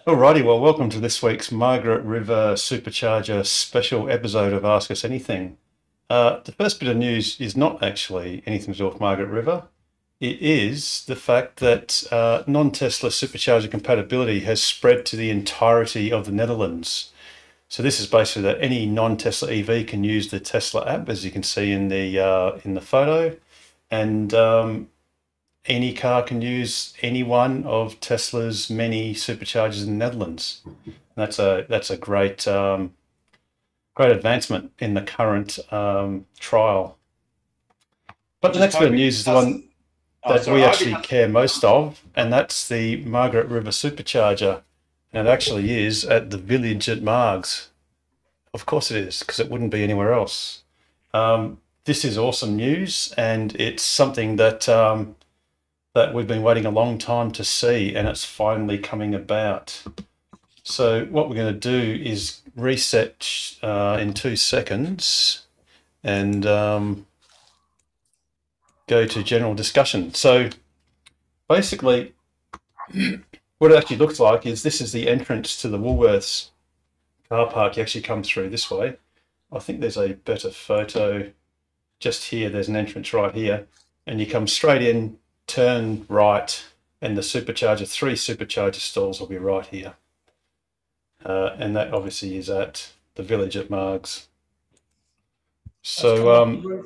Alrighty, well, welcome to this week's Margaret River Supercharger special episode of Ask Us Anything. The first bit of news is not actually anything to do with Margaret River. It is the fact that non-Tesla supercharger compatibility has spread to the entirety of the Netherlands. So this is basically that any non-Tesla EV can use the Tesla app, as you can see in the photo, and any car can use any one of Tesla's many superchargers in the Netherlands. And that's a great great advancement in the current trial. But the next bit of news is the one that we actually care most of, and that's the Margaret River Supercharger. And it actually is at the village at Margs. Of course it is, because it wouldn't be anywhere else. This is awesome news, and it's something that that we've been waiting a long time to see, and it's finally coming about. So what we're going to do is reset in 2 seconds and go to general discussion. So basically what it actually looks like is this is the entrance to the Woolworths car park. You actually come through this way. I think there's a better photo just here. There's an entrance right here, and you come straight in, turn right, and the supercharger, 3 supercharger stalls will be right here. And that obviously is at the village at Margs. So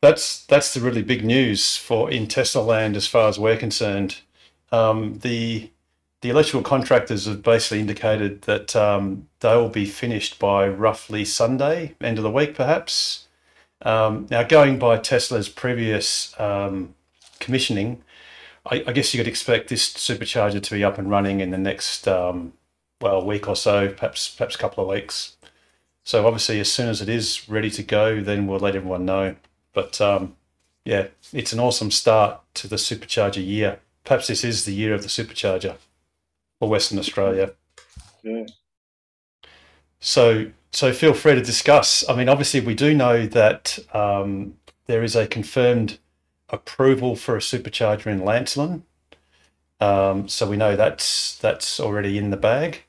that's the really big news for in Tesla land as far as we're concerned. The electrical contractors have basically indicated that they will be finished by roughly Sunday, end of the week perhaps. Now, going by Tesla's previous commissioning, I guess you could expect this supercharger to be up and running in the next week or so, perhaps a couple of weeks. So obviously as soon as it is ready to go, then we'll let everyone know. But yeah, it's an awesome start to the supercharger year. Perhaps this is the year of the supercharger for Western Australia. Yeah. So feel free to discuss. I mean, obviously we do know that there is a confirmed approval for a supercharger in Lancelin. So we know that's already in the bag.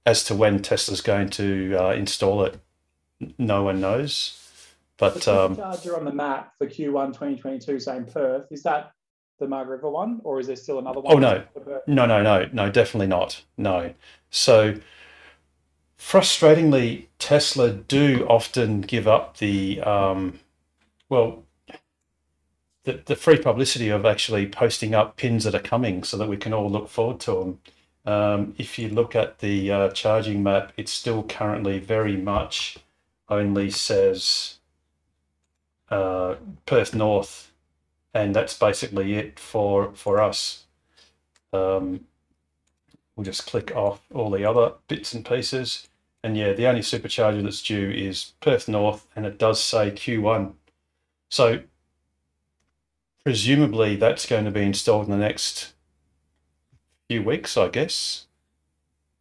As to when Tesla's going to install it, no one knows. But the supercharger on the map for Q1 2022 saying Perth, is that the Margaret River one, or is there still another one? Oh no, definitely not. No. So frustratingly, Tesla do often give up the the free publicity of actually posting up pins that are coming so that we can all look forward to them. If you look at the charging map, it still currently very much only says Perth North, and that's basically it for us. We'll just click off all the other bits and pieces, and yeah, the only supercharger that's due is Perth North, and it does say Q1. So presumably that's going to be installed in the next few weeks, I guess,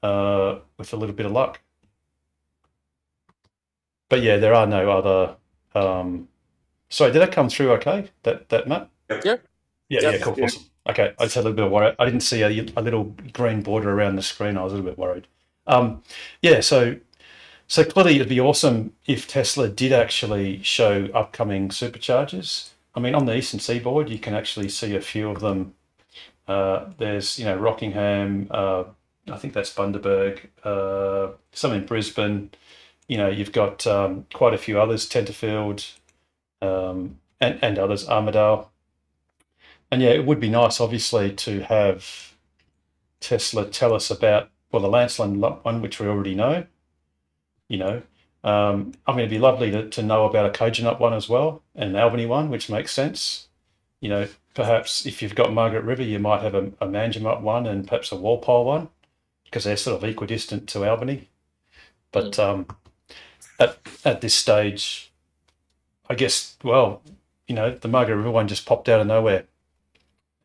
with a little bit of luck. But yeah, there are no other. Sorry, did that come through okay? That map? Yeah. Yeah, cool, awesome. Okay, I just had a little bit of worry. I didn't see a little green border around the screen. I was a little bit worried. Yeah, so clearly it'd be awesome if Tesla did actually show upcoming superchargers. I mean, on the eastern seaboard, you can actually see a few of them. There's, Rockingham, I think that's Bundaberg, some in Brisbane. You've got quite a few others, Tenterfield, and others, Armidale. And yeah, it would be nice, obviously, to have Tesla tell us about, the Lancelin one, which we already know. I mean, it'd be lovely to know about a Kojonup one as well, and an Albany one, which makes sense. Perhaps if you've got Margaret River, you might have a Manjimup one and perhaps a Walpole one, because they're sort of equidistant to Albany. But at this stage, I guess, the Margaret River one just popped out of nowhere.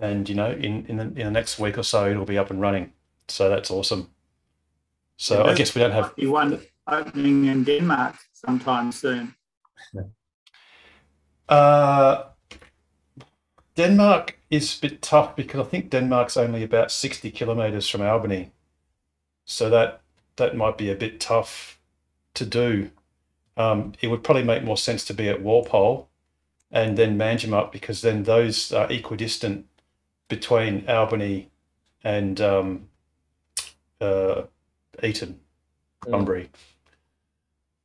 And, in the next week or so, it'll be up and running. So that's awesome. So I guess we don't have... one opening in Denmark sometime soon. Denmark is a bit tough because I think Denmark's only about 60 kilometres from Albany. So that might be a bit tough to do. It would probably make more sense to be at Walpole and then Manjimup, because then those are equidistant between Albany and Eton, Bunbury.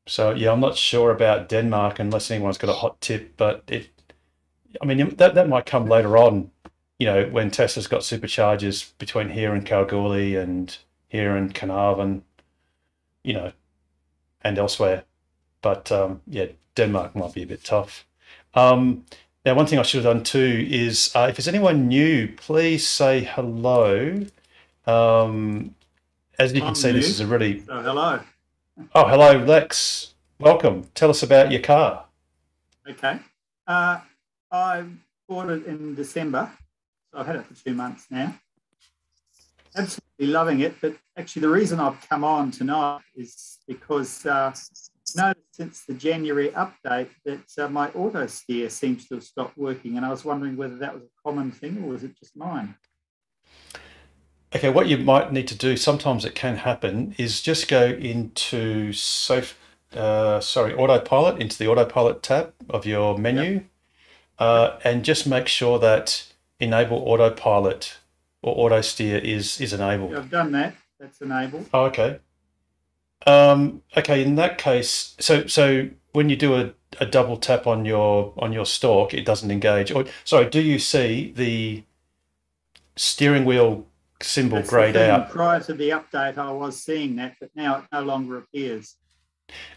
So yeah, I'm not sure about Denmark unless anyone's got a hot tip, but I mean, that might come later on, when Tesla's got superchargers between here and Kalgoorlie and here and Carnarvon, and elsewhere. But yeah, Denmark might be a bit tough. Now, one thing I should have done too is if there's anyone new, please say hello. As you can see, this is a really... Oh, hello. Oh, hello, Lex. Welcome. Tell us about your car. Okay. I bought it in December, so I've had it for 2 months now. Absolutely loving it, but actually the reason I've come on tonight is because noticed since the January update that my auto steer seems to have stopped working, and I was wondering whether that was a common thing or was it just mine? Okay, what you might need to do, sometimes it can happen, is just go into autopilot, into the autopilot tab of your menu, and just make sure that enable autopilot or auto steer is enabled. I've done that. That's enabled. Oh, okay. Okay, in that case, so when you do a double tap on your stalk, it doesn't engage. Or sorry, do you see the steering wheel symbol grayed out? Prior to the update, I was seeing that, but now it no longer appears.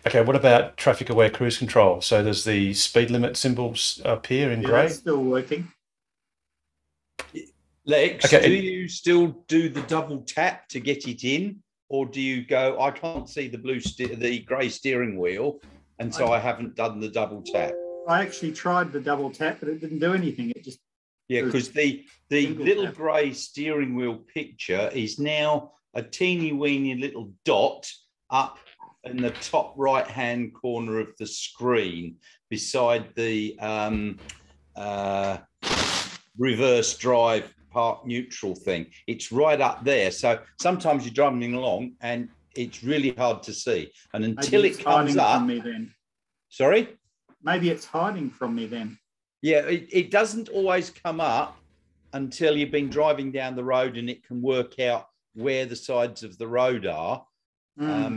Okay, what about traffic aware cruise control? So there's the speed limit symbols appear in grey? That's still working. Lex, do you still do the double tap to get it in? Or do you go, I can't see the grey steering wheel, and so I haven't done the double tap? I actually tried the double tap, but it didn't do anything. It just... Yeah, because the little grey steering wheel picture is now a teeny weeny little dot up in the top right-hand corner of the screen beside the reverse drive park neutral thing. It's right up there. So sometimes you're driving along and it's really hard to see. And until it comes up... From me then. Sorry? Maybe it's hiding from me then. Yeah, it doesn't always come up until you've been driving down the road and it can work out where the sides of the road are.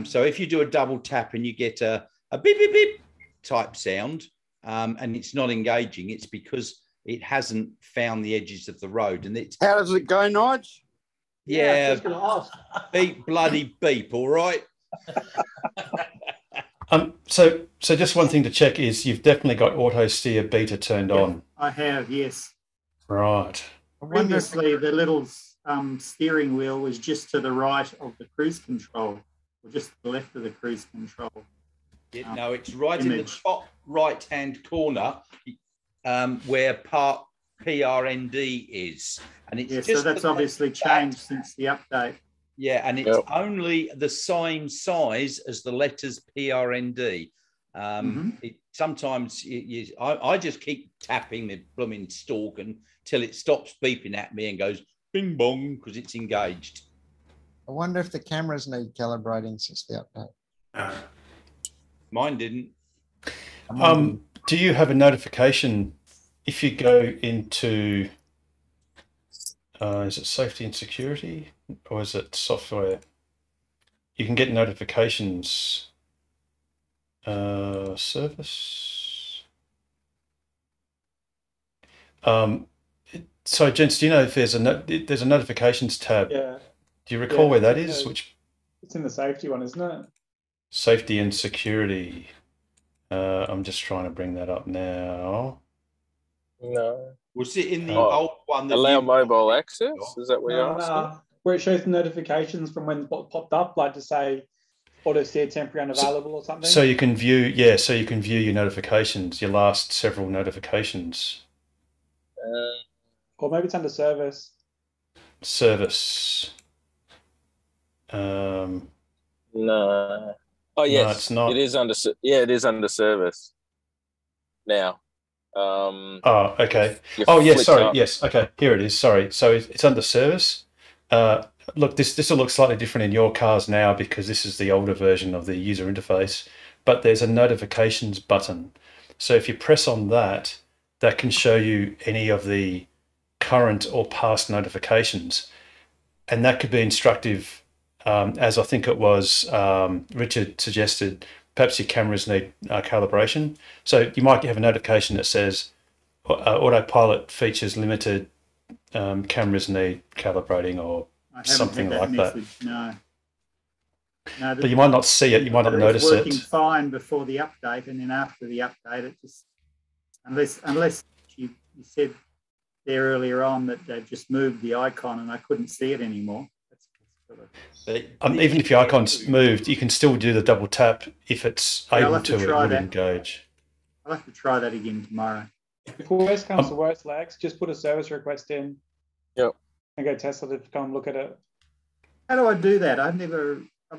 So if you do a double tap and you get a beep, beep, beep type sound and it's not engaging, it's because it hasn't found the edges of the road. And it's... How does it go, Nige? Yeah, I was going to ask. Beep, bloody beep, all right? So just one thing to check is you've definitely got auto steer beta turned on. I have, yes. Right. Obviously, the little steering wheel was just to the right of the cruise control, or just to the left of the cruise control. Yeah, no, it's right in the top right-hand corner where part PRND is. And it's just so that's obviously changed since the update. Yeah, and it's only the same size as the letters PRND. Sometimes I just keep tapping the blooming stalk until it stops beeping at me and goes bing bong because it's engaged. I wonder if the cameras need calibrating since the update. Mine didn't. Do you have a notification if you go into, is it safety and security or is it software? You can get notifications. Service. So, gents, do you know if there's a notifications tab? Yeah. Do you recall where that is? Which? It's in the safety one, isn't it? Safety and security. I'm just trying to bring that up now. No. Was it in the old one? That allow mobile access? Is that what you're asking? No. Where it shows the notifications from when it popped up, like to say auto steer temporary unavailable or something. So you can view, so you can view your notifications, your last several notifications. Or maybe it's under service. Service. No. Oh yes, no, it's not. It is under. Yeah, it is under service now. Okay. Oh yes, sorry. Yes. Okay. Here it is. Sorry. So it's under service, Look, this will look slightly different in your cars now because this is the older version of the user interface, but there's a notifications button. So if you press on that, that can show you any of the current or past notifications. And that could be instructive, as I think it was Richard suggested, perhaps your cameras need calibration. So you might have a notification that says autopilot features limited, cameras need calibrating or something like message, that. No, but you might not see it. You might not notice it. It was working fine before the update, and then after the update, it just unless you said there earlier on that they just moved the icon and I couldn't see it anymore. Even if your icon's moved, you can still do the double tap if it's able to. It would engage. I'll have to try that again tomorrow. If worst comes to worst, Lex, just put a service request in. Yep. And get Tesla to come look at it. How do I do that? I've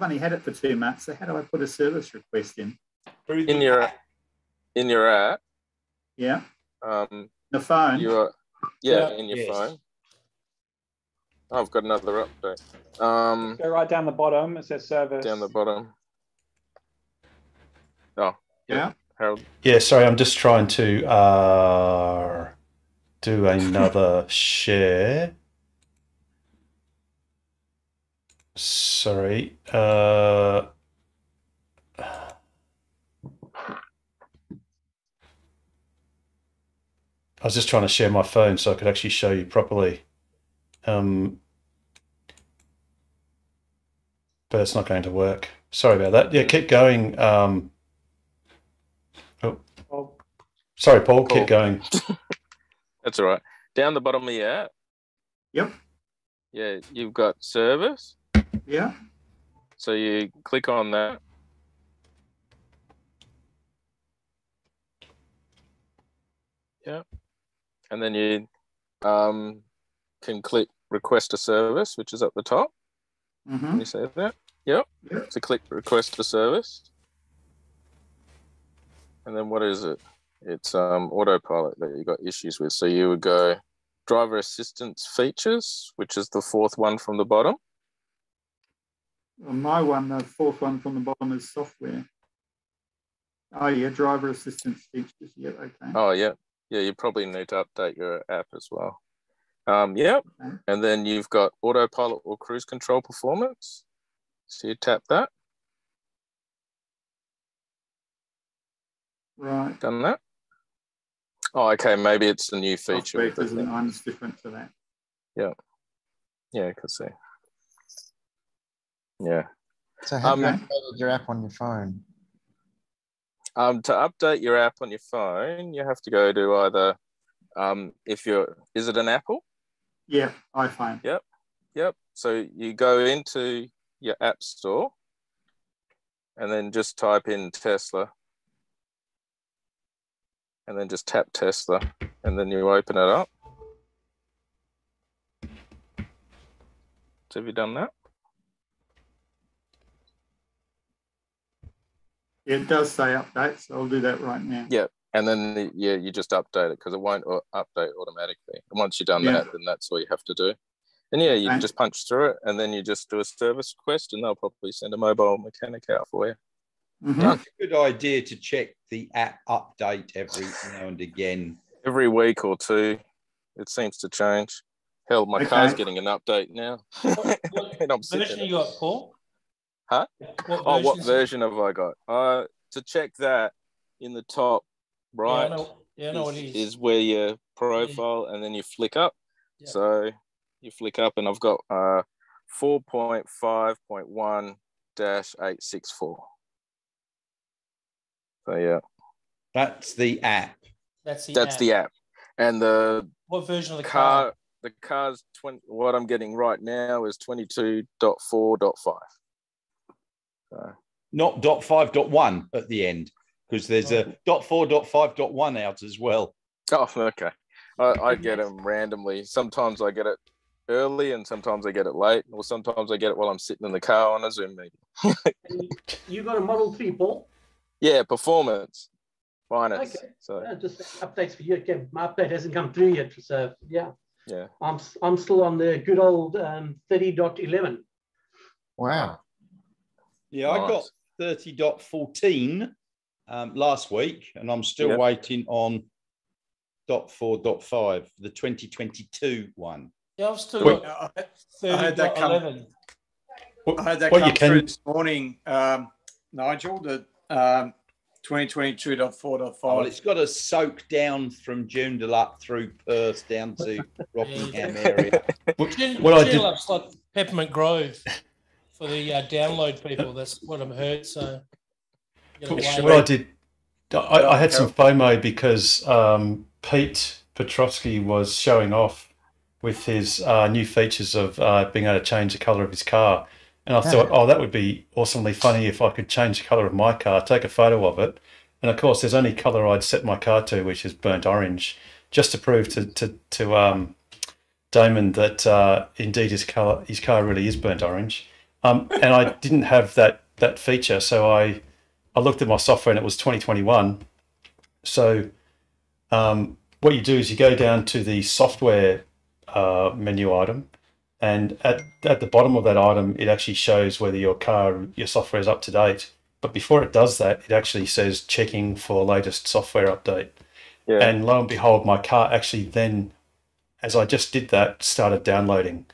only had it for 2 months. So how do I put a service request in? In your app. Yeah. The phone. In your phone. Oh, I've got another update. Go right down the bottom. It says service. Down the bottom. Oh, yeah. Harold. Yeah, sorry, I'm just trying to do another share. Sorry. I was just trying to share my phone so I could actually show you properly. But it's not going to work. Sorry about that. Yeah, keep going. Sorry, Paul, keep going. That's all right. Down the bottom of your app. Yep. Yeah, you've got service. Yeah. So you click on that. Yeah. And then you can click request a service, which is at the top. Mm-hmm. Can you see that? Yep. So click request a service. And then what is it? It's autopilot that you got issues with. So you would go driver assistance features, which is the 4th one from the bottom. On my one, the 4th one from the bottom is software. Oh yeah, driver assistance features. Yeah, okay. Oh yeah. Yeah, you probably need to update your app as well. Yeah. Okay. And then you've got autopilot or cruise control performance. So you tap that. Right. Done that? Oh, okay. Maybe it's a new feature. Mine's different to that. Yeah. Yeah, I can see. Yeah. So have you updated your app on your phone? To update your app on your phone, you have to go to either, is it an Apple? Yeah, iPhone. Yep. So you go into your app store and then just type in Tesla and then just tap Tesla and then you open it up. So have you done that? Yeah, it does say update, so I'll do that right now. Yeah, and then you just update it because it won't update automatically. And once you've done that, then that's all you have to do. And yeah, you can just punch through it and then you just do a service request and they'll probably send a mobile mechanic out for you. Mm-hmm. It's a good idea to check the app update every now and again. Every week or two, it seems to change. Hell, my car's getting an update now. And I'm version you got, Paul? Huh? What version have I got? To check that, in the top right is where your profile, and then you flick up. Yeah. So you flick up, and I've got 4.5.1-864. So yeah, that's the app. That's the app, and what version of the car? The car's 20. What I'm getting right now is 22.4.5. Not .5.1 at the end, because there's a .4.5.1 out as well. Oh, okay. I get them randomly. Sometimes I get it early and sometimes I get it late, or sometimes I get it while I'm sitting in the car on a Zoom meeting. You got a Model 3, Paul? Yeah, performance. Finance. Okay. So just updates for you. Okay, my update hasn't come through yet. So yeah. Yeah. I'm still on the good old 30.11. Wow. Yeah, I got 30.14 last week, and I'm still waiting on .4.5, the 2022 one. Yeah, I've still got 30.11. I had that come through this morning, Nigel, the 2022.4.5. Well, it's got to soak down from Joondalup through Perth down to Rockingham area. Joondalup's like Peppermint Grove for the download people. That's what I've heard. So, what I did, I had some FOMO because Pete Petrovsky was showing off with his new features of being able to change the colour of his car. And I thought, oh, that would be awesomely funny if I could change the colour of my car, take a photo of it. And of course, there's only colour I'd set my car to, which is burnt orange, just to prove to Damon that indeed his car really is burnt orange. And I didn't have that feature, so I looked at my software and it was 2021. So what you do is you go down to the software menu item, and at the bottom of that item, it actually shows whether your software is up to date. But before it does that, it actually says checking for latest software update. Yeah. And lo and behold, my car actually then, as I just did that, started downloading.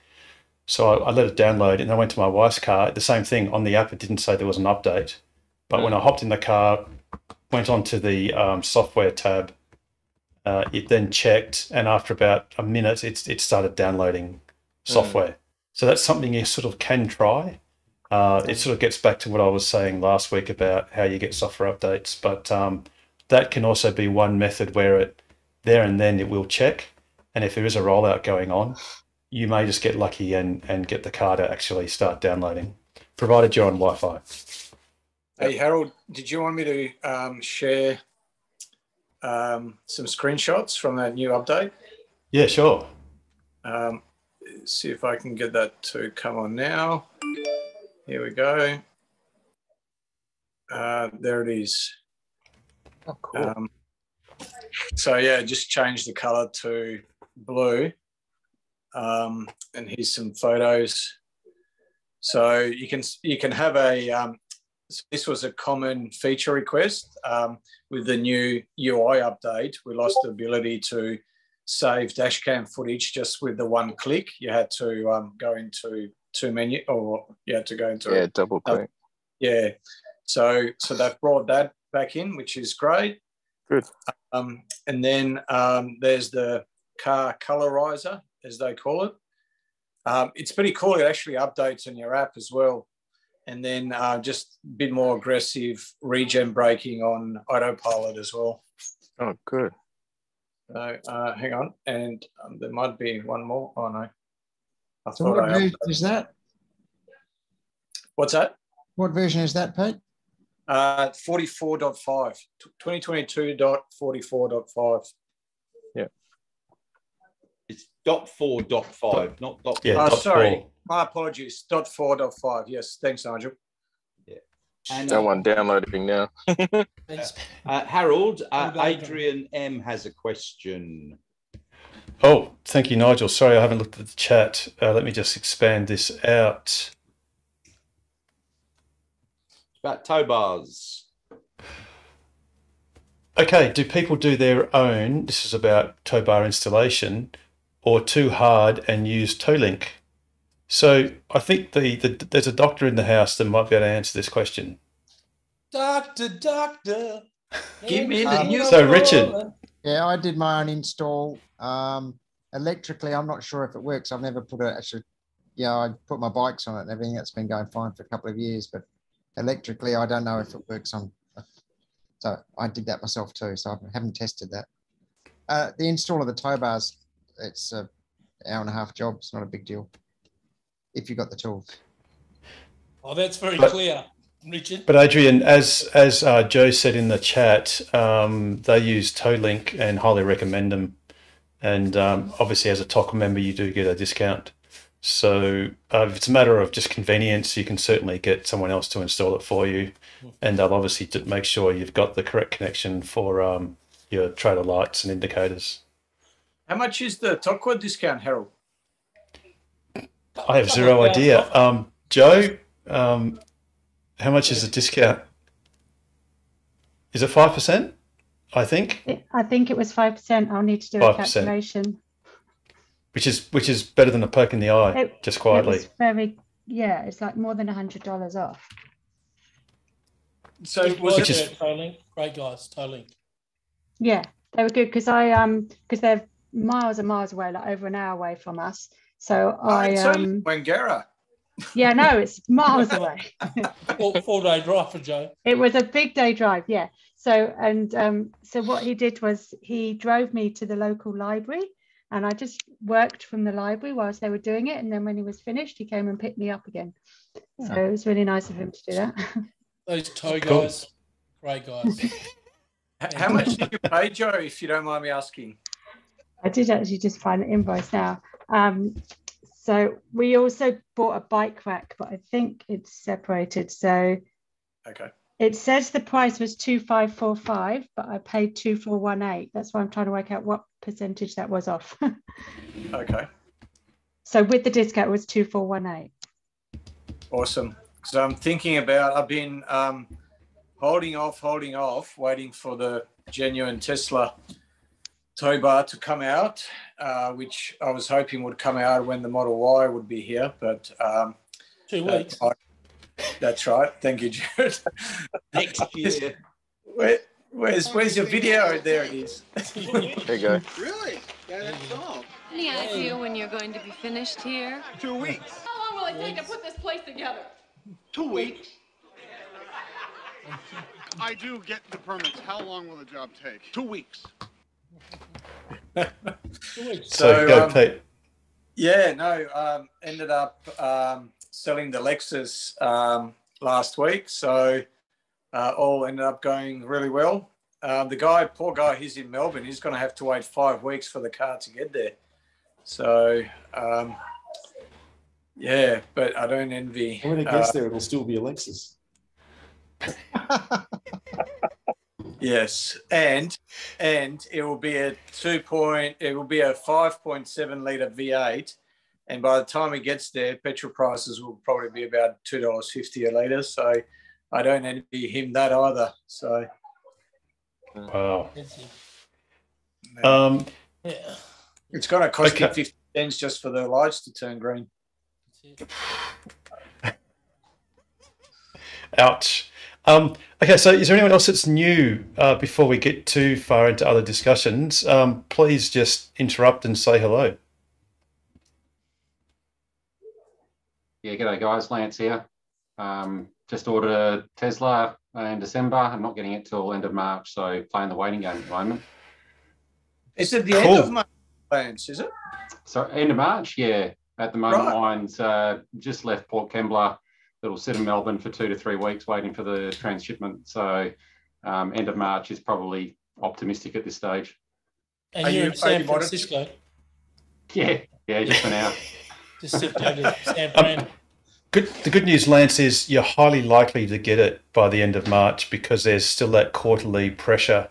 So I let it download, and I went to my wife's car. The same thing on the app, it didn't say there was an update. But when I hopped in the car, went onto the software tab, it then checked, and after about a minute, it started downloading software. So that's something you sort of can try. It sort of gets back to what I was saying last week about how you get software updates. But that can also be one method where there and then it will check. And if there is a rollout going on, you may just get lucky and get the car to actually start downloading, provided you're on Wi-Fi. Hey, Harold, did you want me to share some screenshots from that new update? Yeah, sure. See if I can get that to come on now. Here we go. There it is. Oh, cool. So yeah, just change the color to blue. And here's some photos. So you can have a. This was a common feature request with the new UI update. We lost the ability to save dashcam footage just with the one click. You had to go into menu, or you had to go into double click. So they've brought that back in, which is great. Good. And then there's the car colorizer, as they call it. It's pretty cool. It actually updates on your app as well. And then just a bit more aggressive regen braking on autopilot as well. Oh, good. So hang on, and there might be one more. Oh no, So what version is that? What's that? What version is that, Pete? 44.5, 2022.44.5. Yeah. It's .4.5, not .4. Yeah, sorry. 4. My apologies. .4.5. Yes, thanks, Nigel. Yeah. And no one downloading now. Harold, Adrian M has a question. Oh, thank you, Nigel. Sorry, I haven't looked at the chat. Let me just expand this out. It's about tow bars. Okay, do people do their own, this is about tow bar installation, or too hard and use TowLink? So I think there's a doctor in the house that might be able to answer this question. Doctor, give me the new. So Richard. Yeah, I did my own install. Electrically, I'm not sure if it works. I've never put it actually. Yeah, I put my bikes on it and everything. That's been going fine for a couple of years, but electrically, I don't know if it works on. So I did that myself too. So I haven't tested that. The install of the tow bars, it's an hour and a half job. It's not a big deal if you've got the tools. Oh, that's very clear, Richard. But Adrian, as Joe said in the chat, they use TowLink and highly recommend them. And obviously, as a TOC member, you do get a discount. So if it's a matter of just convenience, you can certainly get someone else to install it for you. And they'll obviously make sure you've got the correct connection for your trailer lights and indicators. How much is the top quad discount, Harold? I have zero idea. Joe, how much is the discount? Is it 5%? I think. I think it was 5%. I'll need to do 5%. A calculation. Which is better than a poke in the eye, just quietly. It's it's like more than $100 off. So which is Tolink? Great guys, Tolink. Yeah, they were good because they're miles and miles away, like over an hour away from us. So Wangara. Yeah, no, it's miles away. 4-day drive for Joe. It was a big day drive, yeah. So so what he did was he drove me to the local library, and I just worked from the library whilst they were doing it. And then when he was finished, he came and picked me up again. So it was really nice of him to do that. Those tow guys, great guys. How much did you pay, Joe, if you don't mind me asking? I did actually just find the invoice now. So we also bought a bike rack, but I think it's separated. So it says the price was 2,545, but I paid 2,418. That's why I'm trying to work out what percentage that was off. Okay. So with the discount, it was 2,418. Awesome. So I'm thinking about, I've been holding off, waiting for the genuine Tesla tow bar to come out, which I was hoping would come out when the Model Y would be here, but 2 weeks. That's right. Thank you, Jared. Next year. Where's your video? There it is. There you go. Really? Yeah, that's all. Any idea when you're going to be finished here? 2 weeks. How long will it take to put this place together? 2 weeks. I do get the permits. How long will the job take? 2 weeks. So go, Pete. Yeah, no, ended up selling the Lexus last week. So all ended up going really well. The poor guy, he's in Melbourne. He's going to have to wait 5 weeks for the car to get there. So, yeah, but I don't envy. When it gets there, it'll still be a Lexus. Yes, and it will be a 5.7 litre V8, and by the time it gets there, petrol prices will probably be about $2.50 a litre. So I don't envy him that either. So wow. It's going to cost you 50 cents just for the lights to turn green. Ouch. Okay, so is there anyone else that's new before we get too far into other discussions? Please just interrupt and say hello. Yeah, g'day guys, Lance here. Just ordered a Tesla in December. I'm not getting it till end of March, so playing the waiting game at the moment. Is it the end of March, Lance, is it? So end of March, yeah. At the moment, mine's just left Port Kembla. It'll sit in Melbourne for 2 to 3 weeks waiting for the transshipment. So end of March is probably optimistic at this stage. And you're in San Francisco? Yeah, just for now. Just sit down to San Fran. The good news, Lance, is you're highly likely to get it by the end of March because there's still that quarterly pressure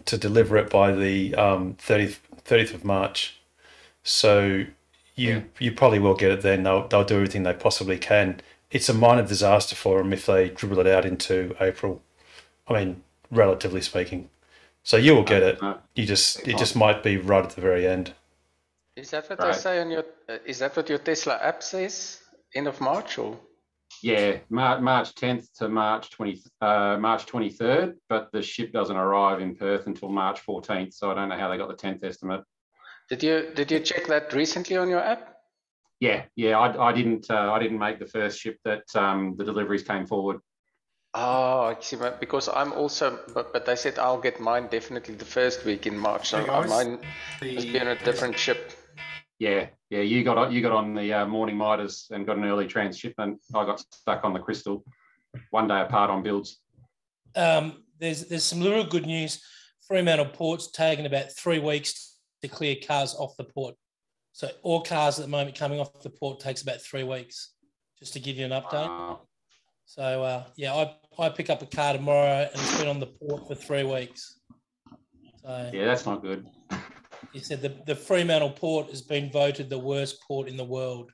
to deliver it by the 30th of March. So you probably will get it then. They'll do everything they possibly can. It's a minor disaster for them if they dribble it out into April. I mean, relatively speaking. So you will get it. It just might be right at the very end. Is that what they say on your? Is that what your Tesla app says? End of March or? Yeah, March 10th to March 23rd, but the ship doesn't arrive in Perth until March 14th. So I don't know how they got the 10th estimate. Did you check that recently on your app? Yeah. I didn't make the first ship that the deliveries came forward. Oh, I see. Because I'm also, but they said I'll get mine definitely the first week in March. So mine must be on a different ship. Yeah. You got on the Morning Midas and got an early transshipment. I got stuck on the Crystal, 1 day apart on builds. There's some little good news. Fremantle Port's taken about 3 weeks to clear cars off the port. So all cars at the moment coming off the port takes about 3 weeks, just to give you an update. Wow. So, I pick up a car tomorrow and it's been on the port for 3 weeks. So, yeah, that's not good. He said the Fremantle port has been voted the worst port in the world.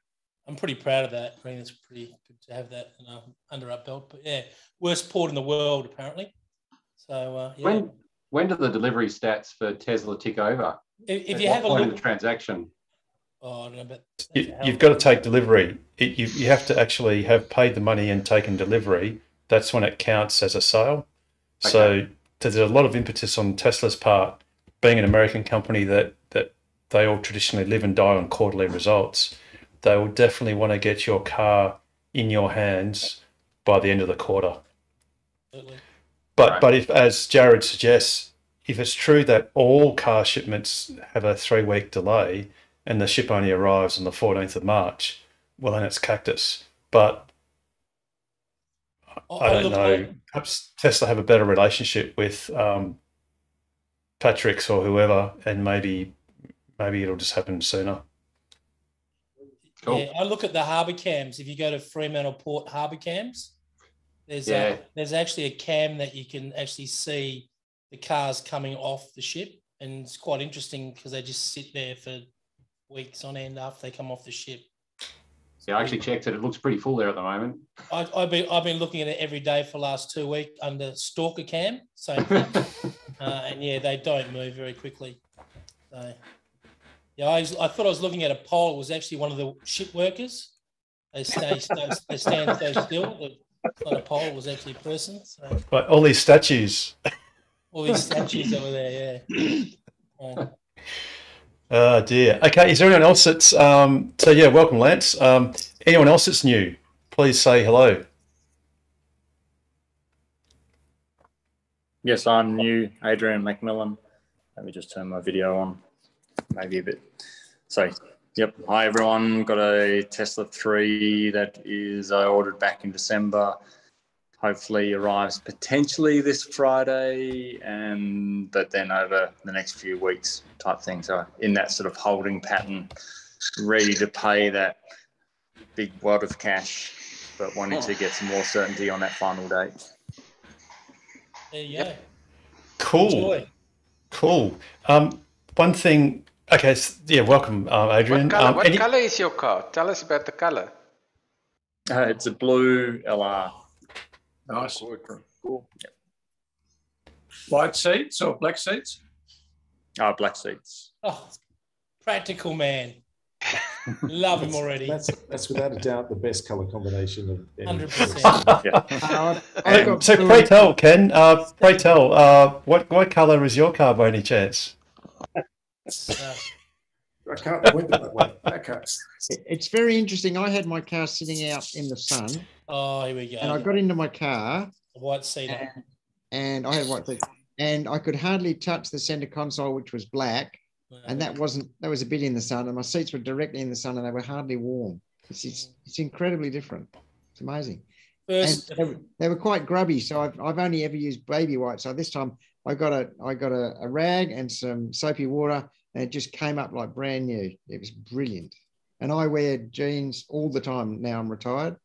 I'm pretty proud of that. I mean, it's pretty good to have that under our belt. But yeah, worst port in the world apparently. So yeah. When do the delivery stats for Tesla tick over? If you have a look in the transaction. Oh, I don't know, but you've got to take delivery. You have to actually have paid the money and taken delivery. That's when it counts as a sale. Okay. So there's a lot of impetus on Tesla's part, being an American company that they all traditionally live and die on quarterly results. They will definitely want to get your car in your hands by the end of the quarter. Absolutely. But if, as Jared suggests, if it's true that all car shipments have a 3-week delay and the ship only arrives on the 14th of March, well, then it's cactus. But I don't know. Perhaps Tesla have a better relationship with Patrick's or whoever, and maybe it'll just happen sooner. Cool. Yeah, I look at the harbour cams. If you go to Fremantle Port harbour cams, there's actually a cam that you can actually see the cars coming off the ship, and it's quite interesting because they just sit there for weeks on end after they come off the ship. Yeah, I actually checked it. It looks pretty full there at the moment. I've been looking at it every day for the last 2 weeks under Stalker Cam. Same thing. And yeah, they don't move very quickly. So yeah, I thought I was looking at a pole. It was actually one of the ship workers. They stand so still. It's not a pole. It was actually a person. So. But all these statues. All these statues over there. Yeah. Oh dear. Okay, is there anyone else that's so yeah, welcome Lance. Anyone else that's new, please say hello. Yes, I'm new, Adrian McMillan. Let me just turn my video on, maybe a bit. So, yep, hi everyone, got a Tesla 3 that I ordered back in December. Hopefully arrives potentially this Friday, but then over the next few weeks type thing. So in that sort of holding pattern, ready to pay that big wad of cash, but wanting to get some more certainty on that final date. There you go. Cool. Enjoy. Cool. One thing. Okay. Yeah. Welcome, Adrian. What color is your car? Tell us about the color. It's a blue LR. Nice. Cool. Yep. White seats or black seats? Black seats. Oh, practical man. Love him already. That's without a doubt the best colour combination of 100%. So pray tell, Ken. Pray tell. What colour is your car by any chance? I can't win that way. It's very interesting. I had my car sitting out in the sun. Oh, here we go. And I got into my car. A white seat. And I had white seat. And I could hardly touch the center console, which was black. And that was a bit in the sun. And my seats were directly in the sun and they were hardly warm. It's incredibly different. It's amazing. And they were quite grubby. So I've only ever used baby white. So this time I got a rag and some soapy water, and it just came up like brand new. It was brilliant. And I wear jeans all the time now. I'm retired.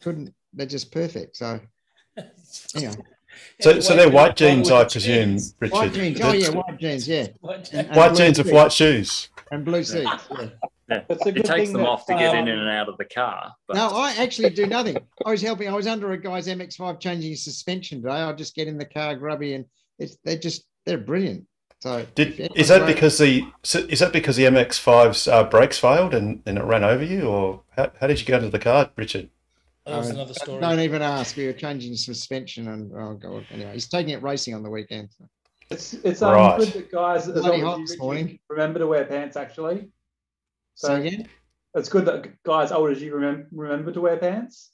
They're just perfect. So anyway. So they're white jeans, I presume, Richard. White jeans. Oh yeah, white jeans. Yeah. White jeans with white shoes and blue seats. Yeah. It takes them off to get in and out of the car. But... No, I actually do nothing. I was under a guy's MX-5 changing his suspension today. I'll just get in the car grubby, and they're brilliant. So is that because the MX-5's brakes failed and it ran over you, or how did you go into the car, Richard? That was another story. Don't even ask. We were changing suspension, and oh god. Anyway, he's taking it racing on the weekend. So. It's right. Good that guys remember to wear pants. Actually, so again, it's good that guys old as you remember to wear pants.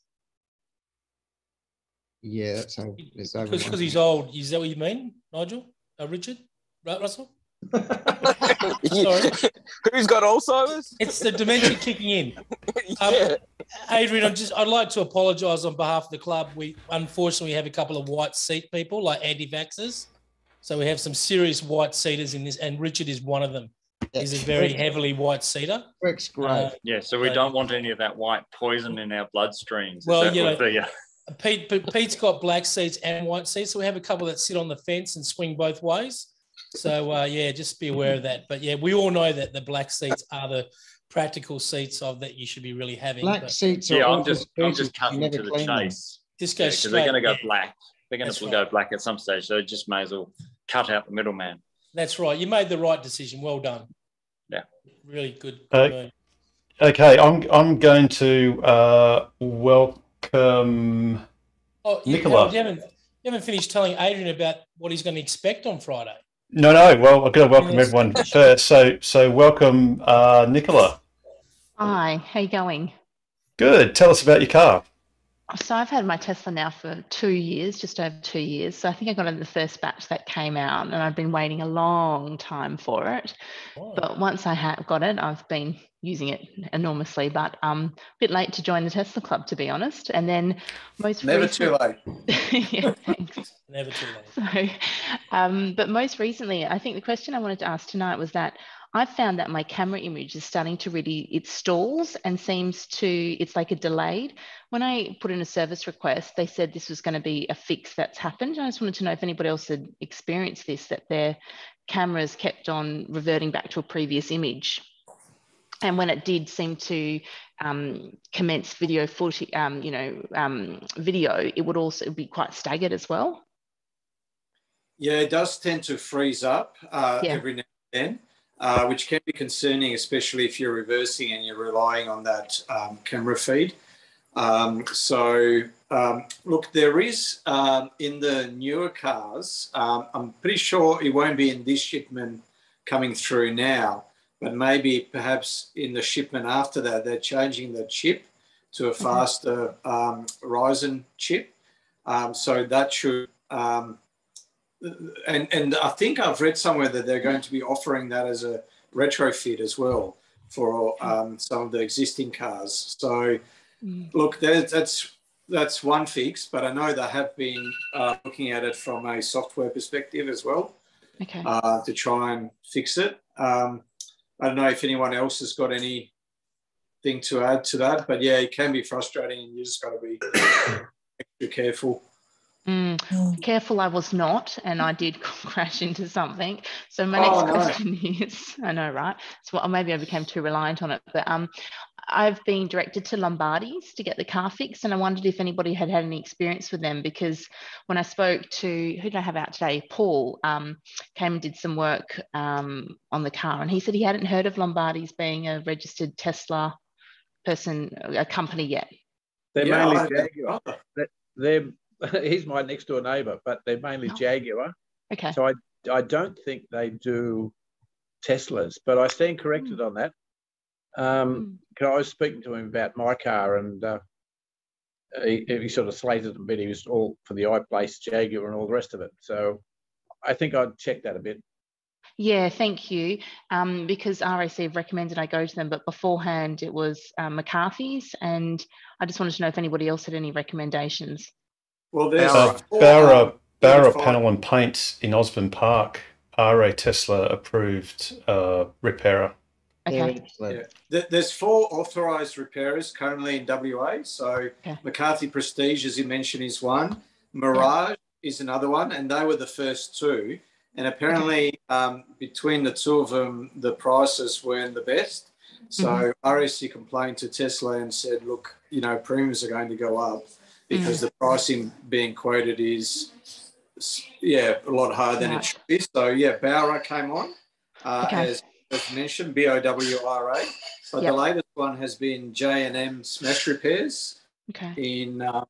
Yeah, that's how it's because he's old. Is that what you mean, Nigel? Richard? Right, Russell? Sorry. Who's got Alzheimer's? It's the dementia kicking in. Yeah. Adrian, I'd like to apologise on behalf of the club. We unfortunately have a couple of white seat people, like anti-vaxxers. So we have some serious white seaters in this, and Richard is one of them. He's a very heavily white seater. Works great. So we don't want any of that white poison in our bloodstreams. Well, Pete's got black seats and white seats, so we have a couple that sit on the fence and swing both ways. So yeah, just be aware of that. But yeah, we all know that the black seats are the practical seats that you should be really having. Black seats are I'm just cutting to the chase. Just go straight. They're going to go black. They're going to go black at some stage. So just may as well cut out the middleman. That's right. You made the right decision. Well done. Yeah. Really good. Okay, I'm going to welcome Nicola. You haven't finished telling Adrian about what he's going to expect on Friday. No. Well, I've got to welcome everyone first. So welcome, Nicola. Hi, how you going? Good. Tell us about your car. So I've had my Tesla now for 2 years, just over 2 years. So I think I got in the first batch that came out, and I've been waiting a long time for it. Oh. But once I have got it, I've been using it enormously, but a bit late to join the Tesla club, to be honest. And then Never too late. Yeah, thanks. Never too late. So, but most recently, I think the question I wanted to ask tonight was that I've found that my camera image is starting to it stalls and it's like a delayed. When I put in a service request, they said this was going to be a fix that's happened. I just wanted to know if anybody else had experienced this, that their cameras kept on reverting back to a previous image. And when it did seem to commence video footage, video, it would also be quite staggered as well. Yeah, it does tend to freeze up every now and then. Which can be concerning, especially if you're reversing and you're relying on that camera feed. Look, there is in the newer cars, I'm pretty sure it won't be in this shipment coming through now, but maybe perhaps in the shipment after that, they're changing the chip to a faster Ryzen chip. So that should... And I think I've read somewhere that they're going to be offering that as a retrofit as well for some of the existing cars. So, look, that's one fix, but I know they have been looking at it from a software perspective as well, to try and fix it. I don't know if anyone else has got anything to add to that, but yeah, it can be frustrating, and you just got to be extra careful. Careful I was not, and I did crash into something. So my next question is, I know, right? So maybe I became too reliant on it, but I've been directed to Lombardi's to get the car fixed, and I wondered if anybody had had any experience with them, because when I spoke to, who did I have out today? Paul came and did some work on the car, and he said he hadn't heard of Lombardi's being a registered Tesla a company yet. They're mainly Jaguar. He's my next door neighbour, but they're mainly Jaguar. Okay. So I don't think they do Teslas, but I stand corrected on that. I was speaking to him about my car, and he sort of slated a bit. He was all for the iPlace Jaguar and all the rest of it. So I think I'd check that a bit. Yeah, thank you. Because RAC have recommended I go to them, but beforehand it was McCarthy's, and I just wanted to know if anybody else had any recommendations. Well, there's Bowra Panel and Paint in Osborne Park are a Tesla approved repairer. Okay. Yeah. There's 4 authorised repairers currently in WA. So McCarthy Prestige, as you mentioned, is one. Mirage is another one, and they were the first 2. And apparently between the 2 of them, the prices weren't the best. So RAC complained to Tesla and said, look, premiums are going to go up, because the pricing being quoted is, a lot higher than it should be. So, Bowra came on, as mentioned, BOWRA. But the latest one has been J&M Smash Repairs in they're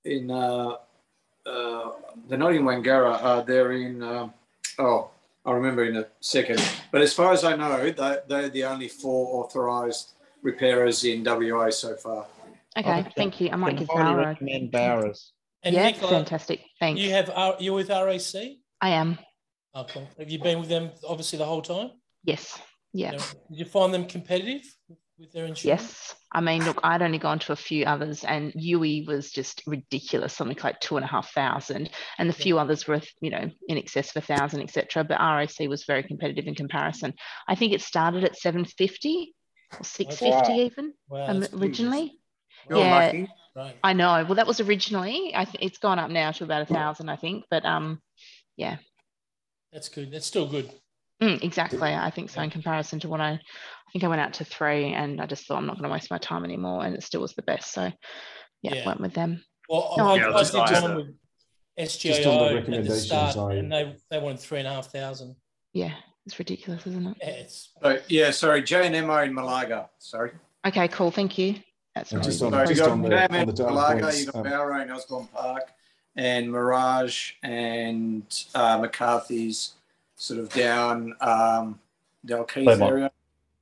not in Wangara, they're in, I'll remember in a second. But as far as I know, they're the only 4 authorised repairers in WA so far. Okay, thank you. I might give Bowra. Recommend Bowra's. And yeah, Nicola, fantastic. Thanks. You're with RAC? I am. Oh, cool. Have you been with them obviously the whole time? Yes. Yeah. Did you find them competitive with their insurance? Yes. I mean, look, I'd only gone to a few others, and UE was just ridiculous, something like 2,500, and the few others were, in excess of 1,000, etc. But RAC was very competitive in comparison. I think it started at 750 or 650 even originally. You're lucky. Right. I know. Well, that was originally. It's gone up now to about 1,000, I think. But yeah. That's good. That's still good. Exactly. I think so in comparison to what I think I went out to 3 and I just thought I'm not going to waste my time anymore, and it still was the best. So yeah. Went with them. Well, No, I did one with Just on the SGIO at the recommendations, start, and they wanted 3,500. Yeah, it's ridiculous, isn't it? Yeah, it's sorry, J&MO in Malaga. Sorry. Okay, cool. Thank you. That's And right. just on So you the got data Malaga, points, you got Bowra in Osborne Park, and Mirage and McCarthy's sort of down Dalkeith area.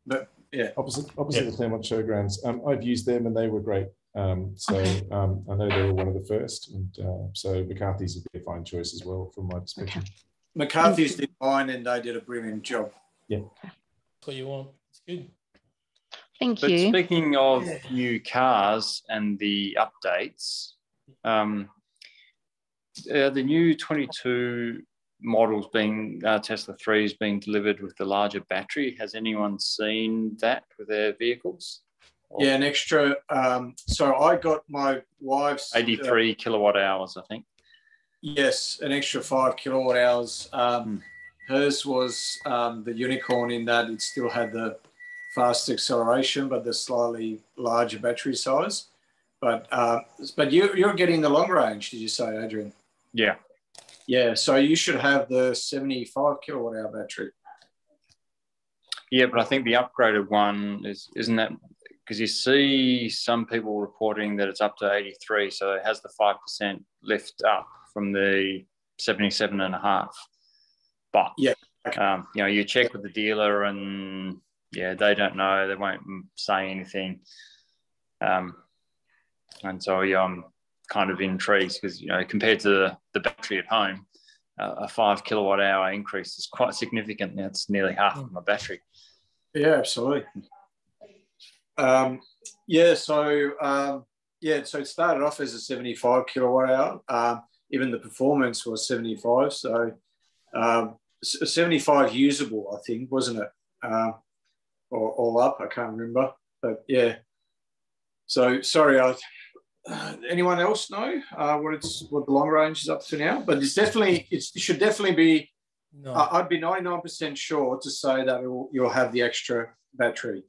But yeah, opposite the Claremont Showgrounds. I've used them and they were great. I know they were one of the first, and so McCarthy's would be a fine choice as well from my perspective. Okay. McCarthy's did mine and they did a brilliant job. Yeah, that's what you want. It's good. Thank But you. speaking of new cars and the updates, the new 22 models being Tesla 3s being delivered with the larger battery. Has anyone seen that with their vehicles? Yeah, an extra. So I got my wife's 83 kilowatt hours, I think. Yes, an extra 5 kilowatt hours. Hers was the unicorn in that it still had the fast acceleration, but the slightly larger battery size. But you're getting the long range, did you say, Adrian? Yeah. Yeah, so you should have the 75 kilowatt hour battery. Yeah, but I think the upgraded one isn't that, because you see some people reporting that it's up to 83, so it has the 5% lift up from the 77.5. But yeah, you check with the dealer and they don't know, they won't say anything, and so I'm kind of intrigued because compared to the battery at home, a 5 kilowatt hour increase is quite significant. It's nearly half of my battery. Yeah, absolutely. So it started off as a 75 kilowatt hour. Even the performance was 75. So 75 usable, I think, wasn't it? Or all up, I can't remember. But yeah. So sorry, anyone else know what the long range is up to now? But it should definitely be. No. I'd be 99% sure to say that you'll have the extra battery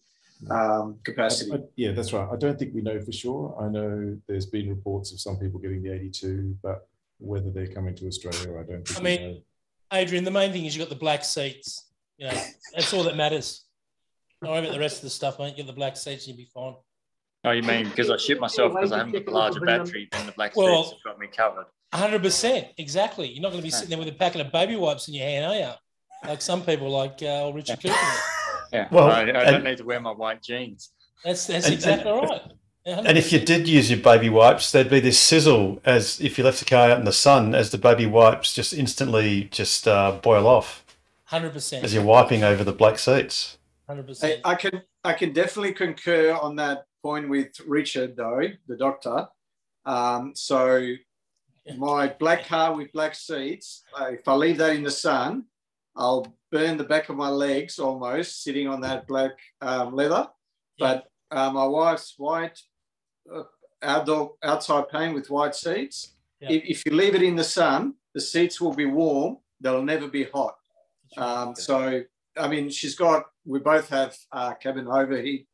capacity. Yeah, that's right. I don't think we know for sure. I know there's been reports of some people getting the 82, but whether they're coming to Australia, I don't think we know. Adrian, the main thing is you've got the black seats. That's all that matters. Don't worry about the rest of the stuff, mate. Get the black seats and you'll be fine. Oh, you mean because I shit myself because I haven't got the larger battery than the black seats have got me covered? 100%, exactly. You're not going to be sitting there with a packet of baby wipes in your hand, are you? Like some people, like Richard Cooper. Yeah, well, I don't need to wear my white jeans. That's exactly right. 100%. And if you did use your baby wipes, there'd be this sizzle as if you left the car out in the sun, as the baby wipes just instantly boil off. 100%. As you're wiping over the black seats. 100%. I can definitely concur on that point with Richard, though, the doctor. So my black car with black seats, if I leave that in the sun, I'll burn the back of my legs almost sitting on that black leather. But my wife's white outside pane with white seats. Yeah. If you leave it in the sun, the seats will be warm. They'll never be hot. So, I mean, we both have cabin overheat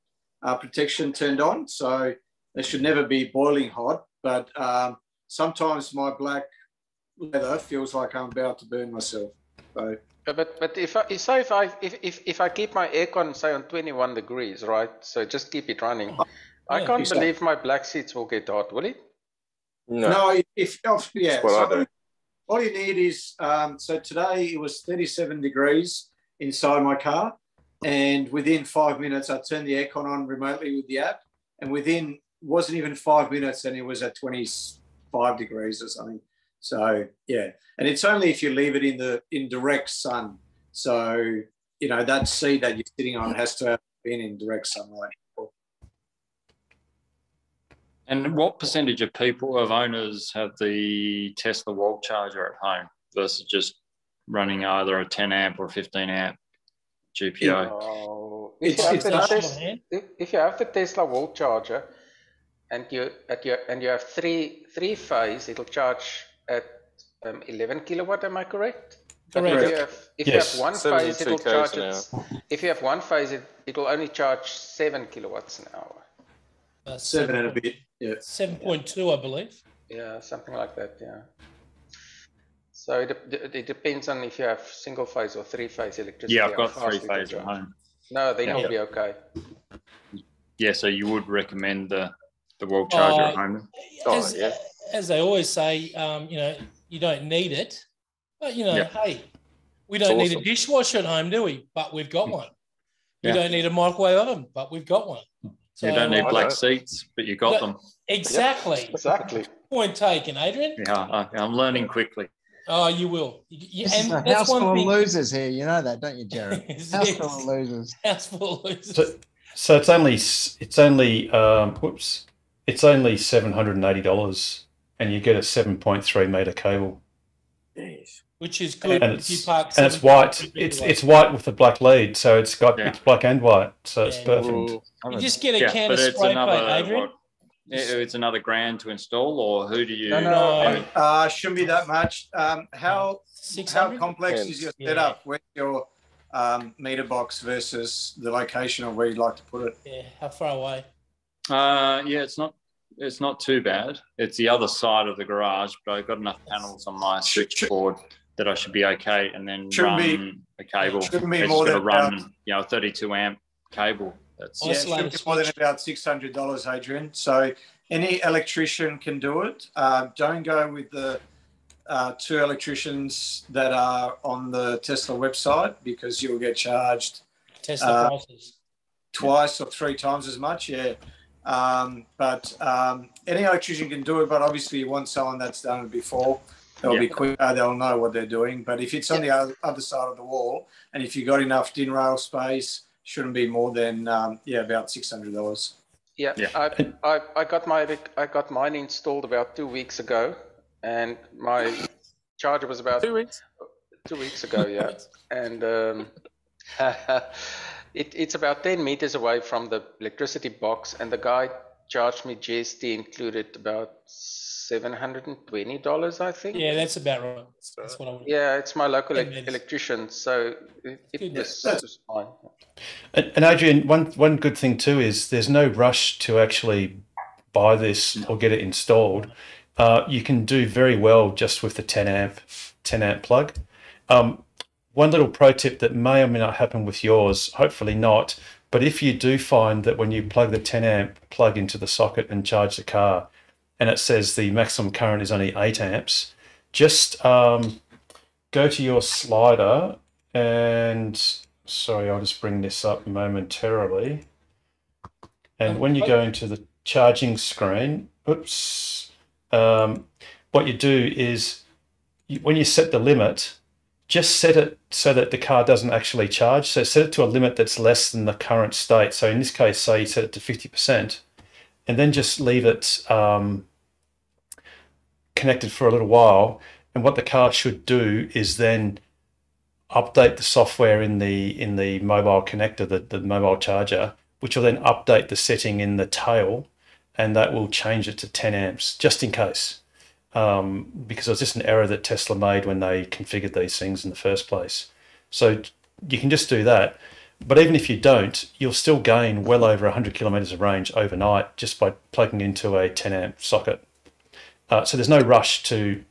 protection turned on. So they should never be boiling hot. But sometimes my black leather feels like I'm about to burn myself. So. But if I keep my aircon say on 21 degrees, right? So just keep it running. I can't believe my black seats will get hot, will it? No. So all you need is so today it was 37 degrees inside my car, and within 5 minutes I turned the aircon on remotely with the app, and wasn't even 5 minutes and it was at 25 degrees or something. So yeah, and it's only if you leave it in direct sun. So that seat that you're sitting on has to have been in direct sunlight. And what percentage of owners have the Tesla wall charger at home versus just running either a 10 amp or 15 amp GPO? If you have the Tesla wall charger and you have three phase, it'll charge at 11 kilowatt. Am I correct? If you have one phase, it'll charge it. If you have one phase, it'll only charge 7 kilowatts an hour. 7 and a bit. Yeah. 7.2, I believe. Yeah, something like that. Yeah. So it depends on if you have single phase or 3-phase electricity. Yeah, I've got 3-phase at home. No, then it'll be okay. Yeah, so you would recommend the wall charger at home? As they always say, you don't need it, but hey, we don't need a dishwasher at home, do we? But we've got one. We don't need a microwave oven, but we've got one. So, you don't need black seats, but you got them. Exactly. Yep, exactly. Point taken, Adrian. Yeah, I'm learning quickly. Oh, you will. And a house full of losers here. You know that, don't you, Jared? House full of losers. House full of losers. So it's only $780, and you get a 7.3 meter cable. Jeez. Which is good. And it's white. It's white with a black lead, so it's black and white, so it's perfect. You just get a can of spray paint, Adrian. It's another $1,000 to install, or who do you? No. Shouldn't be that much. How complex is your setup? Where's your meter box versus the location of where you'd like to put it? Yeah, how far away? It's not too bad. It's the other side of the garage, but I've got enough panels on my switchboard that I should be okay, and then run a cable. Shouldn't be more than run, a 32 amp cable. Shouldn't be more than about $600, Adrian. So any electrician can do it. Don't go with the 2 electricians that are on the Tesla website, because you'll get charged Tesla prices twice or 3 times as much. Yeah. But any electrician can do it, but obviously you want someone that's done it before. They'll be quicker, they'll know what they're doing. But if it's on the other side of the wall, and if you've got enough DIN rail space, shouldn't be more than about $600. Yeah. I got mine installed about 2 weeks ago, and my charger was about 2 weeks. 2 weeks ago, yeah. And it's about 10 meters away from the electricity box, and the guy charged me GST included about $720, I think. Yeah, that's about right. That's what I want. Yeah, it's my local electrician, so it was fine. And Adrian, one good thing too is there's no rush to actually buy this or get it installed. You can do very well just with the 10 amp plug. One little pro tip that may or may not happen with yours, hopefully not, but if you do find that when you plug the 10 amp plug into the socket and charge the car, and it says the maximum current is only 8 amps, just go to your slider and, sorry, I'll just bring this up momentarily. And when you go into the charging screen, what you do is when you set the limit, just set it so that the car doesn't actually charge. So set it to a limit that's less than the current state. So in this case, say you set it to 50%, and then just leave it connected for a little while. And what the car should do is then update the software in the mobile connector, the mobile charger, which will then update the setting in the tail, and that will change it to 10 amps, just in case. Because it was just an error that Tesla made when they configured these things in the first place. So you can just do that. But even if you don't, you'll still gain well over 100 kilometers of range overnight just by plugging into a 10 amp socket. So there's no rush to,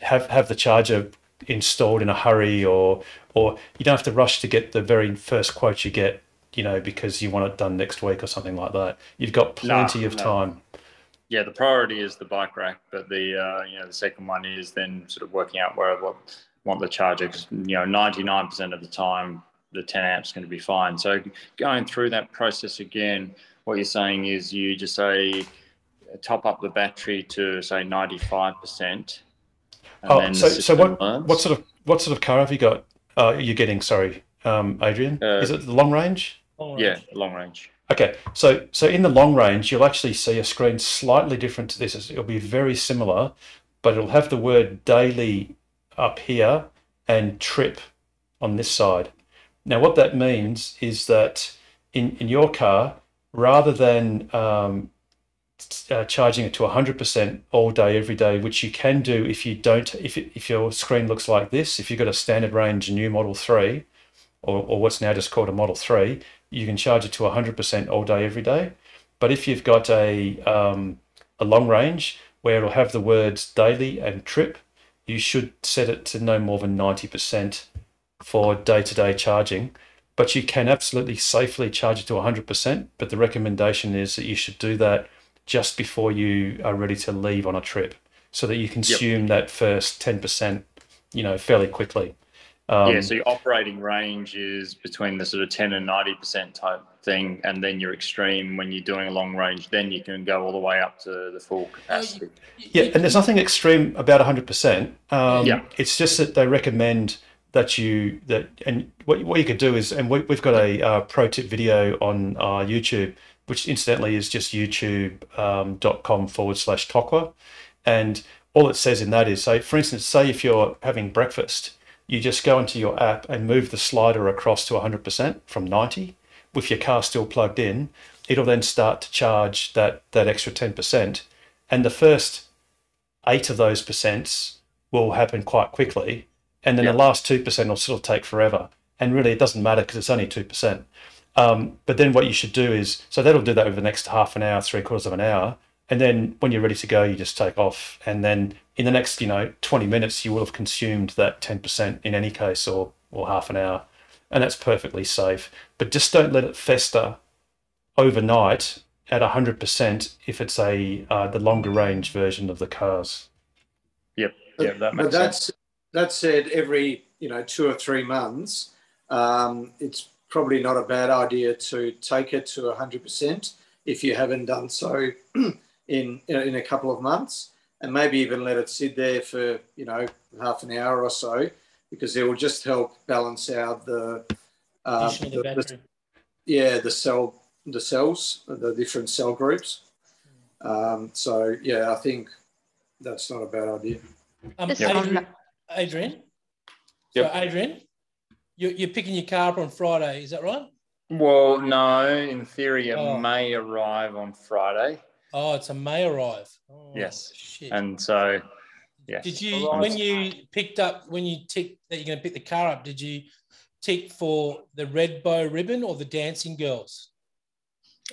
have the charger installed in a hurry, or you don't have to rush to get the very first quote you get, because you want it done next week or something like that. You've got plenty of time. Yeah, the priority is the bike rack, but the second one is then sort of working out where I want the charger, because 99% of the time the 10 amps is going to be fine. So going through that process again, what you're saying is you just say top up the battery to say 95%. So what sort of car have you got? You're getting, sorry, Adrian. Is it the long range? Yeah, long range. Okay, so in the long range, you'll actually see a screen slightly different to this. It'll be very similar, but it'll have the word daily up here and trip on this side. Now, what that means is that in your car, rather than charging it to 100% all day, every day, which you can do if you don't, if your screen looks like this. If you've got a standard range new Model 3, or what's now just called a Model 3, you can charge it to 100% all day, every day. But if you've got a long range where it'll have the words daily and trip, you should set it to no more than 90% for day-to-day charging. But you can absolutely safely charge it to 100%. But the recommendation is that you should do that just before you are ready to leave on a trip, so that you consume that first 10%, fairly quickly. So your operating range is between the sort of 10 and 90% type thing, and then your extreme, when you're doing a long range, then you can go all the way up to the full capacity. Yeah, and there's nothing extreme about 100%. It's just that they recommend that and what you could do is, and we've got a pro tip video on YouTube, which incidentally is just youtube.com/Tokwa. And all it says in that is, for instance, say if you're having breakfast, you just go into your app and move the slider across to 100% from 90. With your car still plugged in, it'll then start to charge that extra 10%. And the first 8 of those percents will happen quite quickly. And then the last 2% will still take forever. And really, it doesn't matter because it's only 2%. But then what you should do is, so that'll do that over the next half an hour, 3/4 of an hour. And then when you're ready to go, you just take off. And then in the next, 20 minutes, you will have consumed that 10% in any case, or half an hour. And that's perfectly safe. But just don't let it fester overnight at 100% if it's the longer range version of the cars. Yep, that makes sense. That said, every 2 or 3 months, it's probably not a bad idea to take it to 100% if you haven't done so in a couple of months, and maybe even let it sit there for half an hour or so, because it will just help balance out the cells, the different cell groups. I think that's not a bad idea. Adrian. So Adrian, you're picking your car up on Friday, is that right? Well, no. In theory, it may arrive on Friday. Oh, it's a may arrive. Oh, yes. Shit. And so, yes. Did you, when you ticked that you're going to pick the car up, did you tick for the red bow ribbon or the dancing girls?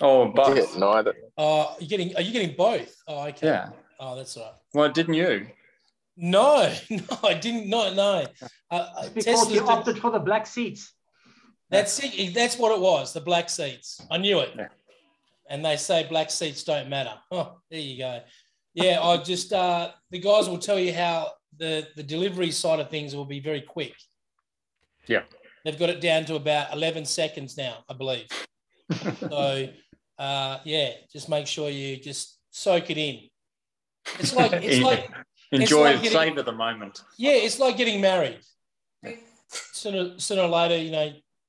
Oh, both. Yeah, neither. Are you getting both? Oh, okay. Yeah. Oh, that's all right. Well, didn't you? No, I didn't. No. Because you opted for the black seats. That's it. That's what it was, the black seats. I knew it. Yeah. And they say black seats don't matter. Oh, there you go. Yeah, I just, the guys will tell you how the delivery side of things will be very quick. Yeah. They've got it down to about 11 seconds now, I believe. So, just make sure you just soak it in. It's like savor the moment. Yeah, it's like getting married. Sooner or later, you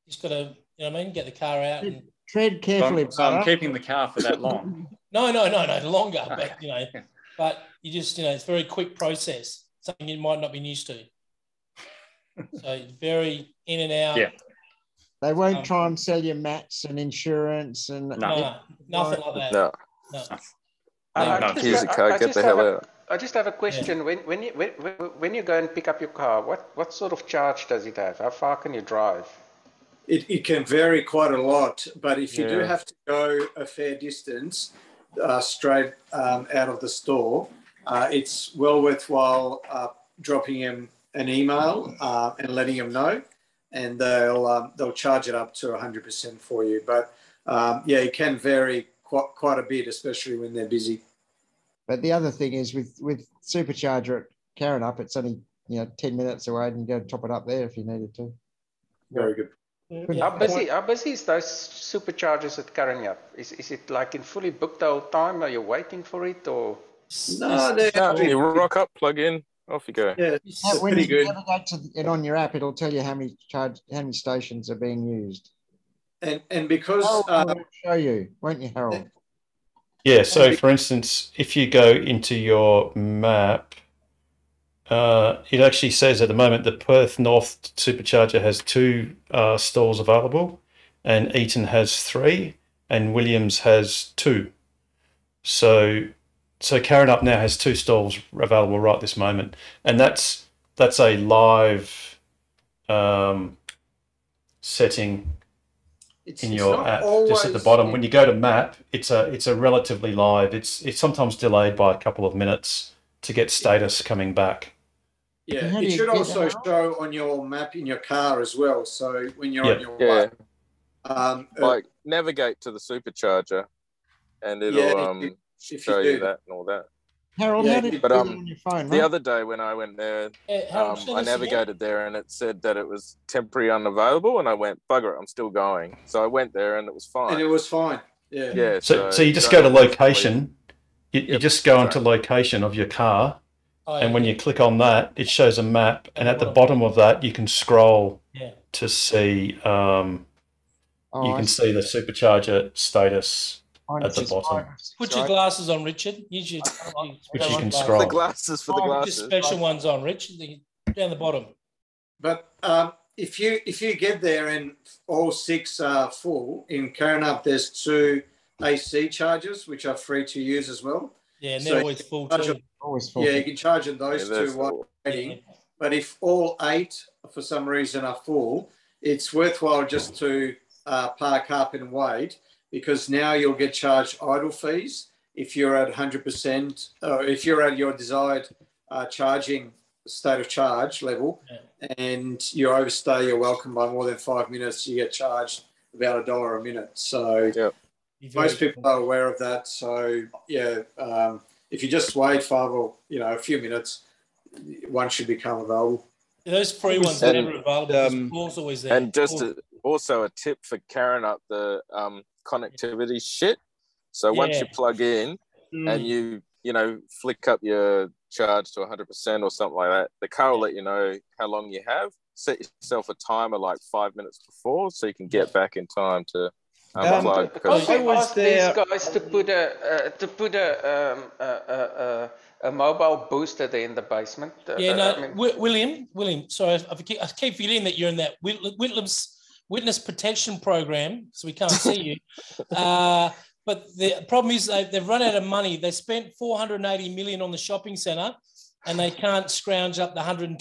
just got to, get the car out and tread carefully. So I'm keeping the car for that long. No, longer. But but you just, it's a very quick process. Something you might not be used to. So very in and out. Yeah. They won't try and sell you mats and insurance and no, nothing like that. No. Here's the car. Get the hell out. I just have a question. Yeah. When you go and pick up your car, what sort of charge does it have? How far can you drive? It can vary quite a lot, but if you do have to go a fair distance straight out of the store, it's well worthwhile dropping him an email and letting him know, and they'll charge it up to 100% for you. But it can vary quite a bit, especially when they're busy. But the other thing is with Supercharger at Karrinyup, it's only 10 minutes away, and you go top it up there if you needed to. Very good. How busy is those Superchargers at Karrinyup? Is it like in fully booked the whole time? Are you waiting for it, or? No, you rock up, plug in, off you go. Yeah, when you navigate to it on your app, it'll tell you how many stations are being used. And because I'll show you, won't you, Harold? Yeah. So, for instance, if you go into your map, it actually says at the moment that Perth North Supercharger has 2 stalls available, and Eaton has 3, and Williams has 2. So Karrinyup now has 2 stalls available right this moment, and that's a live setting in your app, just at the bottom. When you go to map, it's a relatively live. It's sometimes delayed by a couple of minutes to get status coming back. Yeah, it should also show on your map in your car as well. So when you're on your way, like navigate to the supercharger, and it'll show you that and all that. Harold, how did you get it on your phone? The other day when I went there, I navigated there and it said that it was temporary unavailable, and I went, bugger it, I'm still going. So I went there and it was fine. And it was fine. Yeah. Yeah. So you just go to location. You just go into location of your car, and when you click on that, it shows a map, and at the bottom of that, you can scroll to see. You can see the supercharger status at the bottom. Put your glasses on, Richard. Which you can scroll. The glasses for the glasses. Put your special ones on, Richard. Down the bottom. But if you get there and all 6 are full in Karrinyup, there's 2 AC chargers which are free to use as well. Yeah, and they're always full too. Always full. Yeah, you can charge on those 2 while waiting. Yeah. But if all 8 for some reason are full, it's worthwhile just to park up and wait, because now you'll get charged idle fees if you're at 100%, or if you're at your desired charging state of charge level, and you overstay your welcome by more than 5 minutes, you get charged about $1 a minute. So most people are aware of that. So if you just wait 5 or a few minutes, one should become available. Those free ones are never available. Always there. And just also a tip for Karrinyup, the connectivity shit. So once you plug in and you flick up your charge to 100% or something like that, the car will let you know how long you have. Set yourself a timer like 5 minutes before, so you can get back in time to unplug. I asked these guys to put a mobile booster there in the basement. William. Sorry, I keep forgetting that you're in that Whitlam's Witness Protection Program, so we can't see you. But the problem is they've run out of money. They spent $480 million on the shopping centre, and they can't scrounge up the $120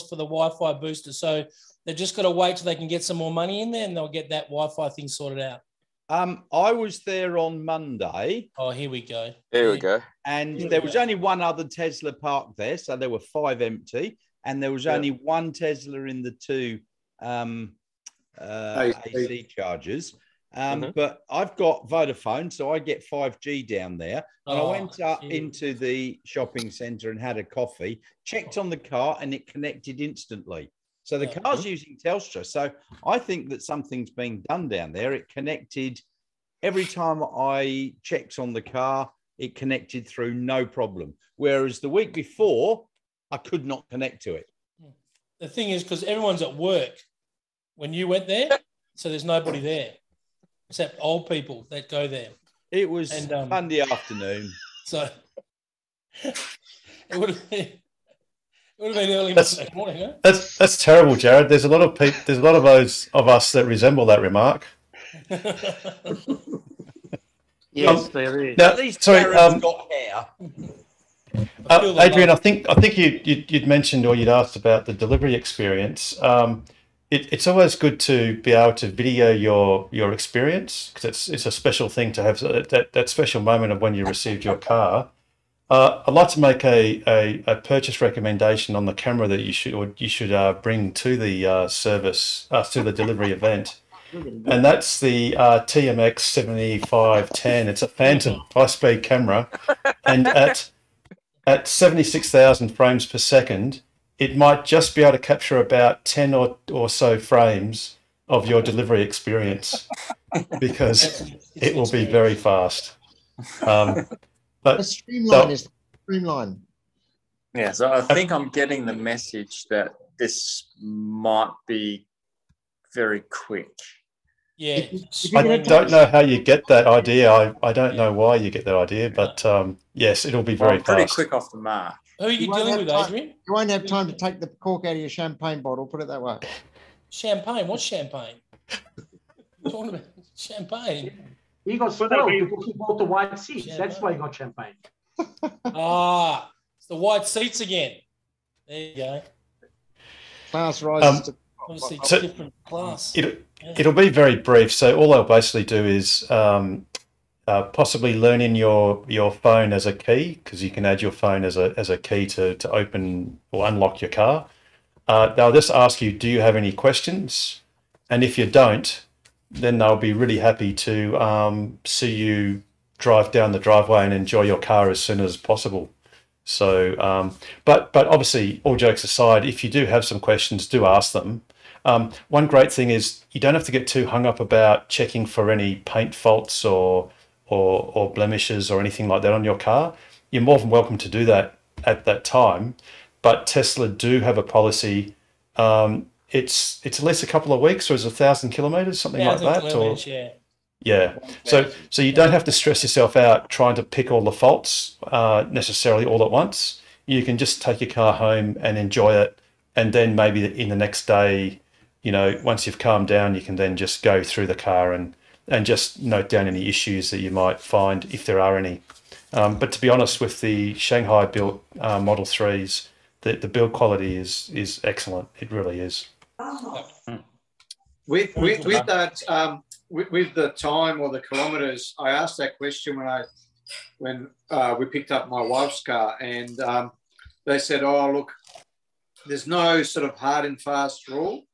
for the Wi-Fi booster. So they've just got to wait till they can get some more money in there, and they'll get that Wi-Fi thing sorted out. I was there on Monday. Oh, here we go. Here we go. And there was only one other Tesla parked there, so there were 5 empty, and there was only one Tesla in the 2 AC chargers. But I've got Vodafone, so I get 5G down there. And I went up into the shopping centre and had a coffee, checked on the car, and it connected instantly. So the car's using Telstra. So I think that something's being done down there. It connected every time I checked on the car, it connected through no problem. Whereas the week before, I could not connect to it. The thing is, because everyone's at work when you went there, so there's nobody there except old people that go there. It was Monday afternoon. So it would have been early morning, huh? That's terrible, Jared. There's a lot of people. There's a lot of those of us that resemble that remark. Yes, there is. Now, sorry, got hair. Adrian, I think you'd mentioned or you'd asked about the delivery experience. It's always good to be able to video your experience, because it's a special thing to have that special moment of when you received your car. I'd like to make a purchase recommendation on the camera that you should bring to the service, to the delivery event, and that's the TMX 7510. It's a Phantom high-speed camera, and at 76,000 frames per second, it might just be able to capture about 10 or so frames of your delivery experience, because it will be very fast. But the streamline. Yeah, so I think I'm getting the message that this might be very quick. Yeah. I don't know how you get that idea. I don't know why you get that idea, but yes, it'll be very pretty fast. quick off the mark. Who are you dealing with, Adrian? You won't have time to take the cork out of your champagne bottle, put it that way. Champagne? What's champagne? You're talking about champagne. He got spoiled because he bought the white seats. That's why he got champagne. It's the white seats again. There you go. Class rises to obviously so different class. It'll be very brief. So all I'll basically do is possibly learning your phone as a key, because you can add your phone as a key to open or unlock your car. They'll just ask you, do you have any questions? And if you don't, then they'll be really happy to see you drive down the driveway and enjoy your car as soon as possible. So, but obviously, all jokes aside, if you do have some questions, do ask them. One great thing is you don't have to get too hung up about checking for any paint faults or blemishes or anything like that on your car. You're more than welcome to do that at that time. But Tesla do have a policy. It's at least a couple of weeks, or is it 1,000 kilometers, something like that? Or yeah. So you don't have to stress yourself out trying to pick all the faults necessarily all at once. You can just take your car home and enjoy it, and then maybe in the next day, once you've calmed down, you can then just go through the car and just note down any issues that you might find, if there are any. But to be honest, with the Shanghai built Model 3s, the build quality is excellent. It really is. With that, with the time or the kilometres, I asked that question when we picked up my wife's car, and they said, "Oh, look, there's no sort of hard and fast rule.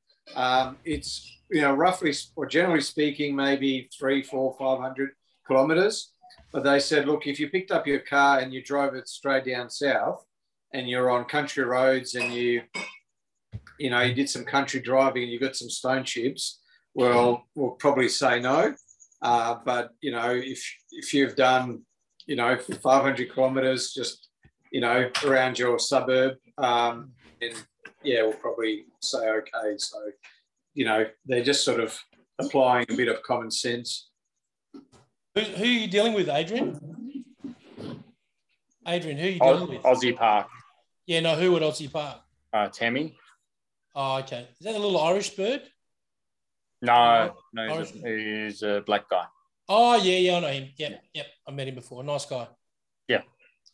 It's roughly or generally speaking, maybe 300, 400, 500 kilometres." But they said, "Look, if you picked up your car and you drove it straight down south, and you're on country roads and you did some country driving and you got some stone chips, well, we'll probably say no. But if you've done 500 kilometres just around your suburb, then we'll probably say okay." So they're just sort of applying a bit of common sense. Who are you dealing with, Adrian? Adrian, who are you dealing with? Aussie Park. Yeah, no, who at Aussie Park? Tammy. Oh, okay. Is that a little Irish bird? No, he's a black guy. Oh, yeah, I know him. Yep, I met him before. Nice guy. Yeah.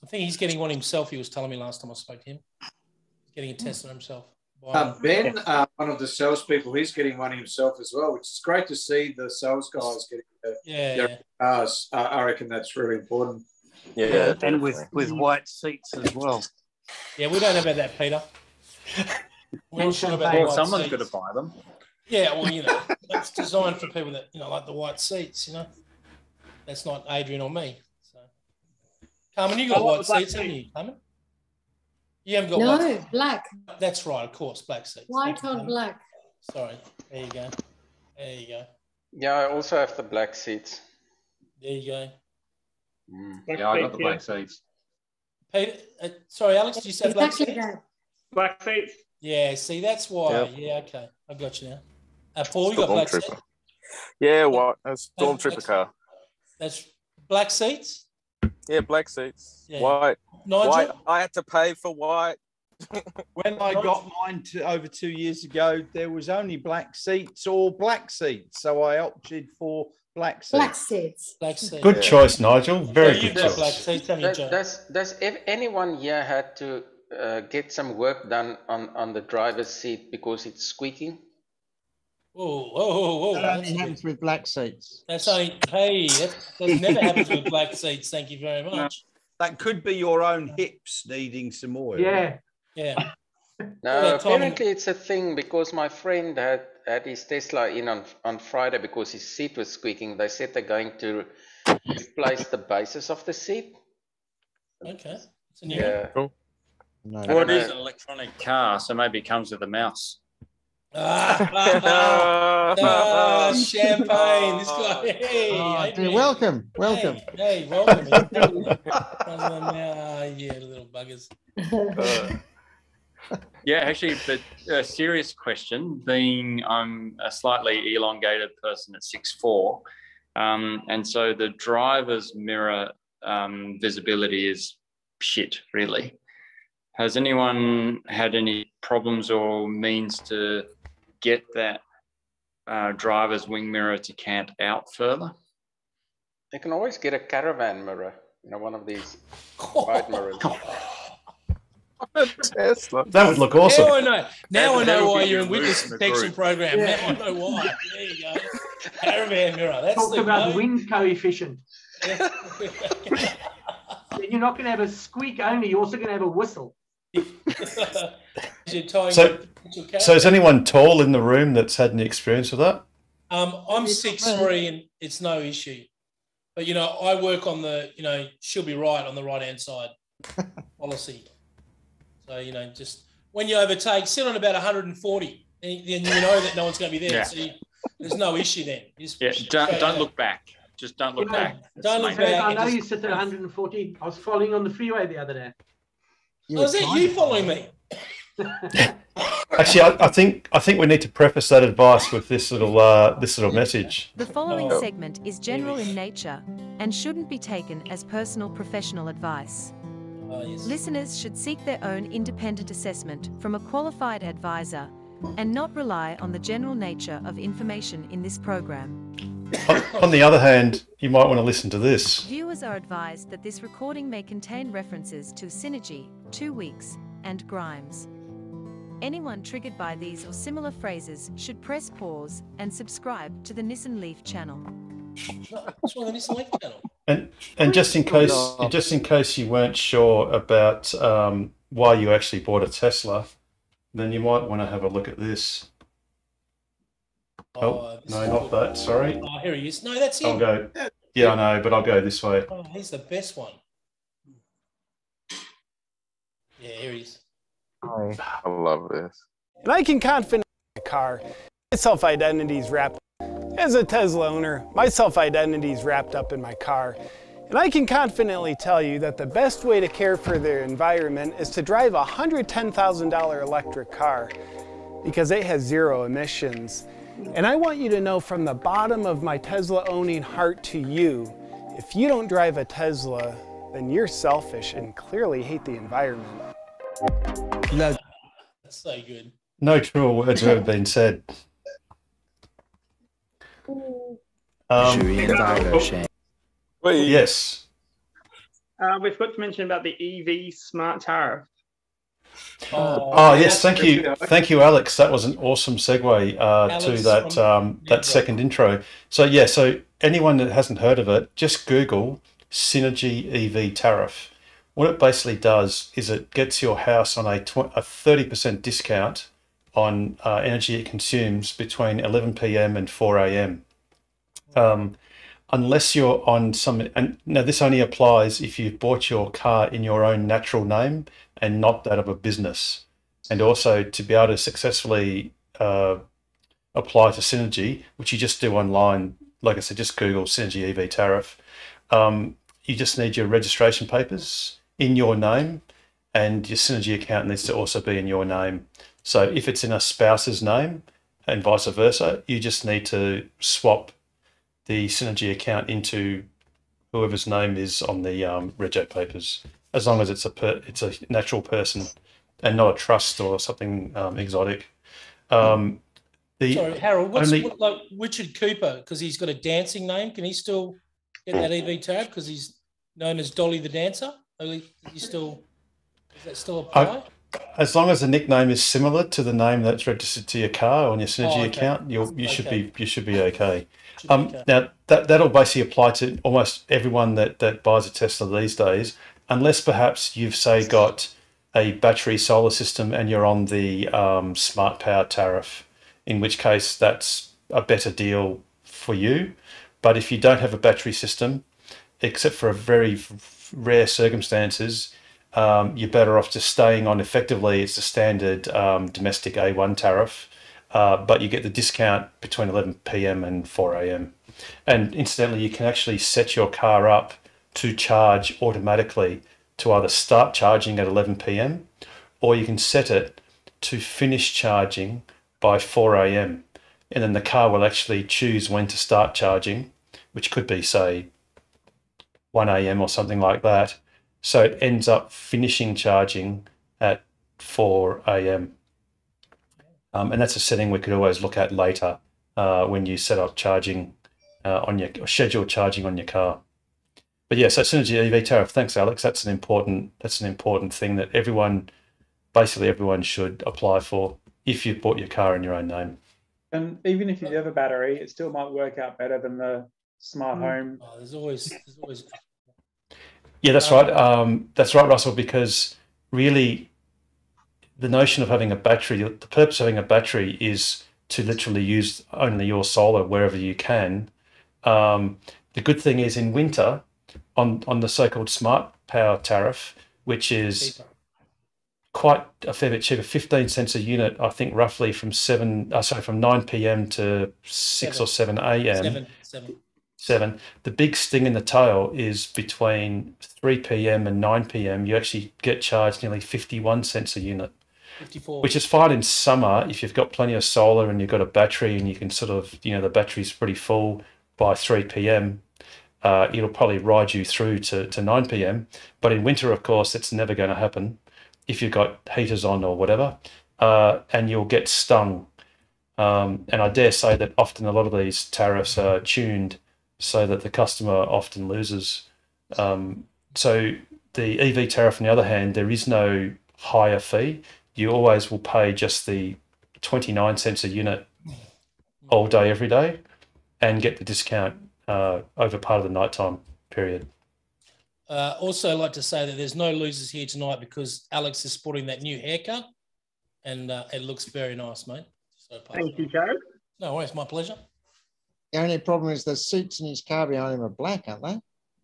I think he's getting one himself. He was telling me last time I spoke to him. He's getting a Tesla himself. Ben, one of the salespeople, he's getting one himself as well, which is great to see the sales guys getting their cars. I reckon that's really important. Yeah, and with white seats as well. Yeah, we don't know about that, Peter. We're not sure about someone's got to buy them. Yeah, well, that's designed for people that, like the white seats, That's not Adrian or me. So, Carmen, you got white seats, haven't you, Carmen? You haven't got white. No, black. That's right, of course, black seats. White on black. Sorry, there you go. Yeah, I also have the black seats. There you go. Yeah, I got the black seats. Peter, sorry, Alex, did you say black seats? Black seats. Yeah, see, that's why. Yep. Yeah, okay. I got you now. Paul, you got black seats? Yeah, what? That's Stormtrooper car. That's black seats? Yeah, black seats. Yeah. White. Nigel? White. I had to pay for white. When I got mine over 2 years ago, there was only black seats or black seats. So I opted for black seats. Black seats. Black seats. Good choice, Nigel. Very good choice. Black seats, does anyone here had to get some work done on the driver's seat because it's squeaking? Whoa. That only happens with black seats. That never happens with black seats. Thank you very much. No, that could be your own hips needing some oil. Yeah. No, apparently it's a thing because my friend had his Tesla in on Friday because his seat was squeaking. They said they're going to replace the bases of the seat. Okay. Yeah. Cool. Well, it is an electronic car, so maybe it comes with a mouse. Champagne. This guy. Hey, welcome. Hey, welcome. Yeah, little buggers. Yeah, actually, but a serious question, being I'm a slightly elongated person at 6'4", and so the driver's mirror visibility is shit, really. Has anyone had any problems or means to get that driver's wing mirror to cant out further? You can always get a caravan mirror, one of these wide mirrors. Tesla. That would look awesome. Now I know why you're in witness protection program. Yeah. Now I know why. There you go. Caravan mirror. That's talk about wind coefficient. You're not going to have a squeak only. You're also going to have a whistle. So is anyone tall in the room that's had any experience with that? I'm 6'3" and it's no issue. But, I work on the, she'll be right on the right-hand side policy. So, just when you overtake, sit on about 140, then you know that no one's going to be there. Yeah. So there's no issue then. Don't look back. Just don't look back. Don't look back. I know you sit at 140. I was following on the freeway the other day. Was that you following me? Actually, I think we need to preface that advice with this little message. The following segment is general in nature and shouldn't be taken as personal professional advice. Yes. Listeners should seek their own independent assessment from a qualified advisor and not rely on the general nature of information in this program. On the other hand, you might want to listen to this. Viewers are advised that this recording may contain references to Synergy, 2 Weeks, and Grimes. Anyone triggered by these or similar phrases should press pause and subscribe to the Nissan Leaf channel. What's wrong with the Nissan Leaf channel? And just in case you weren't sure about why you actually bought a Tesla, then you might want to have a look at this. No, not that. Sorry. Oh, here he is. No, that's him. I'll go. Yeah, I know, but I'll go this way. Oh, he's the best one. Yeah, here he is. I love this. And I can confidently in a car. My self-identity is wrapped. As a Tesla owner, my self-identity is wrapped up in my car. And I can confidently tell you that the best way to care for the environment is to drive a $110,000 electric car because it has 0 emissions. And I want you to know from the bottom of my Tesla-owning heart to you, if you don't drive a Tesla, then you're selfish and clearly hate the environment. That's so good. No truer words have ever been said. Yes. We've got to mention about the EV smart tariff. Yes, thank you, Alex. That was an awesome segue to that second intro. So anyone that hasn't heard of it, just Google Synergy EV tariff. What it basically does is it gets your house on a 30% discount on energy it consumes between 11 p.m. and 4 a.m. Unless you're on and now this only applies if you've bought your car in your own natural name and not that of a business. And also to be able to successfully apply to Synergy, which you just do online, like I said, just Google Synergy EV tariff. You just need your registration papers in your name, and your Synergy account needs to also be in your name. So if it's in a spouse's name and vice versa, you just need to swap the Synergy account into whoever's name is on the rego papers, as long as it's a natural person and not a trust or something exotic. Sorry, Harold, what's like Richard Cooper, because he's got a dancing name, can he still get that EV tariff because he's known as Dolly the Dancer? Does that still apply? As long as the nickname is similar to the name that's registered to your car on your Synergy account, you should be okay. Now that'll basically apply to almost everyone that buys a Tesla these days, unless perhaps you've got a battery solar system and you're on the smart power tariff, in which case that's a better deal for you. But if you don't have a battery system, except for a very rare circumstances, you're better off just staying on, effectively, it's the standard domestic A1 tariff, but you get the discount between 11 p.m. and 4 a.m. And incidentally, you can actually set your car up to charge automatically to either start charging at 11 p.m. or you can set it to finish charging by 4 a.m. And then the car will actually choose when to start charging, which could be, say, 1 a.m. or something like that. So it ends up finishing charging at 4 a.m. And that's a setting we could always look at later when you set up charging on your scheduled charging on your car. But yeah, so Synergy EV tariff. Thanks, Alex. That's an important thing that basically everyone should apply for if you bought your car in your own name. And even if you do have a battery, it still might work out better than the smart home. Oh, there's always. Yeah, that's right. That's right, Russell. Because really, the notion of having a battery, the purpose of having a battery is to literally use only your solar wherever you can. The good thing is in winter, on the so-called smart power tariff, which is quite a fair bit cheaper, 15 cents a unit, I think, roughly from 9 p.m. to 6 or 7 a.m. 7. The big sting in the tail is between 3 p.m. and 9 p.m. You actually get charged nearly 51 cents a unit. 54. Which is fine in summer if you've got plenty of solar and you've got a battery and you can sort of, the battery's pretty full by 3 p.m. It'll probably ride you through to 9 p.m. But in winter, of course, it's never going to happen if you've got heaters on or whatever, and you'll get stung. And I dare say that often a lot of these tariffs are tuned so that the customer often loses. So the EV tariff, on the other hand, there is no higher fee. You always will pay just the 29 cents a unit all day, every day, and get the discount over part of the nighttime period. Also, I'd like to say that there's no losers here tonight because Alex is sporting that new haircut, and it looks very nice, mate. So thank you, Joe. No worries, my pleasure. The only problem is the seats in his car behind him are black, aren't they?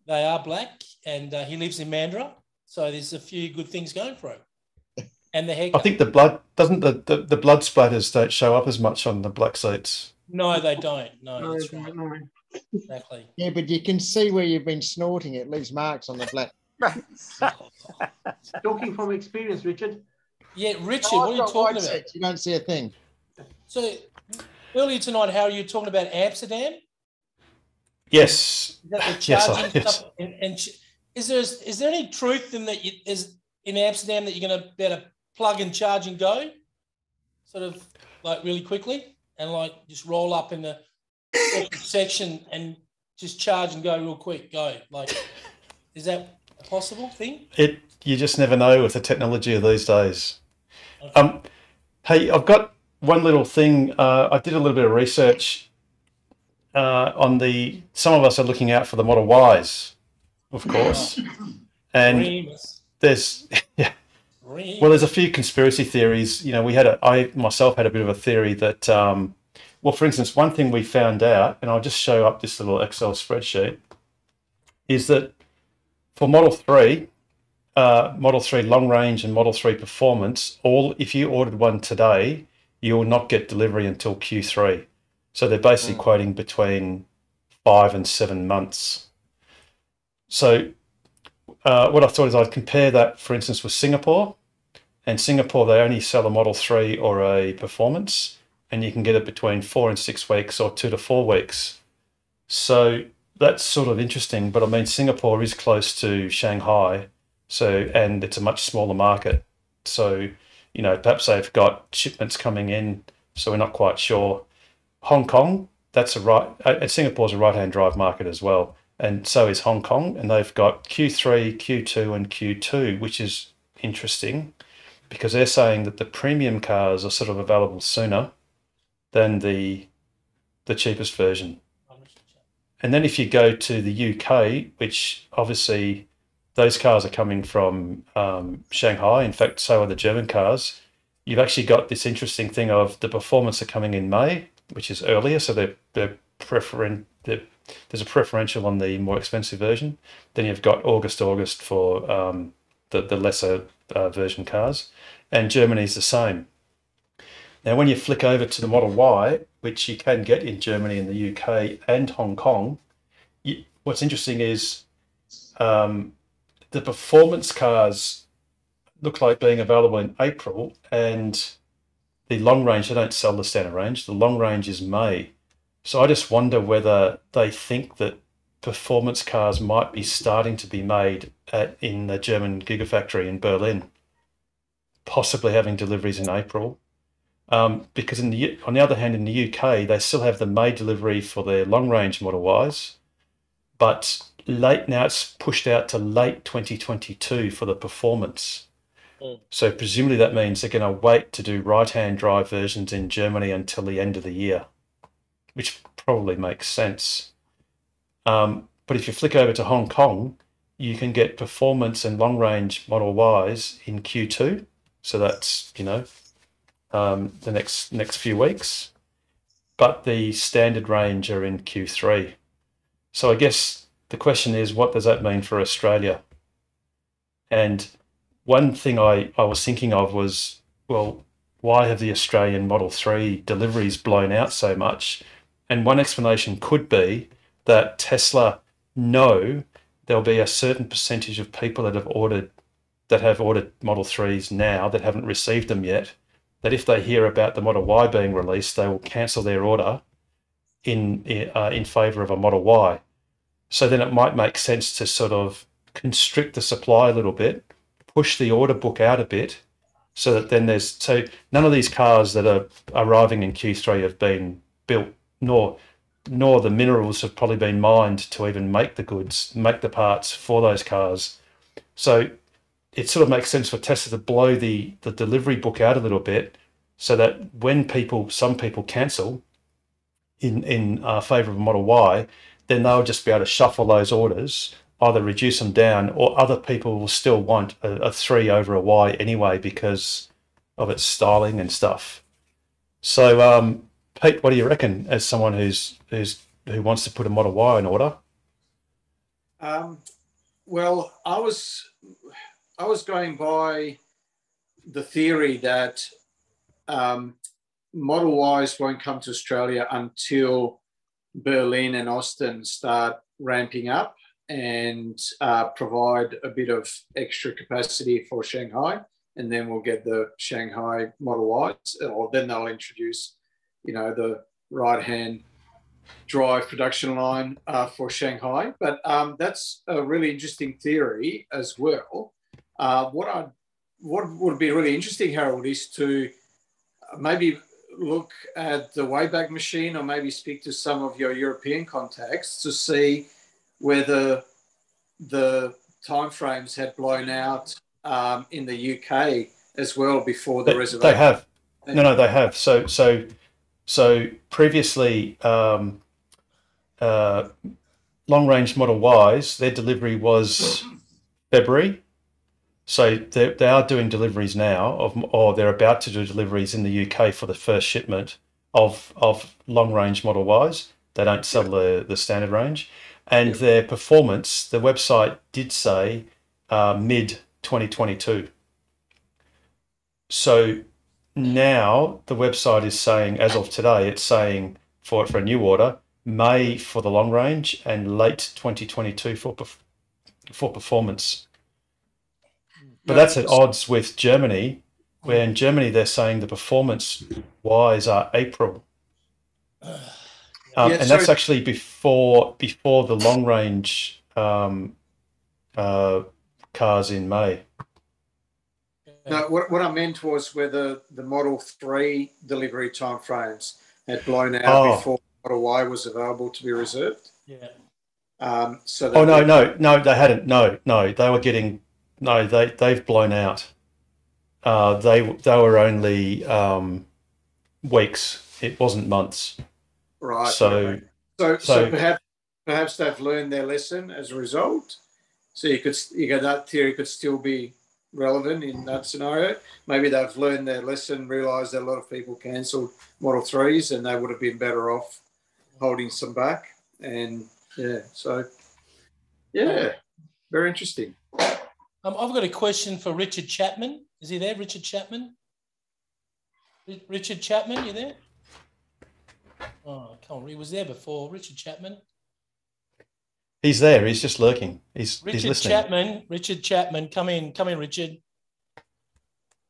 They are black, and he lives in Mandurah, so there's a few good things going for him. And the haircut. I think the blood doesn't the blood splatters don't show up as much on the black seats. No, they don't. No, that's right. Exactly. Yeah, but you can see where you've been snorting. It leaves marks on the black. Talking from experience, Richard. Yeah, Richard, what are you talking about? Seats. You don't see a thing. So earlier tonight, how are you talking about Amsterdam? Yes. Is that the charging stuff? And is there any truth in that? Is in Amsterdam that you're going to be able to plug and charge and go, sort of like really quickly, and like just roll up in the section and just charge and go real quick? Go like, is that a possible thing? You just never know with the technology of these days. Okay. Hey, I've got one little thing. I did a little bit of research on some of us are looking out for the Model Ys, of course, and there's there's a few conspiracy theories. I myself had a bit of a theory that, for instance, one thing we found out, and I'll just show up this little Excel spreadsheet, is that for Model 3 long range and Model 3 performance, if you ordered one today, you will not get delivery until Q3. So they're basically quoting between 5 and 7 months. So what I thought is I'd compare that, for instance, with Singapore. And Singapore, they only sell a Model 3 or a performance, and you can get it between 4 and 6 weeks or 2 to 4 weeks. So that's sort of interesting. But I mean, Singapore is close to Shanghai, and it's a much smaller market. So, perhaps they've got shipments coming in, so we're not quite sure. Hong Kong, and Singapore's a right-hand drive market as well. And so is Hong Kong, and they've got Q3, Q2, and Q2, which is interesting because they're saying that the premium cars are sort of available sooner than the cheapest version. And then if you go to the UK, which obviously those cars are coming from Shanghai, in fact, so are the German cars, you've actually got this interesting thing of the performance are coming in May, which is earlier, so there's a preferential on the more expensive version. Then you've got August for the lesser version cars, and Germany's the same. Now, when you flick over to the Model Y, which you can get in Germany and the UK and Hong Kong, what's interesting is the performance cars look like being available in April, and the long range, they don't sell the standard range. The long range is May. So I just wonder whether they think that performance cars might be starting to be made in the German Gigafactory in Berlin, possibly having deliveries in April. Because on the other hand, in the UK, they still have the May delivery for their long-range Model Ys, but now it's pushed out to late 2022 for the performance. So presumably that means they're going to wait to do right-hand drive versions in Germany until the end of the year, which probably makes sense. But if you flick over to Hong Kong, you can get performance and long-range Model Ys in Q2. So that's, the next few weeks. But the standard range are in Q3. So I guess the question is, what does that mean for Australia? And one thing I was thinking of was, well, why have the Australian Model 3 deliveries blown out so much? And one explanation could be that Tesla know there'll be a certain percentage of people that have ordered Model 3s now that haven't received them yet, that if they hear about the Model Y being released, they will cancel their order in favour of a Model Y. So then it might make sense to sort of constrict the supply a little bit, push the order book out a bit, so that then so none of these cars that are arriving in Q3 have been built, nor the minerals have probably been mined to even make the parts for those cars. So it sort of makes sense for Tesla to blow the delivery book out a little bit, so that when some people cancel in favour of a Model Y, then they'll just be able to shuffle those orders, either reduce them down, or other people will still want a 3 over a Y anyway because of its styling and stuff. So, Pete, what do you reckon, as someone who wants to put a Model Y in order? Well, I was going by the theory that Model Ys won't come to Australia until Berlin and Austin start ramping up and provide a bit of extra capacity for Shanghai, and then we'll get the Shanghai Model Ys, or then they'll introduce, the right-hand drive production line for Shanghai. But that's a really interesting theory as well. What would be really interesting, Harold, is to maybe look at the Wayback Machine, or maybe speak to some of your European contacts to see whether the timeframes had blown out in the UK as well before the reservation. They have. No, they have. So previously, long-range Model Ys, their delivery was February. So they are doing deliveries now, or they're about to do deliveries in the UK for the first shipment of long-range Model Ys. They don't sell the standard range. And their performance, the website did say mid-2022. So now the website is saying, as of today, it's saying for a new order, May for the long range and late 2022 for performance. But that's at odds with Germany, where in Germany they're saying the performance Ys are April. And that's actually before the long range cars in May. No, what I meant was whether the Model 3 delivery timeframes had blown out before Model Y was available to be reserved. Yeah. No, they hadn't. No, they were getting. No, they've blown out. They were only weeks. It wasn't months. Right. So perhaps they've learned their lesson as a result. So that theory could still be relevant in that scenario. Maybe they've learned their lesson, realised that a lot of people cancelled Model 3s, and they would have been better off holding some back. And very interesting. I've got a question for Richard Chapman. Is he there, Richard Chapman? Richard Chapman, you there? Oh, come on, he was there before. Richard Chapman. He's there. He's just lurking. He's listening. Richard Chapman, come in, Richard.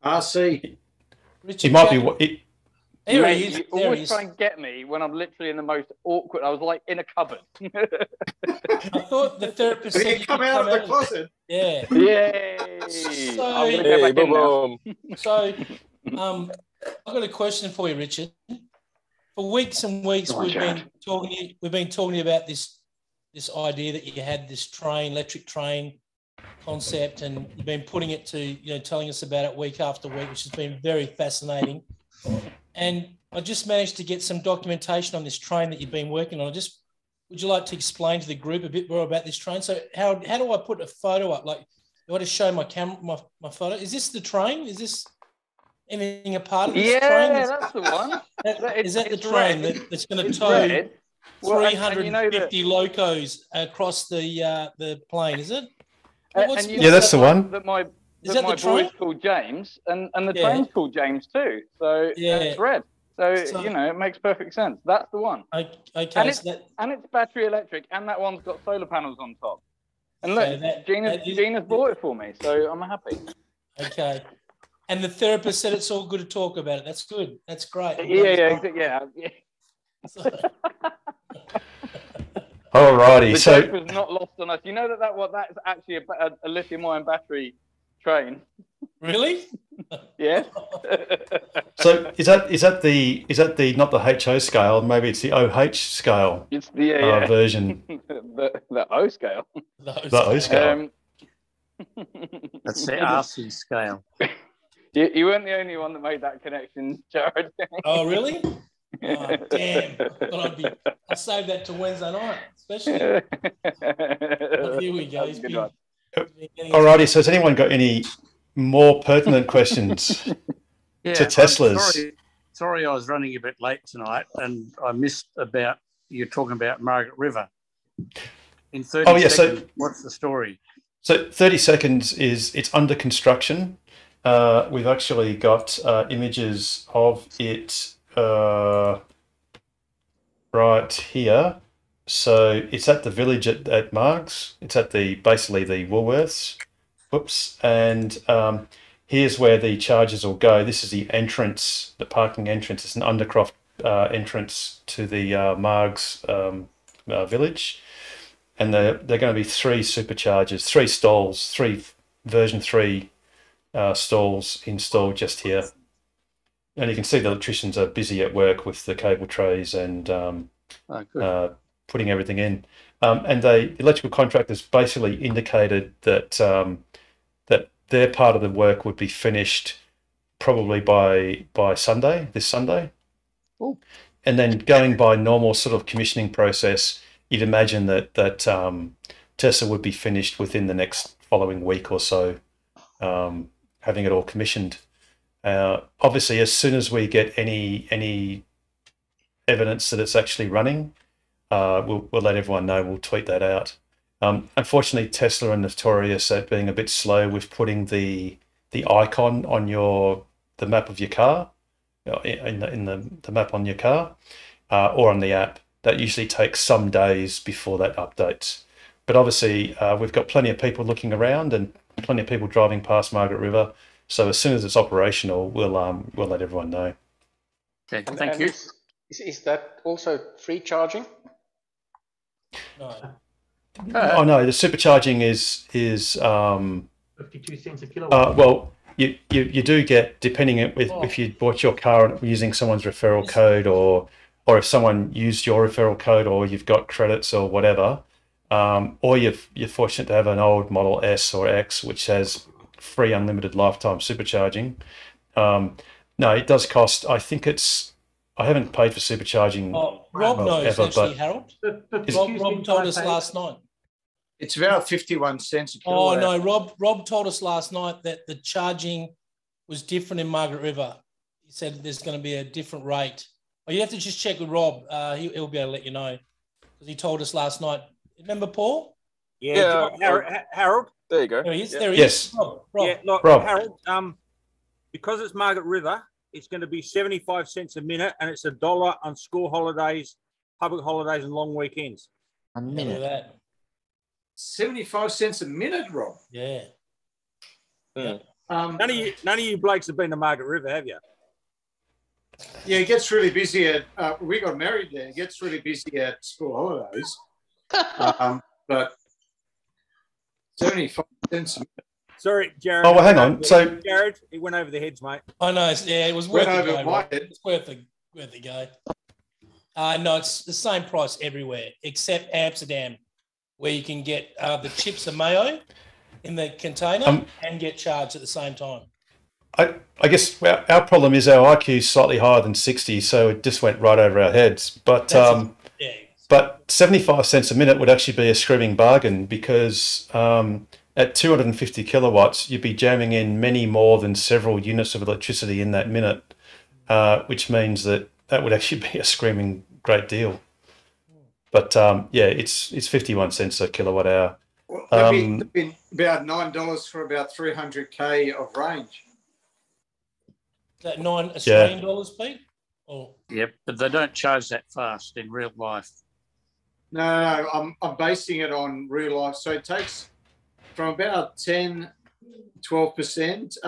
RC. Richard he might Chapman. be. Here he is. You always try and get me when I'm literally in the most awkward. I was like in a cupboard. I thought the therapist said you come out of the closet. Yeah. Yay! So, I'm gonna go back in now. So, I've got a question for you, Richard. For weeks and weeks, we've been talking about this idea that you had this electric train concept, and you've been putting it to, telling us about it week after week, which has been very fascinating. And I just managed to get some documentation on this train that you've been working on. Would you like to explain to the group a bit more about this train? So how do I put a photo up? Like, do I just show my camera, my photo? Is this the train? Is this anything a part of this train? Yeah, that's the one. Is that the train that's going to tow 350 locos across the plane, is it? That's the one. That my boy's called James, and the train's called James too. So it's red. So it makes perfect sense. That's the one. Okay. And it's battery electric, and that one's got solar panels on top. And look, Gina's bought it for me, so I'm happy. Okay. And the therapist said it's all good to talk about it. That's good. That's great. Yeah. All righty. The joke was not lost on us. You know that is actually a lithium-ion battery train. Really? Yeah. So is that the not the HO scale? Maybe it's the OH scale. It's the version. the O scale. The O scale. That's the RC scale. You weren't the only one that made that connection, Jared. Oh, really? Oh, damn. I'll save that to Wednesday night, especially. But here we go. Alrighty, so has anyone got any more pertinent questions to Teslas? Sorry, I was running a bit late tonight and I missed about you talking about Margaret River. In 30 seconds, what's the story? So 30 seconds it's under construction. We've actually got images of it right here. So it's at the village at Margs. It's at basically the Woolworths. Whoops. And here's where the chargers will go. This is the entrance, the parking entrance. It's an Undercroft entrance to the Margs village. And they're going to be 3 superchargers, 3 stalls, 3 version 3 stalls installed just here. And you can see the electricians are busy at work with the cable trays and putting everything in. And the electrical contractors basically indicated that that their part of the work would be finished probably by Sunday, this Sunday. Ooh. And then going by normal sort of commissioning process, you'd imagine that Tesla would be finished within the next following week or so, having it all commissioned. Obviously, as soon as we get any evidence that it's actually running, we'll let everyone know. We'll tweet that out. Unfortunately, Tesla are notorious at being a bit slow with putting the icon on the map of your car, in the map on your car, or on the app. That usually takes some days before that updates. But obviously, we've got plenty of people looking around and plenty of people driving past Margaret River. So as soon as it's operational, we'll let everyone know. Okay, thank you. Is that also free charging? No. Oh no, the supercharging is 52 cents a kilowatt. Well, you do get, depending if you bought your car using someone's referral code, or if someone used your referral code, or you've got credits or whatever, or you're fortunate to have an old Model S or X which has free unlimited lifetime supercharging. No, it does cost. I haven't paid for supercharging. Rob knows ever, actually, Harold. Rob told us last night. It's about 51 cents a kilowatt. Oh no, Rob told us last night that the charging was different in Margaret River. He said there's going to be a different rate. Oh, you have to just check with Rob. He'll be able to let you know, because he told us last night. Remember Paul? Yeah. Harold. There you go. There he is. There he Yes. is. Rob. Yeah, look, Rob. Harold. Because it's Margaret River, it's going to be 75 cents a minute, and it's $1 on school holidays, public holidays, and long weekends. A minute. That. 75 cents a minute, Rob. Yeah. None of you blokes have been to Margaret River, have you? Yeah, it gets really busy at. We got married there. It gets really busy at school holidays. But 75 cents a minute. Sorry, Jared. Oh, well, hang on. So, Jared, it went over the heads, mate. I know. Yeah, it was worth a go. It's worth a go. No, it's the same price everywhere except Amsterdam, where you can get the chips and mayo in the container and get charged at the same time. I guess our problem is our IQ is slightly higher than 60, so it just went right over our heads. But but 75 cents a minute would actually be a screaming bargain, because at 250 kilowatts, you'd be jamming in many more than several units of electricity in that minute, which means that would actually be a screaming great deal. But yeah, it's 51 cents a kilowatt hour. Well, that'd be about $9 for about 300k of range. Is that $9 Australian dollars, Pete? Or... Yep, but they don't charge that fast in real life. No, I'm basing it on real life. So it takes from about 10, 12%,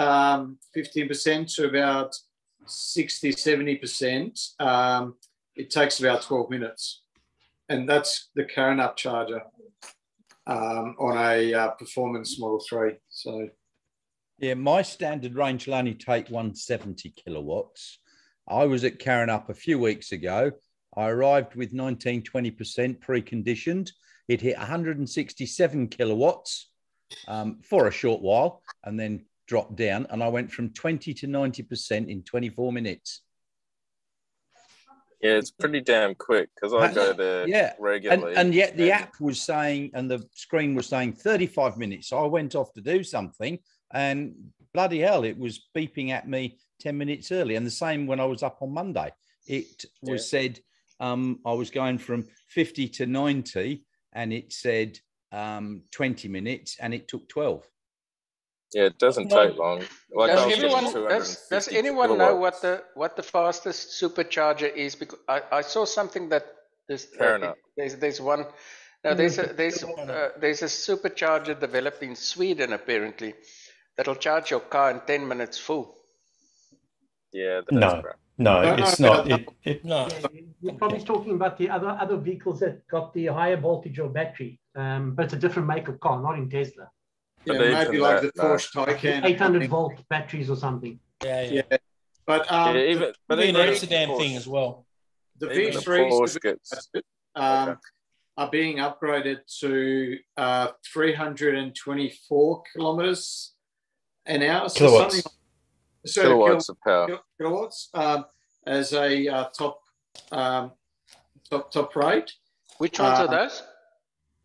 15% to about 60, 70%. It takes about 12 minutes. And that's the current up charger on a Performance Model 3. So, yeah, my standard range will only take 170 kilowatts. I was at Karen Up a few weeks ago. I arrived with 19, 20% preconditioned. It hit 167 kilowatts for a short while and then dropped down. And I went from 20 to 90% in 24 minutes. Yeah, it's pretty damn quick, because I go there regularly. And yet the app was saying, and the screen was saying 35 minutes. So I went off to do something, and bloody hell, it was beeping at me 10 minutes early. And the same when I was up on Monday. It was said I was going from 50 to 90, and it said 20 minutes, and it took 12. Yeah, it doesn't take long. Like does anyone know what the fastest supercharger is? Because I saw something that there's one. Now there's a supercharger developed in Sweden apparently that'll charge your car in 10 minutes full. Yeah, no, it's not. No. You're probably talking about the other vehicles that got the higher voltage or battery, but it's a different make of car, not in Tesla. Yeah, maybe like the Porsche Taycan. 800 volt batteries or something. Yeah. But even it's a damn thing as well. The V3s are being upgraded to 324 kilometers an hour. Kilowatts. Kilowatts of power. Kilowatts as a top rate. Which ones are those?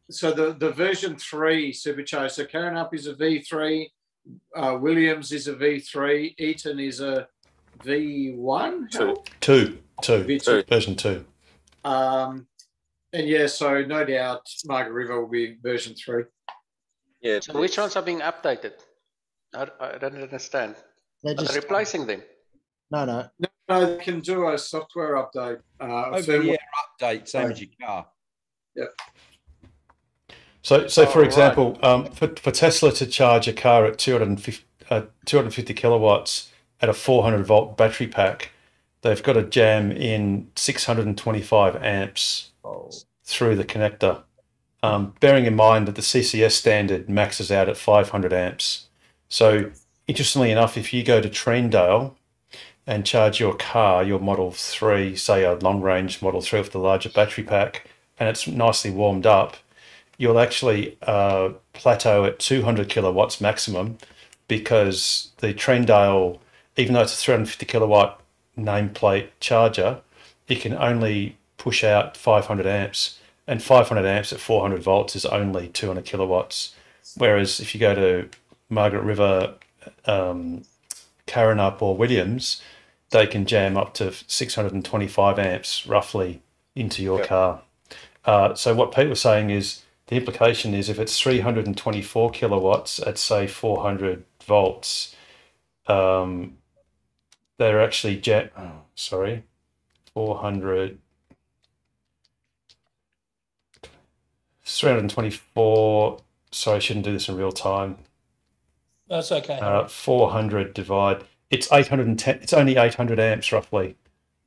So the version 3 supercharger. So Karen Up is a V3, Williams is a V3, Eaton is a V1. Two. Version 2. And yeah, so no doubt Margaret River will be version 3. Yeah. So which ones are being updated? I don't understand. Are they replacing them? No, they can do a software update. Over-the-air update, same as your car. Yep. So for example, for Tesla to charge a car at 250 kilowatts at a 400 volt battery pack, they've got to jam in 625 amps through the connector. Bearing in mind that the CCS standard maxes out at 500 amps. So interestingly enough, if you go to Treendale and charge your car, your Model 3, say a long range Model 3 with the larger battery pack, and it's nicely warmed up, you'll actually plateau at 200 kilowatts maximum, because the Treendale, even though it's a 350 kilowatt nameplate charger, it can only push out 500 amps, and 500 amps at 400 volts is only 200 kilowatts. Whereas if you go to Margaret River, Karen Up or Williams, they can jam up to 625 amps roughly into your car. So what Pete was saying is, the implication is if it's 324 kilowatts at say 400 volts, they're actually 324. Sorry, I shouldn't do this in real time. That's okay. 400 divide. It's 810. It's only 800 amps roughly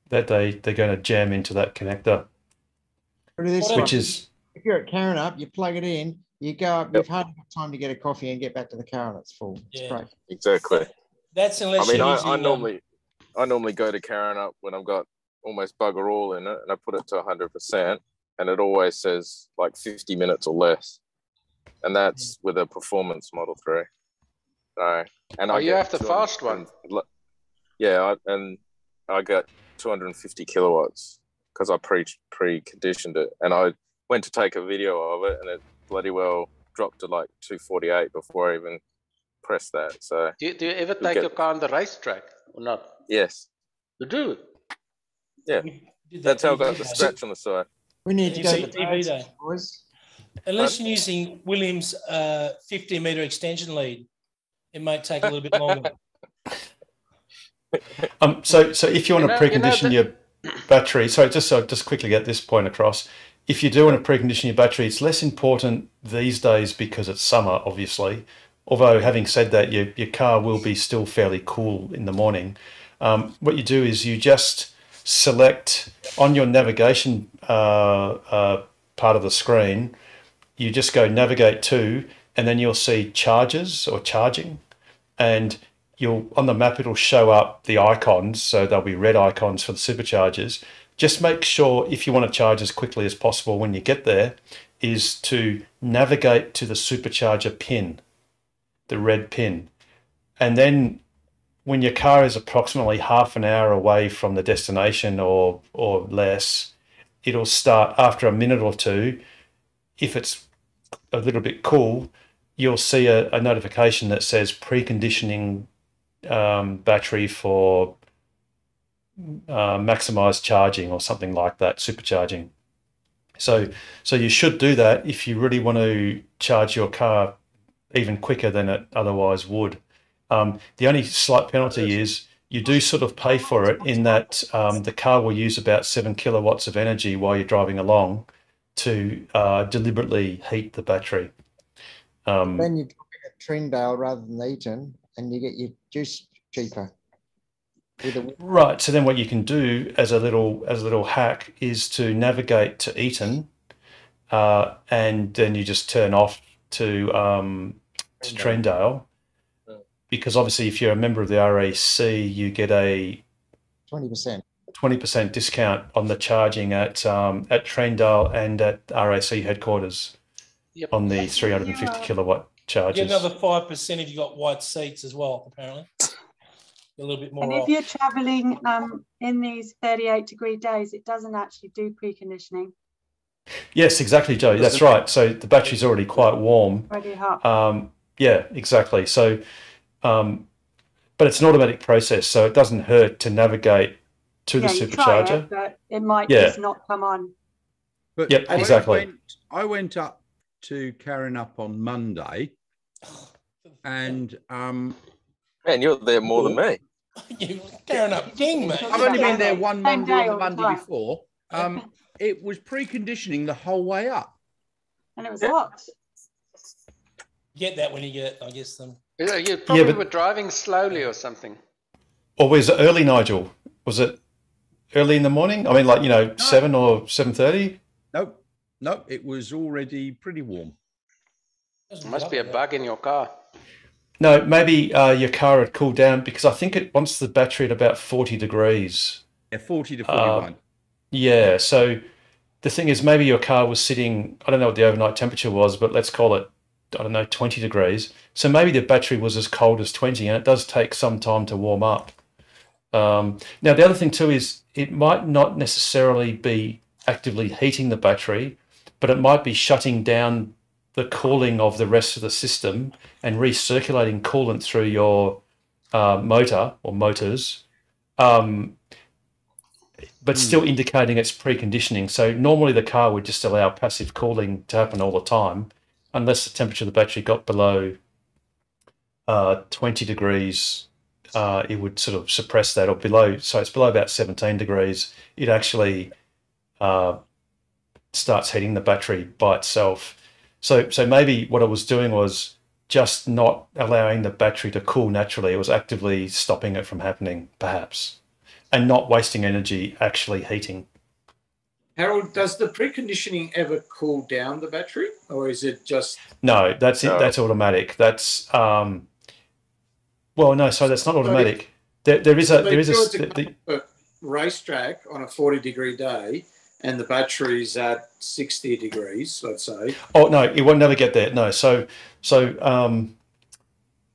that they're going to jam into that connector, which is. If you're at Karen Up, you plug it in, You go up, you've hardly got time to get a coffee and get back to the car and it's full. It's great. Exactly. That's unless I normally go to Karrinyup when I've got almost bugger all in it, and I put it to 100%, and it always says like 50 minutes or less, and that's with a performance Model 3. So, and you have the fast one. Yeah, I got 250 kilowatts because I pre-conditioned it, and I went to take a video of it, and it bloody well dropped to like 248 before I even pressed that. So do you ever take your car on the racetrack or not? Yes. You do? Yeah. That's how I got the scratch on the side. We need to go to the TV day, boys. Unless you're using Williams' 15-meter extension lead, it might take a little bit longer. So if you want to precondition your battery, just quickly get this point across. If you do want to precondition your battery, it's less important these days because it's summer, obviously. Although having said that, your car will be still fairly cool in the morning. What you do is you just select on your navigation part of the screen, you just go navigate to, and then you'll see charges or charging, and on the map it'll show up the icons, so there'll be red icons for the superchargers. Just make sure, if you want to charge as quickly as possible when you get there, is to navigate to the supercharger pin, the red pin. And then when your car is approximately half an hour away from the destination or less, it'll start after a minute or two. If it's a little bit cool, you'll see a notification that says preconditioning battery for maximized charging or something like that, supercharging. So you should do that if you really want to charge your car even quicker than it otherwise would. The only slight penalty is you do sort of pay for it in that the car will use about 7 kilowatts of energy while you're driving along to deliberately heat the battery. Then you drop it at Trindale rather than Eton, and you get your juice cheaper. Right. So then what you can do as a little hack is to navigate to Eton, and then you just turn off to Trendale, because obviously if you're a member of the RAC, you get a 20% discount on the charging at Trendale and at RAC headquarters on the 350 kilowatt charges. You get another 5% if you got white seats as well, apparently. A little bit more. And if you're traveling in these 38-degree days, it doesn't actually do preconditioning. Yes, exactly, Joe. That's right. So the battery's already quite warm. Already hot. Yeah, exactly. So, but it's an automatic process, so it doesn't hurt to navigate to the supercharger. Try it, but it might just not come on. But yep, exactly. I went up to Karrinyup on Monday, and man, you're there more than me. You're Karrinyup king, mate. I've only been there one Monday and the Monday before. It was preconditioning the whole way up, and it was hot. Get that when you get, I guess, them. Yeah, you probably were driving slowly or something. Or was it early, Nigel? Was it early in the morning? I mean, 7 or 7:30? Nope. It was already pretty warm. There must be a bug in your car. No, maybe your car had cooled down, because I think it wants the battery at about 40 degrees. Yeah, 40 to 41. Yeah, so the thing is, maybe your car was sitting, I don't know what the overnight temperature was, but let's call it, 20 degrees. So maybe the battery was as cold as 20, and it does take some time to warm up. Now, the other thing too is it might not necessarily be actively heating the battery, but it might be shutting down the cooling of the rest of the system and recirculating coolant through your motor or motors, but still indicating it's preconditioning. So normally the car would just allow passive cooling to happen all the time, unless the temperature of the battery got below 20 degrees. It would sort of suppress that, or below. So it's below about 17 degrees. It actually starts heating the battery by itself. So maybe what it was doing was just not allowing the battery to cool naturally. It was actively stopping it from happening, perhaps, and not wasting energy actually heating. Harold, does the preconditioning ever cool down the battery, or is it just? No, that's it. That's automatic. That's well, no, so that's not automatic. There is a racetrack on a 40-degree day, and the battery's at 60 degrees, let's say. Oh no, it won't never get there. No, so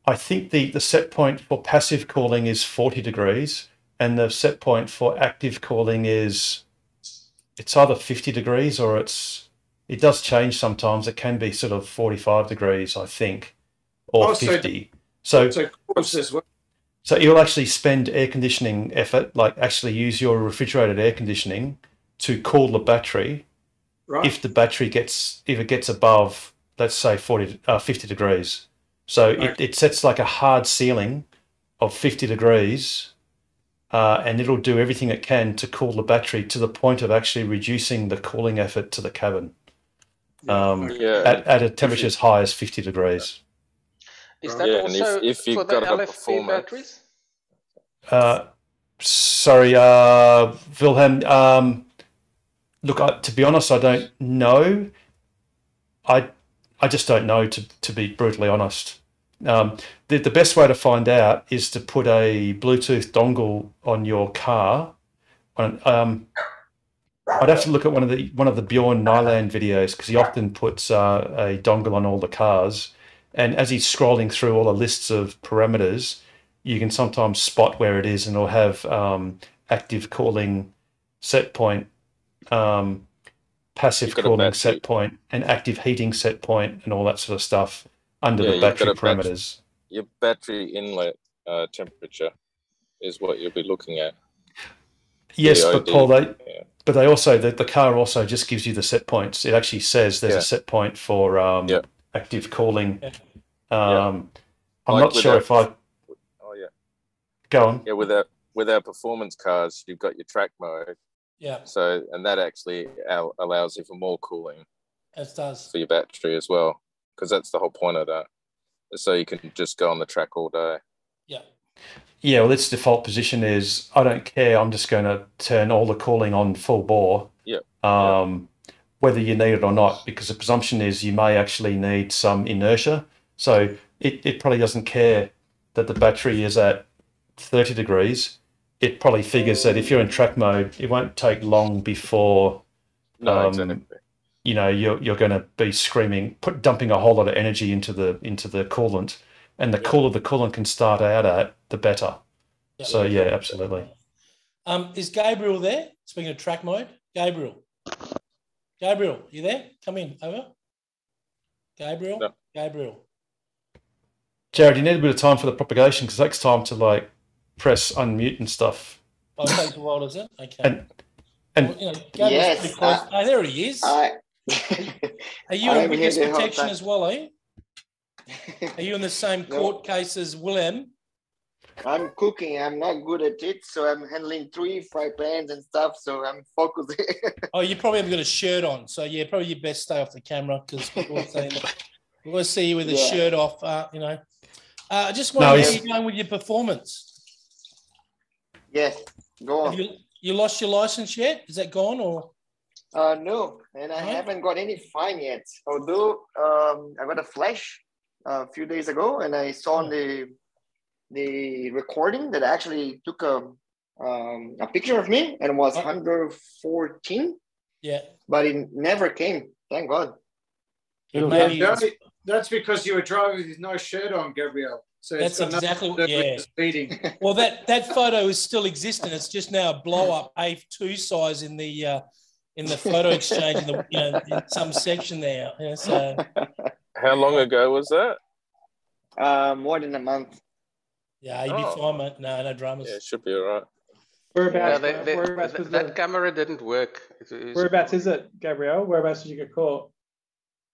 I think the set point for passive cooling is 40 degrees, and the set point for active cooling is it's either 50 degrees or it does change sometimes. It can be sort of 45 degrees, I think, or 50. So you'll actually spend air conditioning effort, like actually use your refrigerated air conditioning to cool the battery. Right. If it gets above, let's say 50 degrees. So it sets like a hard ceiling of 50 degrees, and it'll do everything it can to cool the battery to the point of actually reducing the cooling effort to the cabin at a temperature as high as 50 degrees. Is that also if you've for got the LFP batteries? Sorry, Wilhelm. Look, to be honest, I don't know. I just don't know, to be brutally honest. The best way to find out is to put a Bluetooth dongle on your car. I'd have to look at one of the Bjorn Nyland videos, because he often puts a dongle on all the cars. And as he's scrolling through all the lists of parameters, you can sometimes spot where it is, and it'll have active cooling set point, passive cooling set point, and active heating set point, and all that sort of stuff under the battery parameters. Your battery inlet temperature is what you'll be looking at. Yes, but Paul, they also the car also just gives you the set points. It actually says there's a set point for active cooling. I'm not sure if I. Oh yeah. Go on. Yeah, with our performance cars, you've got your track mode. Yeah. So, and that actually allows you for more cooling. It does. For your battery as well, because that's the whole point of that. So you can just go on the track all day. Yeah. Yeah, well, its default position is, I don't care, I'm just going to turn all the cooling on full bore. Yeah. Whether you need it or not, because the presumption is you may actually need some inertia. So it probably doesn't care that the battery is at 30 degrees. It probably figures that if you're in track mode, it won't take long before exactly. You're going to be screaming, dumping a whole lot of energy into the coolant, and the cooler the coolant can start out at, the better. Yeah. So yeah, absolutely. Is Gabriel there? Speaking of track mode, Gabriel, you there? Come in, over. Gabriel, no. Gabriel. Jared, you need a bit of time for the propagation, because it takes time to press unmute and stuff. Oh, it takes a while, does it? Okay. And Gabriel's pretty close. Oh, there he is. Are you in witness protection as well, are you? Are you in the same court case as Willem? I'm cooking. I'm not good at it, so I'm handling 3 fry pans and stuff, so I'm focused. Oh, you probably haven't got a shirt on, so yeah, probably you best stay off the camera, because people are saying that we want to see you with a shirt off. I just want to get you going with your performance. Yes, go on. Have you lost your license yet? Is that gone or? No, and I haven't got any fine yet. Although I got a flash a few days ago, and I saw on the recording that actually took a picture of me, and was 114. Yeah. But it never came. Thank God. That's because you were driving with no shirt on, Gabriel. So that's exactly what. Yeah. Well, that photo is still existing. It's just now a blow up A2 size in the photo exchange in some section there. Yeah, so. How long ago was that? More than a month. Yeah, you'd be fine, mate. No dramas. Yeah, it should be all right. Whereabouts? That camera didn't work. Whereabouts is it, Gabriel? Whereabouts did you get caught?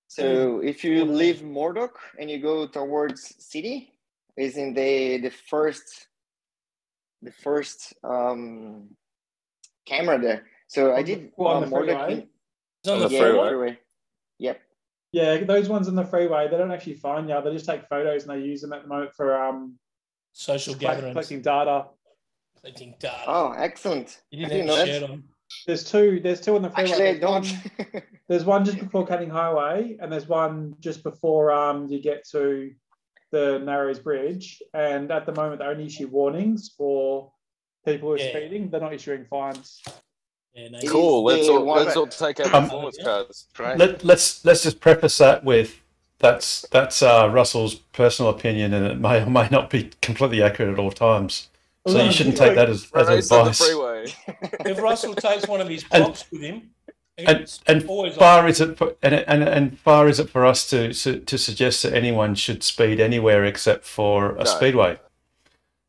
So if you leave Murdoch and you go towards city, is in the first camera there. So I did on the freeway. It's on the freeway. Yep. Yeah, those ones on the freeway, they don't actually find you. They just take photos and they use them at the moment for social gatherings. Collecting data. Collecting data. Oh, excellent. You didn't have a shirt on. There's two on the freeway. Actually, I don't. There's one just before Canning Highway, and there's one just before you get to the Narrows Bridge. And at the moment, they only issue warnings for people who are speeding. They're not issuing fines. Yeah, no, cool. Let's all take our performance cards. Right. Let's just preface that with that's Russell's personal opinion, and it may or may not be completely accurate at all times. So you shouldn't take that as advice. If Russell takes one of his props with him, and far is it for us to suggest that anyone should speed anywhere except for a speedway?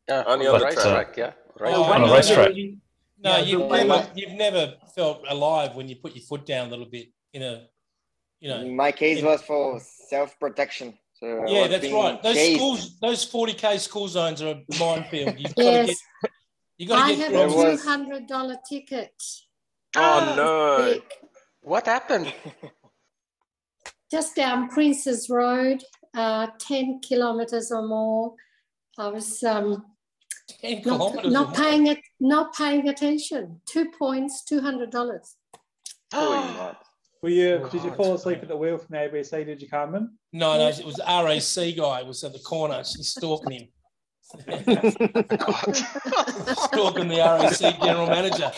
Only on the racetrack, on a racetrack. No, you've never felt alive when you put your foot down a little bit in a, In my case, was for self-protection. So yeah, that's right. Those 40k school zones are a minefield. You've got to get. I have a $200 ticket. Oh no! What happened? Just down Prince's Road, 10 kilometres or more. I was not paying attention. 2 points, $200. Did you fall asleep at the wheel from the ABC? Did you, Carmen? No, it was RAC guy. It was at the corner. She's stalking him. Stalking the RAC general manager.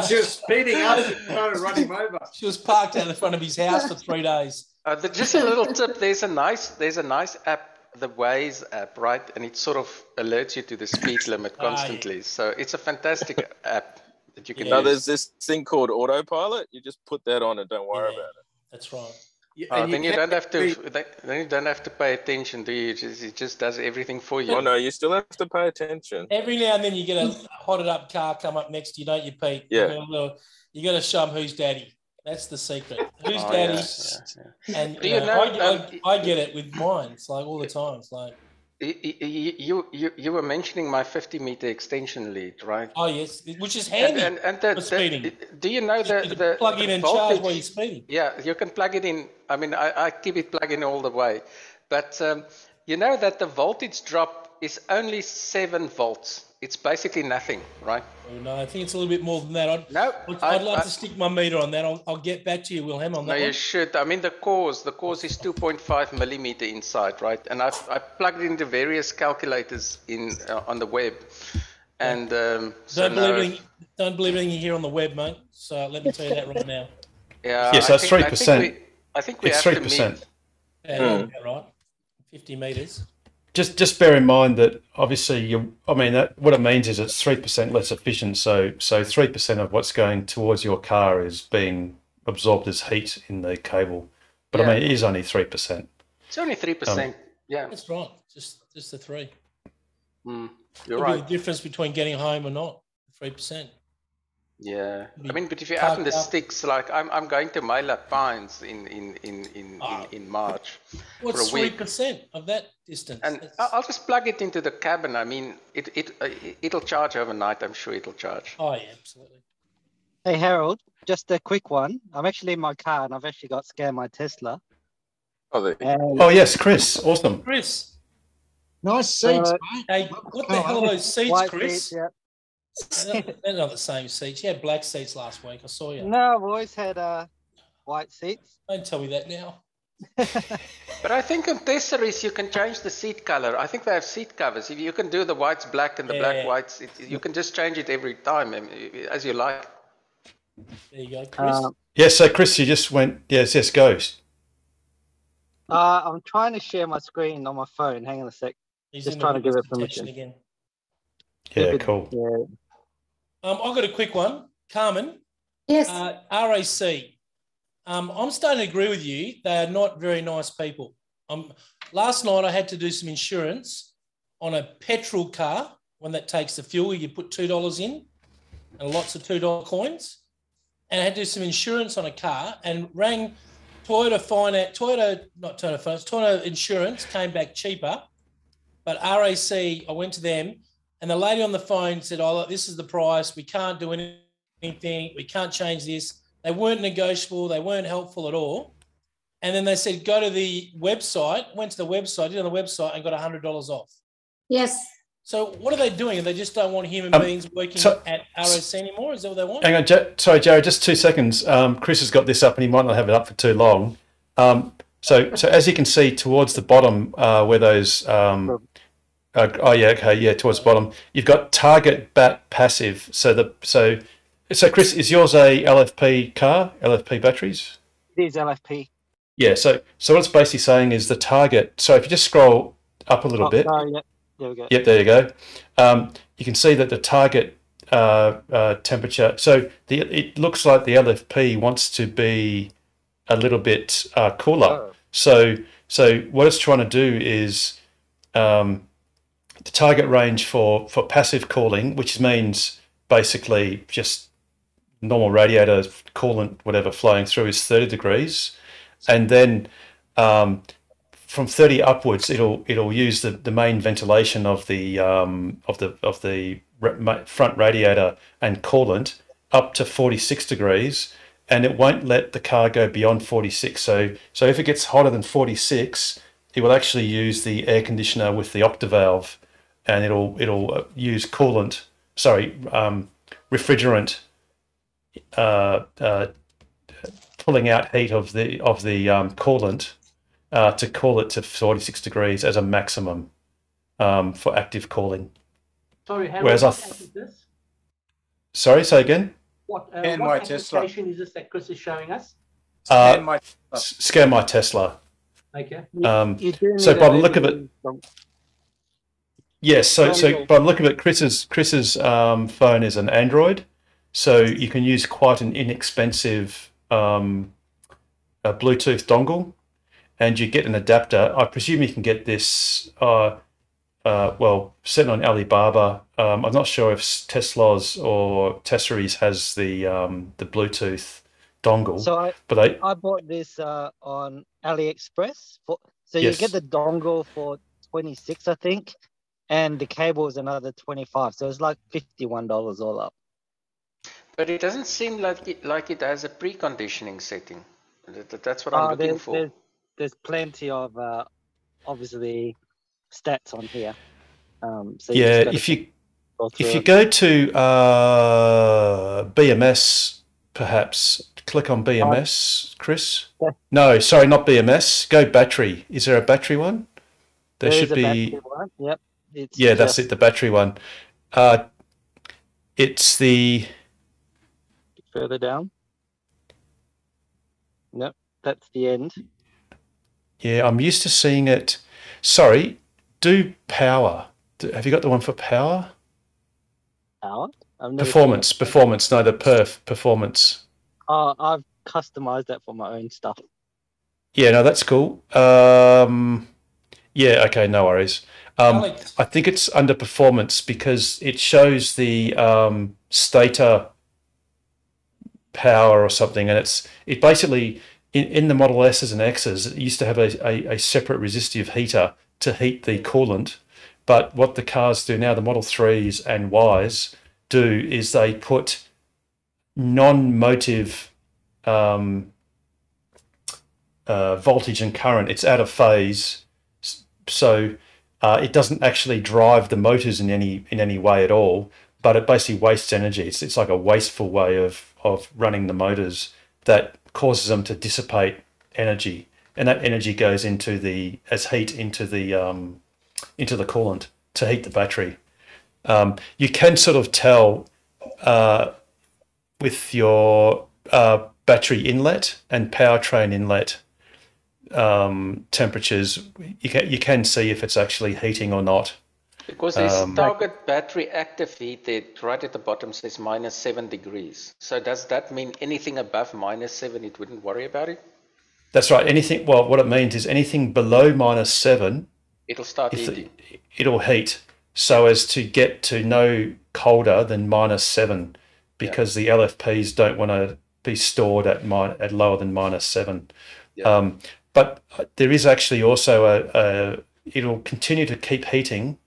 She was speeding up and trying to run him over. She was parked out in front of his house for 3 days. Just a little tip. There's a nice app, the Waze app, right? And it sort of alerts you to the speed limit constantly. Yeah. So it's a fantastic app that you can use. There's this thing called autopilot. You just put that on and don't worry about it. That's right. Then you don't have to pay attention, do you? It just does everything for you. Oh no, you still have to pay attention. Every now and then you get a hotted up car come up next to you, don't you, Pete? Yeah. You got to show them who's daddy. That's the secret. Who's daddy? Yeah. And I get it with mine. It's like all the time. It's like you were mentioning my 50-meter extension lead, right? Oh yes, which is handy for speeding. Do you know the plug in and charge while you're speeding? Yeah, you can plug it in. I mean, I keep it plugged in all the way, but you know that the voltage drop is only 7 volts. It's basically nothing, right? Oh, no, I think it's a little bit more than that. I'd love to stick my meter on that. I'll get back to you, Wilhelm, on that. No, you should. I mean, the cores is 2.5 millimeter inside, right? And I plugged into various calculators on the web. And don't believe anything you hear on the web, mate. So let me tell you that right now. Yeah. Yes, that's 3%. I think we have 3%. Yeah, right. 50 meters. Just bear in mind that obviously what it means is it's 3% less efficient. So 3% of what's going towards your car is being absorbed as heat in the cable. But I mean, it is only 3%. It's only 3%. Yeah, that's right. Just the 3. You're right. The difference between getting home or not, 3%. Yeah, I mean, but if you're out in the sticks, like I'm going to Myla Pines in March. What's for a week. 3% of that distance? And I'll just plug it into the cabin. I mean, it'll charge overnight. I'm sure it'll charge. Oh yeah, absolutely. Hey Harold, just a quick one. I'm actually in my car and I've actually got scanned my Tesla. Oh yes, Chris, awesome. Chris, nice seats, mate. Hey, what the hell are those seats, Chris? Seats, yeah. They're not the same seats. You had black seats last week. I saw you. No, I've always had white seats. Don't tell me that now. But I think on Tessaris you can change the seat color. I think they have seat covers. If you can do the whites black and the black whites, you can just change it every time as you like. There you go, Chris. Yes, so Chris, you just went. Yes, go. I'm trying to share my screen on my phone. Hang on a sec. Just trying to give it permission. Again. Yeah, cool. Yeah. I've got a quick one. Carmen. Yes. RAC. I'm starting to agree with you. They are not very nice people. Last night I had to do some insurance on a petrol car, one that takes the fuel. You put $2 in and lots of $2 coins. And I had to do some insurance on a car and rang Toyota Insurance, came back cheaper. But RAC, I went to them. And the lady on the phone said, oh, look, this is the price. We can't do anything. We can't change this. They weren't negotiable. They weren't helpful at all. And then they said, go to the website. Went to the website, did it on the website and got $100 off. Yes. So what are they doing? They just don't want human beings working at ROC anymore? Is that what they want? Hang on, sorry, Jared, just 2 seconds. Chris has got this up and he might not have it up for too long. So as you can see towards the bottom where those, towards the bottom, you've got target bat passive. So Chris, is yours a LFP car, LFP batteries? It is LFP. Yeah, so what it's basically saying is the target, so if you just scroll up a little bit. Sorry, there we go. Yep, there you go. You can see that the target temperature, so it looks like the LFP wants to be a little bit cooler. So what it's trying to do is the target range for passive cooling, which means basically just normal radiator coolant, whatever, flowing through is 30 degrees. And then from 30 upwards, it'll use the main ventilation of the front radiator and coolant up to 46 degrees, and it won't let the car go beyond 46. So if it gets hotter than 46, it will actually use the air conditioner with the octavalve, and it'll use refrigerant pulling out heat of the coolant to cool it to 46 degrees as a maximum for active cooling. Sorry, Harold, whereas is this? Sorry, say again. What application is this that Chris is showing us? Scan My Tesla. Okay. So by the look of it, yes. So by the look of it, Chris's phone is an Android, so you can use quite an inexpensive Bluetooth dongle, and you get an adapter. I presume you can get this. Sitting on Alibaba. I'm not sure if Tesla's or Tessera's has the Bluetooth dongle. So I bought this on AliExpress. You get the dongle for 26, I think, and the cable is another 25. So it's like $51 all up. But it doesn't seem like it has a preconditioning setting. That's what I'm looking for. There's plenty of obviously stats on here. If you go to BMS, perhaps click on BMS, Chris. Yeah. No, sorry, not BMS. Go battery. Is there a battery one? There should be. Battery one. Yep. That's it. The battery one. It's the. Further down. Nope, that's the end. Yeah, I'm used to seeing it. Sorry, do power. Have you got the one for power? Power? Performance. No, the performance. I've customized that for my own stuff. Yeah, no, that's cool. Yeah, okay, no worries. I think it's under performance because it shows the stator power or something, and it basically in the Model S's and X's, it used to have a separate resistive heater to heat the coolant. But what the cars do now, the Model 3s and Ys do, is they put non-motive voltage and current. It's out of phase, so it doesn't actually drive the motors in any way at all. But it basically wastes energy. It's like a wasteful way of running the motors that causes them to dissipate energy, and that energy goes as heat into the coolant to heat the battery. You can sort of tell with your battery inlet and powertrain inlet temperatures. You can see if it's actually heating or not. Because there's target battery active heat there, right at the bottom says -7 degrees. So does that mean anything above -7, it wouldn't worry about it? That's right. Anything. Well, what it means is anything below -7, it'll start heating. It'll heat so as to get to no colder than -7, because the LFPs don't want to be stored at lower than -7. Yeah. But there is actually also it'll continue to keep heating,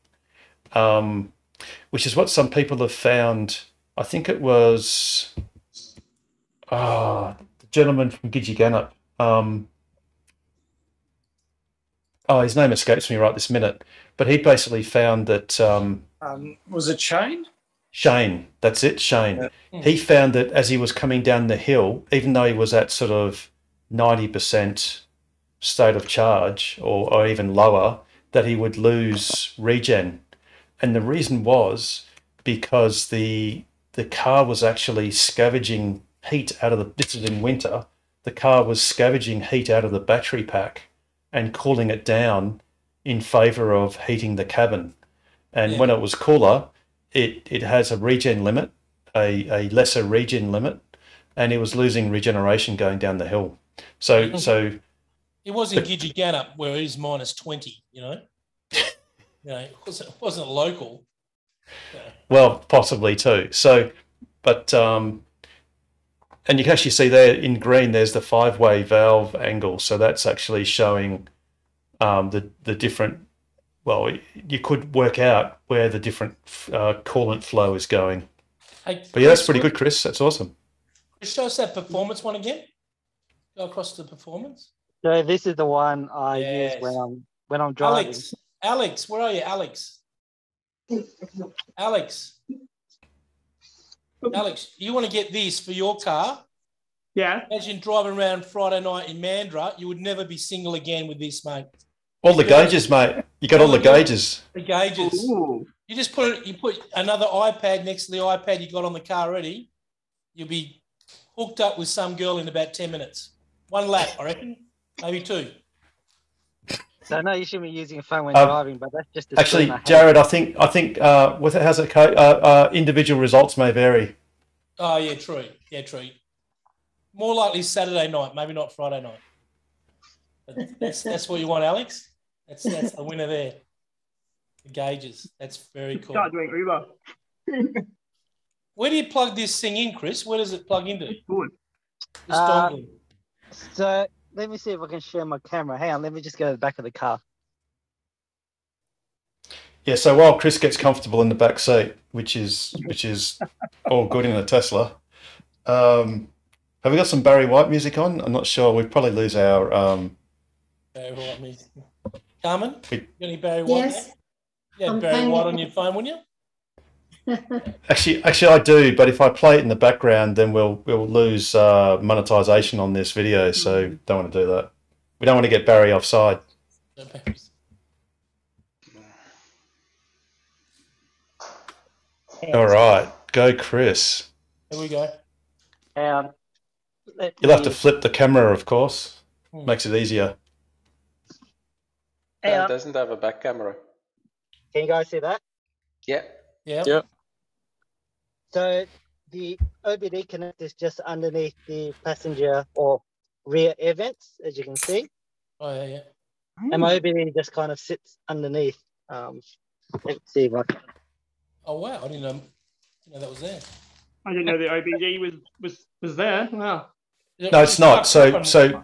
which is what some people have found. I think it was the gentleman from Gidgegannup. Oh, his name escapes me right this minute. But he basically found that... was it Shane? Shane, that's it, Shane. Yeah. He found that as he was coming down the hill, even though he was at sort of 90% state of charge or even lower, that he would lose regen. And the reason was because the car was actually scavenging heat out of the... This is in winter. The car was scavenging heat out of the battery pack and cooling it down in favour of heating the cabin. And when it was cooler... It has a regen limit, a lesser regen limit, and it was losing regeneration going down the hill. So it was in Gidgegannup where it is -20. You know, it wasn't local. Well, possibly too. So, but and you can actually see there in green. There's the 5-way valve angle. So that's actually showing the different. Well, you could work out where the different coolant flow is going. Hey, but yeah, that's pretty good, Chris. That's awesome. Just show us that performance one again. Go across to the performance. So this is the one I use when I'm driving. Alex, where are you, Alex? Alex, you want to get this for your car? Yeah. Imagine driving around Friday night in Mandurah. You would never be single again with this, mate. All the gauges, mate. You got all the gauges. The gauges. Ooh. You just put another iPad next to the iPad you got on the car already. You'll be hooked up with some girl in about 10 minutes. 1 lap, I reckon. Maybe 2. So I know you shouldn't be using a phone when driving, but that's just actually, Jared. I think how's it? Individual results may vary. Oh yeah, true. Yeah, true. More likely Saturday night, maybe not Friday night. But that's what you want, Alex. That's the winner there. The gauges. That's very cool. Start doing Uber. Where do you plug this thing in, Chris? Where does it plug into? So let me see if I can share my camera. Hang on, let me just go to the back of the car. Yeah, so while Chris gets comfortable in the back seat, which is all good in a Tesla, have we got some Barry White music on? I'm not sure. We'd probably lose our... Barry White music. Carmen, you got any Barry White? Yes. Yeah, Barry White on your phone, wouldn't you? Actually, I do. But if I play it in the background, then we'll lose monetization on this video. So don't want to do that. We don't want to get Barry offside. All right, go, Chris. Here we go. You'll have to flip the camera, of course. Makes it easier. It doesn't have a back camera. Can you guys see that? Yeah. Yeah. Yep. So the OBD connector is just underneath the passenger or rear air vents, as you can see. Oh yeah. And my OBD just kind of sits underneath. Let's see if I can. Oh wow! I didn't know that was there. I didn't know the OBD was there. Wow. No, it's not. So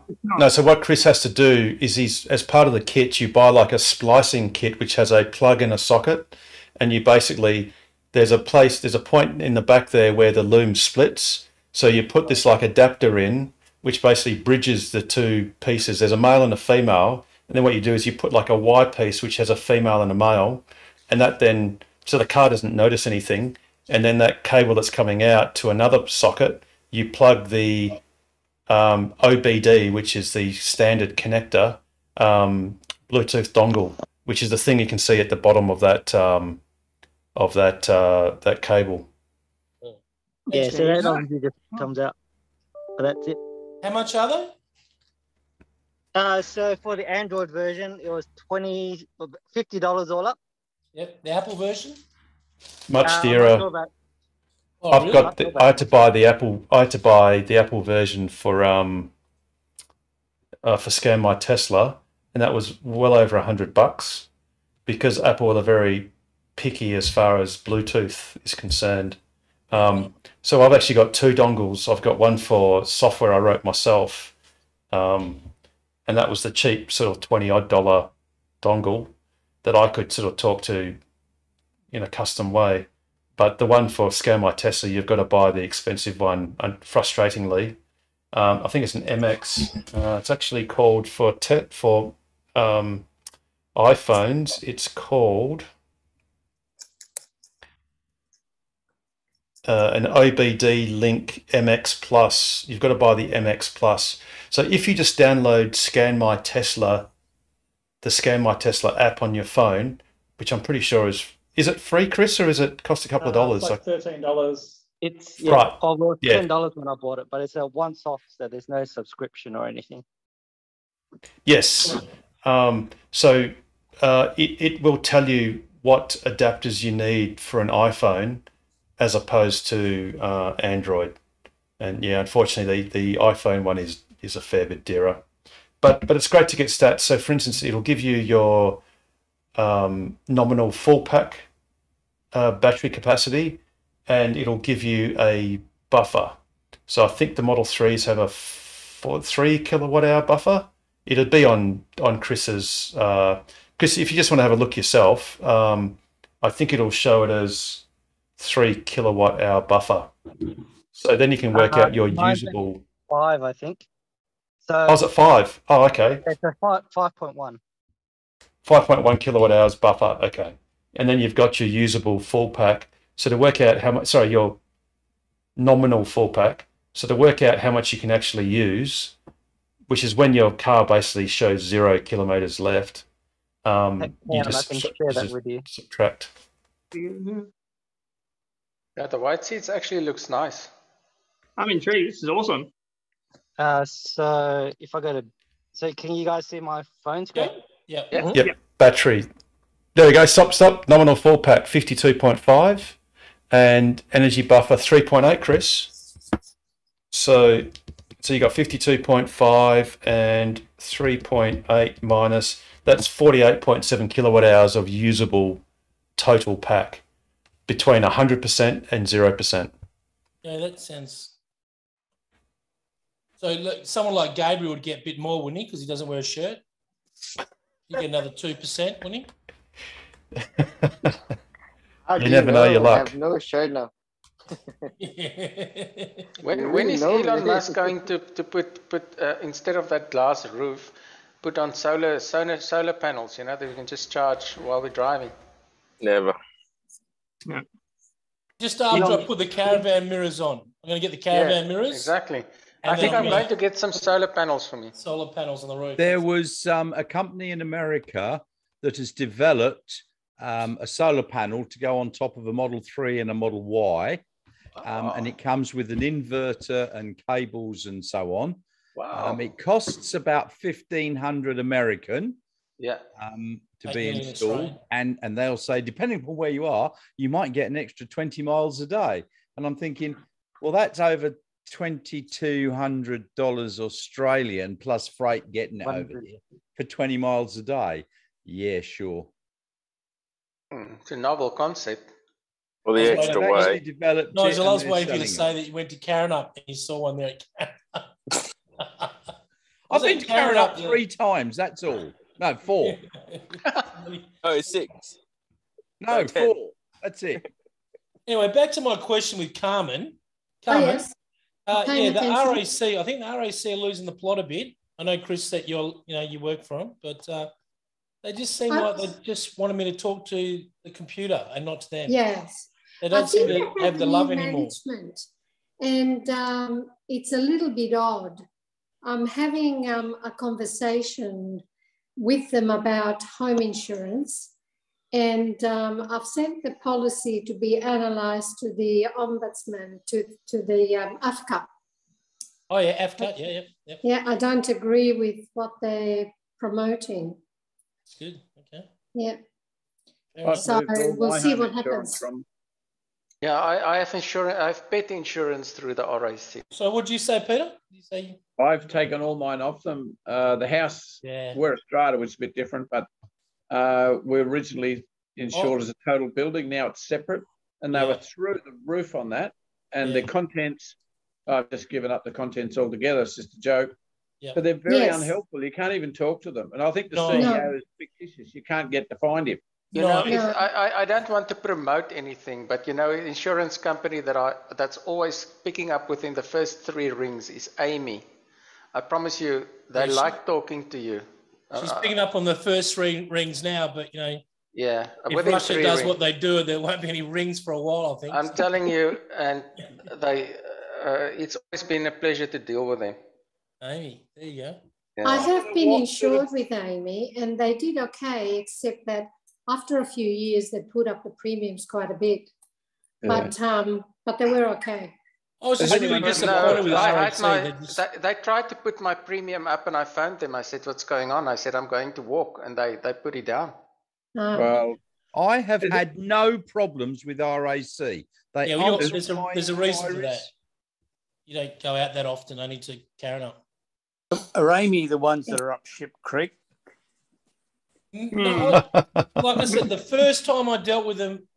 what Chris has to do is he's, as part of the kit, you buy like a splicing kit which has a plug and a socket, and you basically there's a point in the back there where the loom splits. So you put this like adapter in, which basically bridges the two pieces. There's a male and a female, and then what you do is you put like a Y piece which has a female and a male, and that then so the car doesn't notice anything, and then that cable that's coming out to another socket, you plug the OBD, which is the standard connector, Bluetooth dongle, which is the thing you can see at the bottom of that that cable. Yeah, so that obviously just comes out. But that's it. How much are they? So for the Android version, it was $50 all up. Yep, the Apple version. Much dearer. I had to buy the Apple version for Scan My Tesla, and that was well over $100 because Apple are very picky as far as Bluetooth is concerned. So I've actually got 2 dongles. I've got one for software I wrote myself, and that was the cheap sort of $20-odd dongle that I could sort of talk to in a custom way. But the one for Scan My Tesla, you've got to buy the expensive one, and frustratingly. I think it's an MX. It's actually called for iPhones. It's called an OBD Link MX Plus. You've got to buy the MX Plus. So if you just download Scan My Tesla, the Scan My Tesla app on your phone, which I'm pretty sure is it free, Chris, or is it cost a couple of dollars? It's like $13. It's right. Oh, well, $10 when I bought it, but it's a once-off, so there's no subscription or anything. Yes. So it will tell you what adapters you need for an iPhone as opposed to Android. And yeah, unfortunately, the iPhone one is a fair bit dearer. But it's great to get stats. So for instance, it'll give you your nominal full pack battery capacity, and it'll give you a buffer. So I think the Model 3s have a 3 kilowatt hour buffer. It'd be on Chris's. Chris, if you just want to have a look yourself, I think it'll show it as 3 kilowatt hour buffer. So then you can work out your usable. 5, I think. So. Oh, is it 5? Oh, okay. It's a 5.1. 5.1 kilowatt hours buffer. Okay, and then you've got your usable full pack. So to work out how much, sorry, your nominal full pack. So to work out how much you can actually use, which is when your car basically shows 0 kilometers left. You just share that with you. Subtract. Yeah, the white seats actually looks nice. I'm intrigued. This is awesome. So if I go to, so can you guys see my phone screen? Yep. Battery. There we go. Stop. Nominal full pack 52.5, and energy buffer 3.8. Chris. So you got 52.5 and 3.8 minus. That's 48.7 kilowatt hours of usable total pack between 100% and 0%. Yeah, that sounds. So look, someone like Gabriel would get a bit more, wouldn't he? Because he doesn't wear a shirt. You get another 2%, wouldn't he? You never know your luck. I have no shirt now. When is Elon Musk going to put instead of that glass roof, put on solar panels? You know, that we can just charge while we're driving. Never. Yeah. Just after I put the caravan mirrors on, I'm going to get the caravan mirrors. Exactly. I think I'm going to get some solar panels for me. Solar panels on the roof. There was a company in America that has developed a solar panel to go on top of a Model 3 and a Model Y. And it comes with an inverter and cables and so on. Wow. It costs about 1,500 American. Yeah. To be installed. And they'll say, depending on where you are, you might get an extra 20 miles a day. And I'm thinking, well, that's over $2,200 Australian plus freight getting it over here for 20 miles a day. Yeah, sure. It's a novel concept. Well, the extra way. Nigel, I was waiting for you to say that you went to Karrinyup and you saw one there at Karrinyup. I've been to Karrinyup 3 times, that's all. No, 4. Oh, 6. No, 4. That's it. Anyway, back to my question with Carmen. Carmen, the RAC. I think the RAC are losing the plot a bit. I know, Chris, that you work for them, but they just seem like they just wanted me to talk to the computer and not to them. Yes, they don't seem to have the love anymore. And it's a little bit odd. I'm having a conversation with them about home insurance, and I've sent the policy to be analysed to the Ombudsman, to the AFCA. Oh yeah, AFCA, yeah. Yeah, I don't agree with what they're promoting. It's good, okay. Yeah. So we'll see what happens. Yeah, I have insurance. I have pet insurance through the RAC. So what did you say, Peter? I've taken all mine off them. The house where it started was a bit different, but we originally insured as a total building. Now it's separate, and they were through the roof on that. And the contents, I've just given up the contents altogether. It's just a joke. Yeah. But they're very unhelpful. You can't even talk to them. And I think the CEO is fictitious. You can't get to find him. I don't want to promote anything, but insurance company that's always picking up within the first 3 rings is Amy. I promise you, they like talking to you. She's picking up on the first 3 rings now, but you know. Yeah. If Russia does what they do, there won't be any rings for a while, I think. I'm telling you, and it's always been a pleasure to deal with them. Amy, there you go. Yeah. I have been insured with Amy, and they did okay, except that after a few years, they put up the premiums quite a bit. Yeah. But they were okay. I was just really disappointed with RHC. They tried to put my premium up, and I phoned them. I said, "What's going on?" I said, "I'm going to walk," and they put it down. Well, I have had no problems with RAC. There's a reason for that. You don't go out that often, only to Carina. Are Amy the ones that are up Ship Creek? No, like I said, the first time I dealt with them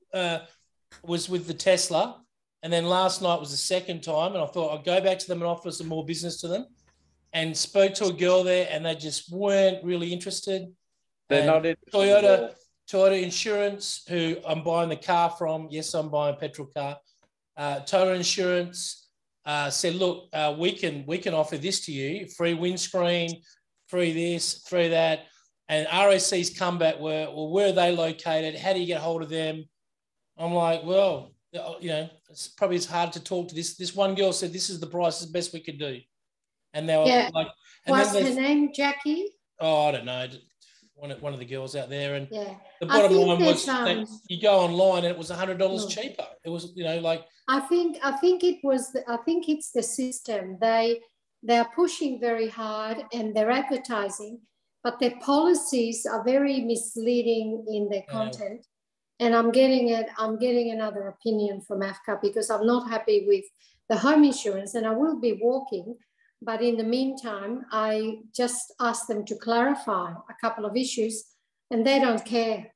was with the Tesla. And then last night was the second time, and I thought I'd go back to them and offer some more business to them. And spoke to a girl there, and they just weren't really interested. They're not interested. Toyota Insurance, who I'm buying the car from. Yes, I'm buying a petrol car. Toyota Insurance said, "Look, we can offer this to you: free windscreen, free this, free that." And RAC's comeback were, "Well, where are they located? How do you get hold of them?" I'm like, well, you know, it's probably as hard to talk to this one girl said this is the price, the best we could do, and they were like, and what's her name, Jackie? Oh, I don't know, one of the girls out there, and the bottom line was that you go online and it was $100 cheaper. It was, you know, like I think it's the system. They are pushing very hard and they're advertising, but their policies are very misleading in their content. And I'm getting another opinion from AFCA because I'm not happy with the home insurance, and I will be walking. But in the meantime, I just asked them to clarify a couple of issues, and they don't care.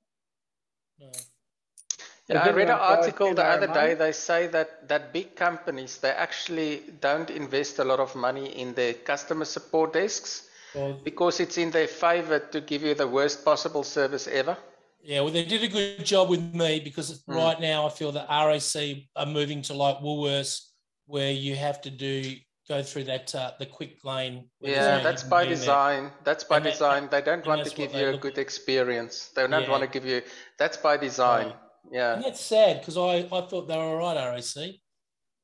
Yeah, I read an article the other day. They say that big companies, they actually don't invest a lot of money in their customer support desks because it's in their favor to give you the worst possible service ever. Yeah, well, they did a good job with me because right now I feel that RAC are moving to like Woolworths, where you have to go through that the quick lane. Yeah, that's by design. That's by design. They don't want to give you a good experience. They don't want to give you. That's by design. Yeah, and that's sad because I thought they were all right, RAC.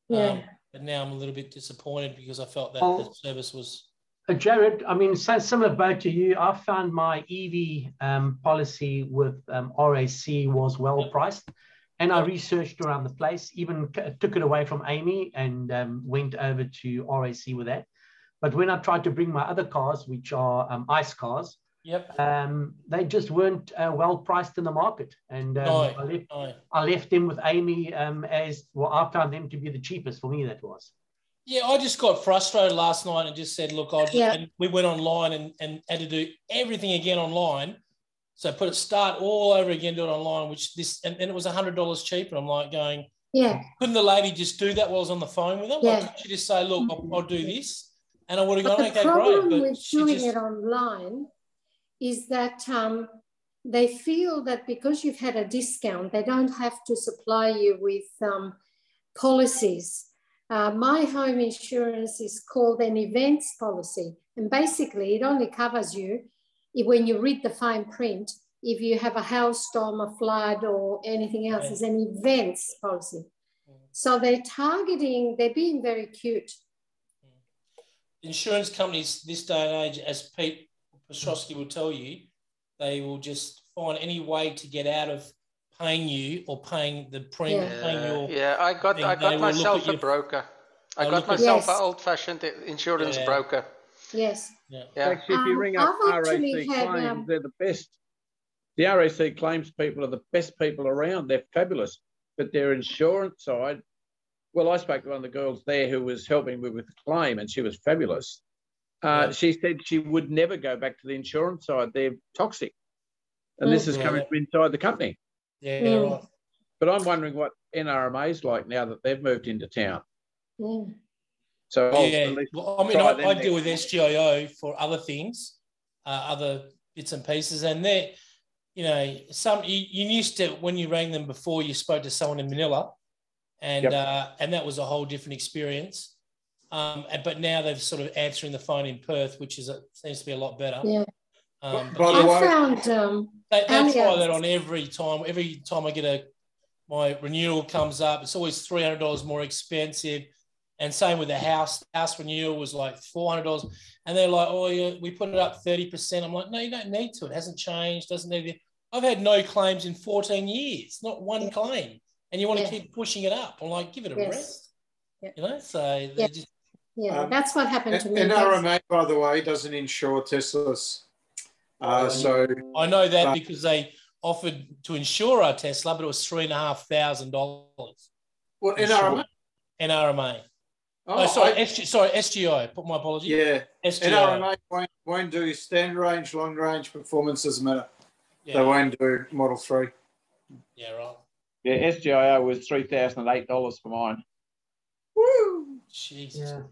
Yeah, but now I'm a little bit disappointed because I felt that the service was. Jared, I mean, similar boat to you. I found my EV policy with RAC was well priced, and I researched around the place, even took it away from Amy and went over to RAC with that. But when I tried to bring my other cars, which are ICE cars, they just weren't well priced in the market. And I left them with Amy as well. I found them to be the cheapest for me. That was. Yeah, I just got frustrated last night and just said, look, and we went online and had to do everything again online. So start all over again, do it online, and it was $100 cheaper. I'm like going, couldn't the lady just do that while I was on the phone with them? Yeah. Like, couldn't she just say, look, I'll do this? And I would have gone, okay, great. The problem with doing it online is that they feel that because you've had a discount, they don't have to supply you with policies. My home insurance is called an events policy. And basically, it only covers you when you read the fine print. If you have a hailstorm, a flood, or anything else, it's an events policy. So they're being very cute. Insurance companies this day and age, as Pete Petrosky will tell you, they will just find any way to get out of paying you or paying the premium. I got myself a broker. I got myself an old-fashioned insurance broker. Yes. Actually, if you ring up RAC Claims, they're the best. The RAC Claims people are the best people around. They're fabulous. But their insurance side, well, I spoke to one of the girls there who was helping me with the claim, and she was fabulous. She said she would never go back to the insurance side. They're toxic. And this is coming from inside the company. Yeah, right. But I'm wondering what NRMA's like now that they've moved into town. So well, I mean, I deal with SGIO for other things, other bits and pieces, and they're, you know, you used to, when you rang them before, you spoke to someone in Manila, and that was a whole different experience. But now they've sort of answering the phone in Perth, which seems to be a lot better. Yeah. By the way, found they try that on every time. Every time I get my renewal comes up, it's always $300 more expensive. And same with the house. House renewal was like $400. And they're like, oh, yeah, we put it up 30%. I'm like, no, you don't need to. It hasn't changed. Doesn't need to. I've had no claims in 14 years, not one claim. And you want to keep pushing it up. I'm like, give it a rest. Yeah. You know, so they just... Yeah, that's what happened to me. NRMA, by the way, doesn't insure Teslas. So I know that because they offered to insure our Tesla, but it was $3,500. What, NRMA? NRMA. Oh, SGI. Put my apology. Yeah. SGI. NRMA won't do standard range, long range, performance doesn't matter. Yeah. They won't do Model 3. Yeah, right. Yeah, SGIO was $3,008 for mine. Woo! Jesus. Yeah.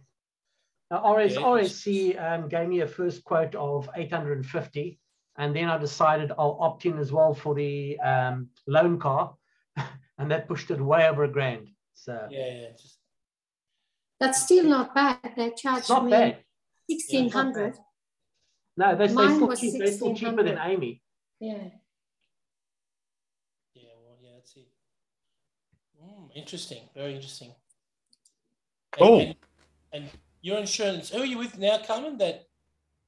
Now, RSC gave me a first quote of $850, and then I decided I'll opt in as well for the loan car, and that pushed it way over $1,000. So that's still not bad. They charged me $1,600. No, they're still cheaper than Amy. Yeah. Yeah, well, yeah, that's it. Interesting. Very interesting. And your insurance, who are you with now, Carmen? That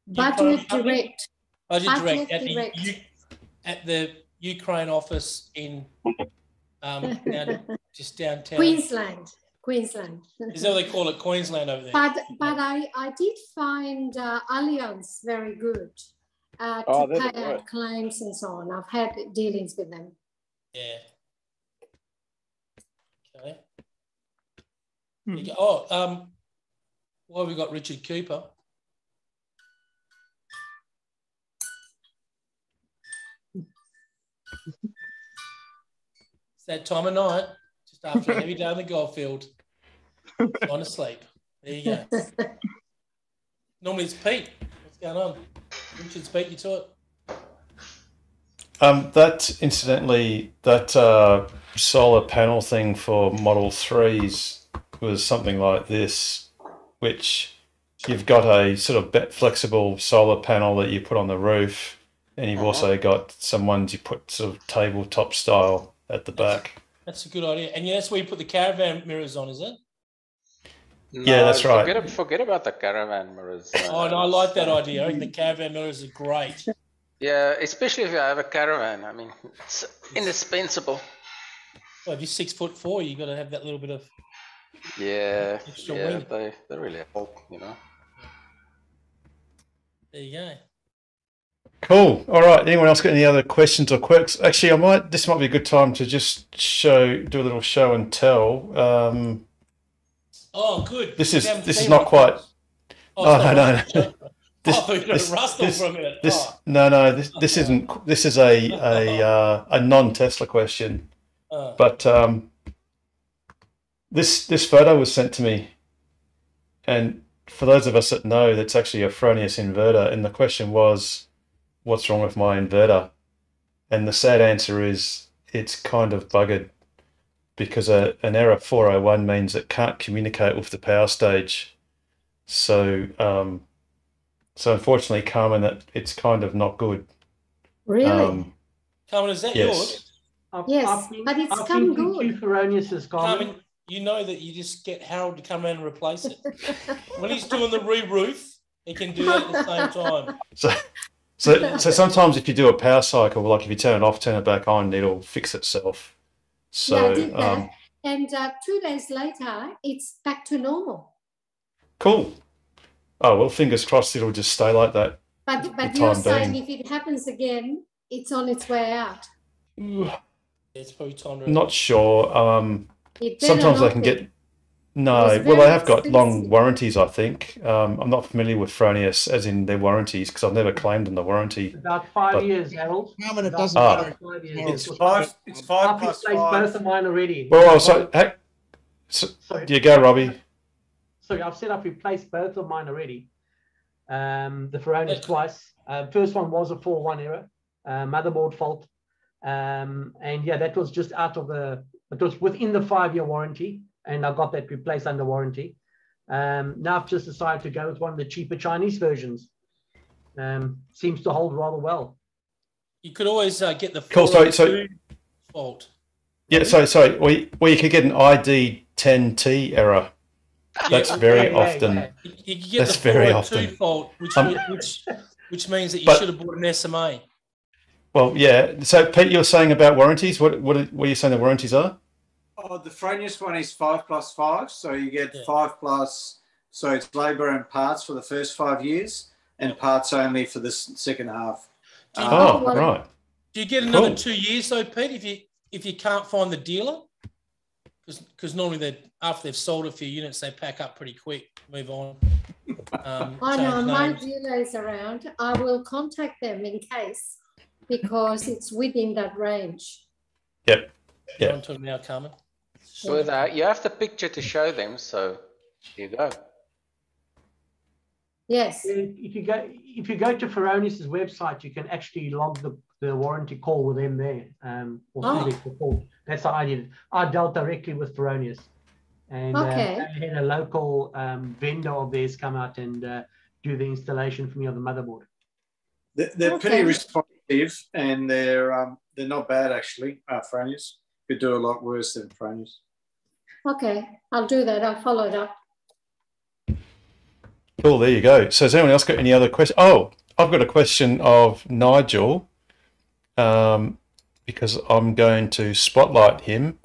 Budget Direct. Budget Direct at the Ukraine office in just downtown. Queensland. Is that what they call it, Queensland over there? But I did find Allianz very good to pay out claims and so on. I've had dealings with them. Yeah. Okay. Well, we got Richard Cooper. It's that time of night, just after a heavy day on the golf field. On to sleep. There you go. Normally it's Pete. What's going on? Richard, speak you to it. That solar panel thing for Model 3s was something like this, which you've got a sort of flexible solar panel that you put on the roof, and you've also got some ones you put sort of tabletop style at the back. That's a good idea. And that's where you put the caravan mirrors on, is it? No, yeah, that's right. Forget about the caravan mirrors. Oh, no, I like that idea. I think the caravan mirrors are great. Yeah, especially if you have a caravan. I mean, it's indispensable. Well, if you're 6'4", you've got to have that little bit of extra wing. They really help, you know. There you go. Cool. All right. Anyone else got any other questions or quirks? Actually, this might be a good time to just do a little show and tell. Oh, good. This is not quite. No. This isn't. This is a non-Tesla question. But this photo was sent to me, and for those of us that know, that's actually a Fronius inverter. And the question was, what's wrong with my inverter? And the sad answer is it's kind of buggered, because an error 401 means it can't communicate with the power stage. So unfortunately, Carmen, it's kind of not good. Really? Carmen, is that yours? Yes, but it's come good. Carmen, you know that you just get Harold to come around and replace it. When he's doing the re-roof, he can do that at the same time. So sometimes if you do a power cycle, like if you turn it off, turn it back on, it'll fix itself. So, yeah, I did that. And 2 days later, it's back to normal. Cool. Oh, well, fingers crossed it'll just stay like that. But you're saying if it happens again, it's on its way out. It's probably time to... Not sure. Sometimes they can get... No, well, they have got long warranties, I think. I'm not familiar with Fronius, as in their warranties, because I've never claimed on the warranty. About 5 years, Harold. It doesn't matter. It's five plus 5. Both of mine already. Well, you go, Robbie. Sorry, I've said I've replaced both of mine already. The Fronius twice. First one was a 401 error, motherboard fault. And yeah, that was just it was within the 5-year warranty. And I got that replaced under warranty. Now I've just decided to go with one of the cheaper Chinese versions. seems to hold rather well. You could always get the cool. So fault. Yeah, sorry. Well, you could get an ID 10T error. That's very often. Yeah. You can get the 402 fault, which means that you should have bought an SMA. Well, yeah. So, Pete, you're saying about warranties. What are you saying the warranties are? Oh, the Fronius one is 5+5, so you get 5+. So it's labour and parts for the first 5 years, and parts only for the second half. Right. Do you get another 2 years though, Pete? If you can't find the dealer, because normally after they've sold a few units, they pack up pretty quick, move on. I know my dealer is around. I will contact them in case, because it's within that range. Yep. Yeah. On to now, Carmen. So you have the picture to show them, so here you go. Yes. If you go to Feronis's website, you can actually log the warranty call with them there. That's how I did it. I dealt directly with Feronis, and they had a local vendor of theirs come out and do the installation for me on the motherboard. They're pretty responsive, and they're not bad actually. Feronis could do a lot worse than Feronis. Okay, I'll do that. I'll follow it up. Cool, there you go. So has anyone else got any other questions? Oh, I've got a question of Nigel, because I'm going to spotlight him.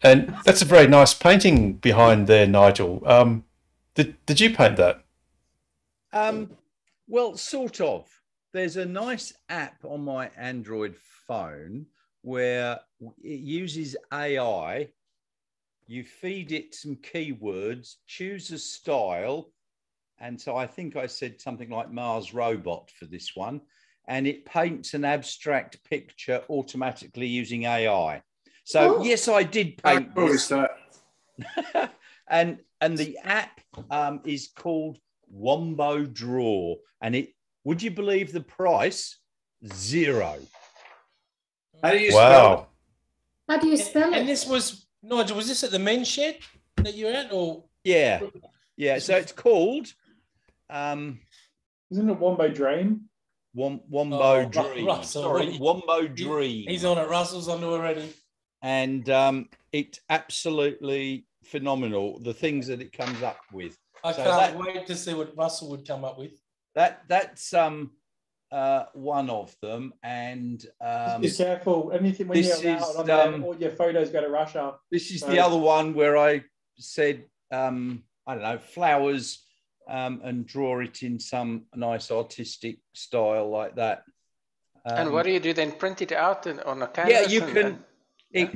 And that's a very nice painting behind there, Nigel. Did you paint that? Well, sort of. There's a nice app on my Android phone where it uses AI. You feed it some keywords, choose a style. And so I think I said something like Mars robot for this one. And it paints an abstract picture automatically using AI. So yes, I did paint this. and the app is called Wombo Draw. And would you believe the price? $0. How do you spell it? How do you spell it? And this was, Nigel, was this at the men's shed that you're at? Or Yeah. So it's called isn't it Wombo Dream? Wombo Dream. Russell, sorry, Wombo Dream. He's on it. Russell's on it already. And it's absolutely phenomenal, the things that it comes up with. I can't wait to see what Russell would come up with. That's one of them. And be careful. Anything when you're out on there, all your photos go to Russia. This is the other one where I said, I don't know, flowers. And draw it in some nice artistic style like that. And what do you do then? Print it out on a canvas? Yeah,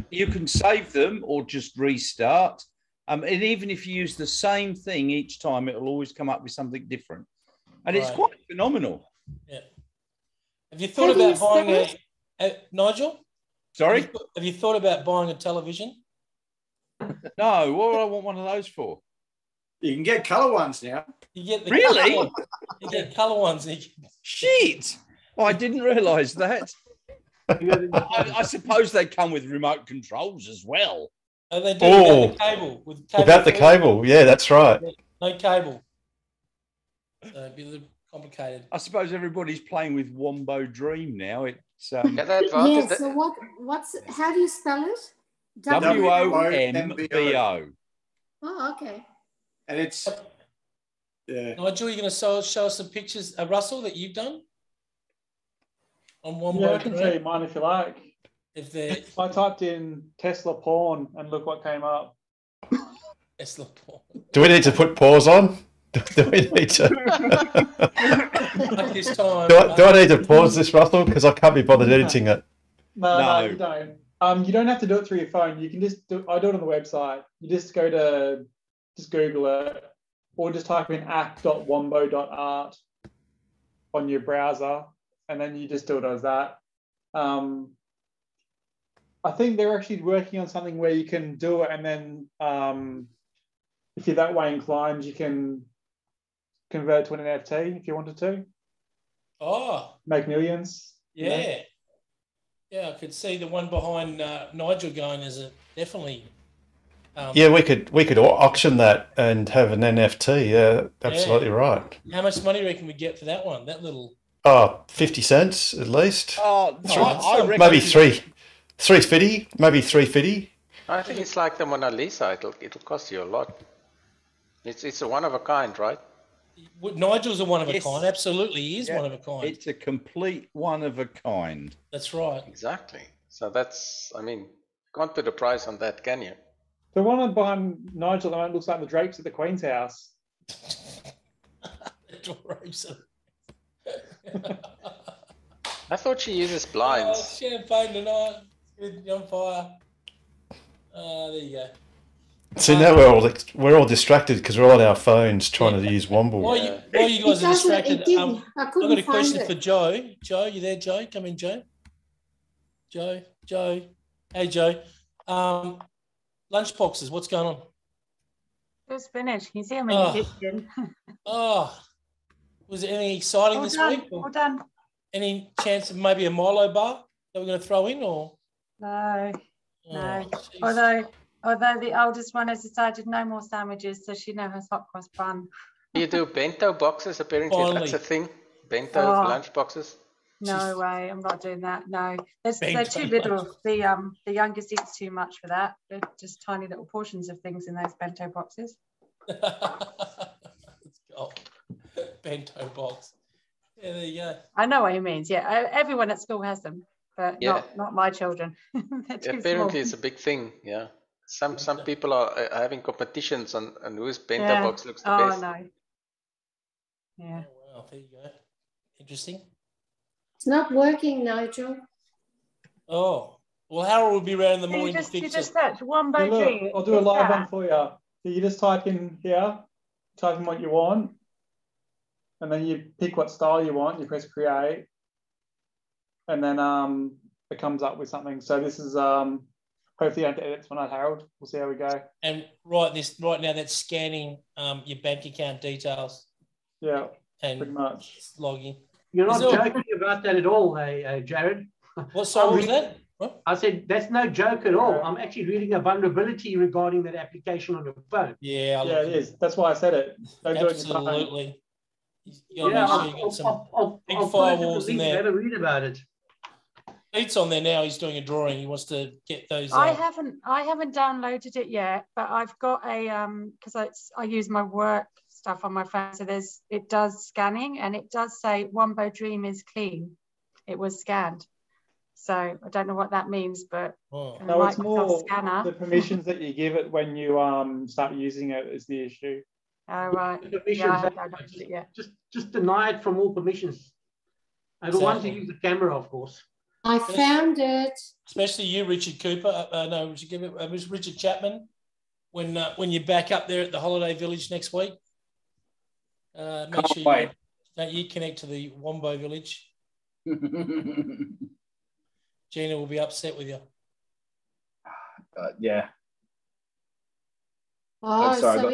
you can save them or just restart. And even if you use the same thing each time, it'll always come up with something different. And it's quite phenomenal. Yeah. Have you thought about buying Nigel? Sorry? Have you thought about buying a television? No, what would I want one of those for? You can get colour ones now. You get the really? Colour you get colour ones. Shit! Oh, I didn't realise that. I suppose they come with remote controls as well. Oh, they do without the cable. Without the cable, yeah, that's right. No cable. So it'd be a little complicated. I suppose everybody's playing with Wombo Dream now. It's So how do you spell it? WOMBO. Oh, okay. And it's Nigel, you're going to show us some pictures, Russell, that you've done on Wombo. Yeah, I can show you mine if you like. If I typed in Tesla porn and look what came up. Tesla porn. Do we need to put pause on? Do we need to? Like this time. Do I need to pause this, Russell? Because I can't be bothered editing it. No, you don't. You don't have to do it through your phone. You can just I do it on the website. You just go to Google it, or just type in app.wombo.art on your browser, and then you just do it as that. I think they're actually working on something where you can do it, and then if you're that way inclined, you can convert to an NFT if you wanted to. Oh, make millions. Yeah, you know? Yeah. I could see the one behind Nigel going as a definitely Yeah, we could auction that and have an NFT. Yeah, absolutely right. How much money do you reckon we get for that one? That little. 50 cents at least. I reckon maybe 350, maybe 350. I think it's like the Mona Lisa. It'll cost you a lot. It's a one of a kind, right? Nigel's a one of a kind. Absolutely, he is one of a kind. It's a complete one of a kind. That's right. Exactly. So that's, I mean, can't put a price on that, can you? The one behind Nigel at the moment looks like the drapes at the Queen's house. I thought she uses blinds. Oh, champagne tonight. It's on fire. There you go. See, now we're all distracted because we're all on our phones trying to use Womble. While you guys are distracted, I've got a question for Joe. Joe, you there, Joe? Come in, Joe. Joe. Hey, Joe. Lunchboxes, what's going on? Just finished. You see them in the kitchen. Was there anything exciting this week? All done. Any chance of maybe a Milo bar that we're going to throw in, or? No. Although the oldest one has decided no more sandwiches, so she now has hot cross bun. You do bento boxes, apparently. Finally. That's a thing. Bento lunch boxes. No way, I'm not doing that. No, they're too little. The youngest eats too much for that. They're just tiny little portions of things in those bento boxes. Let's go. Bento box. Yeah, there you go. I know what he means. Yeah, everyone at school has them, but not my children. Apparently, it's a big thing. Yeah. Some people are having competitions on whose bento box looks the best. Oh, no. Yeah. Oh, wow, there you go. Interesting. It's not working, Nigel. Oh, well, Harold will be around in the morning to fix it. You just search Wombo Dream. I'll do a live one for you. You just type in here, type in what you want, and then you pick what style you want. You press create, and then it comes up with something. So this is hopefully you don't have to edit this one out, Harold. We'll see how we go. And right now, that's scanning your bank account details. Yeah, and pretty much logging. You're not joking about that at all, Jared. What song was that? What? I said, that's no joke at all. I'm actually reading a vulnerability regarding that application on your phone. Yeah, it is. That's why I said it. Don't Absolutely. Do it on your phone. Big firewalls in there. Have a read about it. Pete's on there now. He's doing a drawing. He wants to get those. I haven't downloaded it yet, but I've got a because I use my work stuff on my phone. So it does scanning, and it does say Wombo Dream is clean. It was scanned. So I don't know what that means, but no, it's more the permissions that you give it when you start using it is the issue. Oh right. Just deny it from all permissions. And the ones who use the camera, of course. I found it. Especially you, Richard Cooper. Richard Chapman. When you're back up there at the Holiday Village next week, make sure you connect to the Wombo Village. Gina will be upset with you. Yeah. Oh, so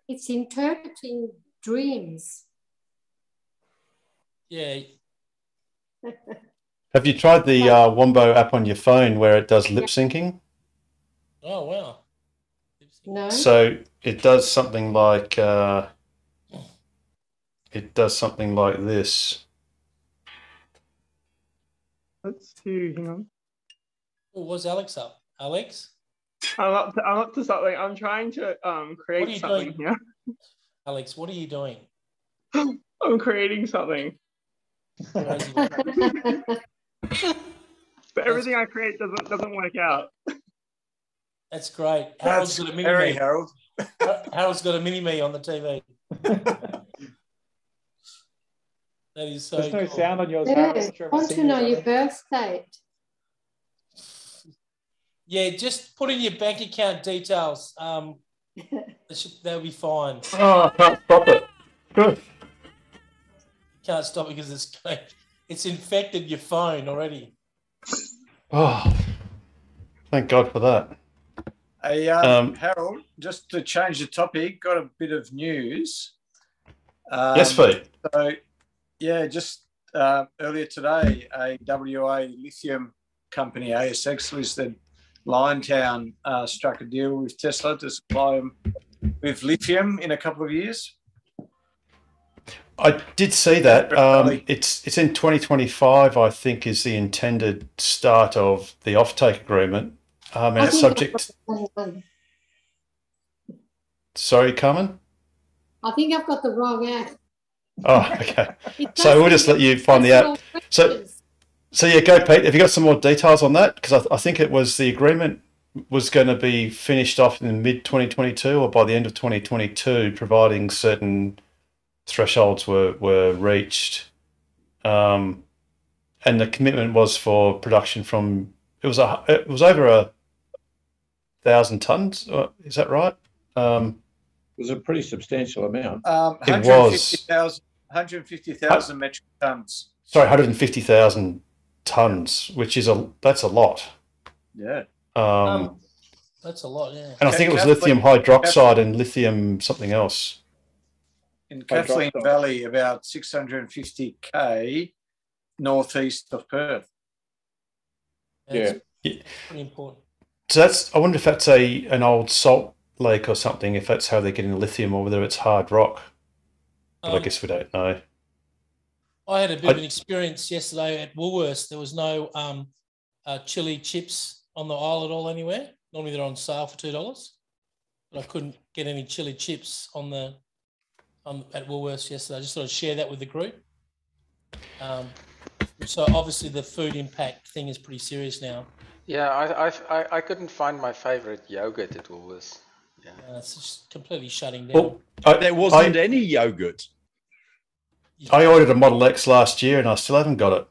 it's interpreting dreams. Yeah. Have you tried the Wombo app on your phone where it does lip syncing? Oh, wow. No. So it does something like this. Let's see. Hang on. Oh, what's Alex up? Alex? I'm up to something. I'm trying to create something here. Alex, what are you doing? I'm creating something. But everything I create doesn't work out. That's great. Harold's got a mini-me. Harold. Harold's got a mini-me on the TV. That is so There's no cool. sound on yours. I want to know your birth date. Yeah, just put in your bank account details. That'll be fine. Oh, I can't stop it. Good. Can't stop it because it's infected your phone already. Oh, thank God for that. Hey, Harold, just to change the topic, got a bit of news. Yes, Pete. So, yeah, just earlier today, a WA lithium company, ASX listed, Liontown struck a deal with Tesla to supply them with lithium in a couple of years. I did see that. It's in 2025, I think, is the intended start of the offtake agreement. And it's subject. Sorry, Carmen? I think I've got the wrong app. Oh, okay. So we'll just let you find the app. So yeah, go Pete. Have you got some more details on that? Because I think it was the agreement was going to be finished off in mid 2022 or by the end of 2022, providing certain thresholds were reached, and the commitment was for production from it was over 1,000 tons. Is that right? It was a pretty substantial amount. It was 150,000 metric tons. Sorry, 150,000 tons, which is that's a lot. Yeah. That's a lot, yeah. And I think it was lithium hydroxide and lithium something else. In Kathleen Valley, about 650 km northeast of Perth. Yeah. Pretty important. So I wonder if that's an old salt lake or something, if that's how they're getting the lithium, or whether it's hard rock. But I guess we don't know. I had a bit of an experience yesterday at Woolworths. There was no chili chips on the aisle at all anywhere. Normally they're on sale for $2, but I couldn't get any chili chips at Woolworths yesterday. I just thought I'd share that with the group. So obviously the food impact thing is pretty serious now. Yeah, I couldn't find my favorite yogurt at Woolworths. Yeah, it's just completely shutting down. Well, there wasn't any yogurt. I ordered a Model X last year and I still haven't got it.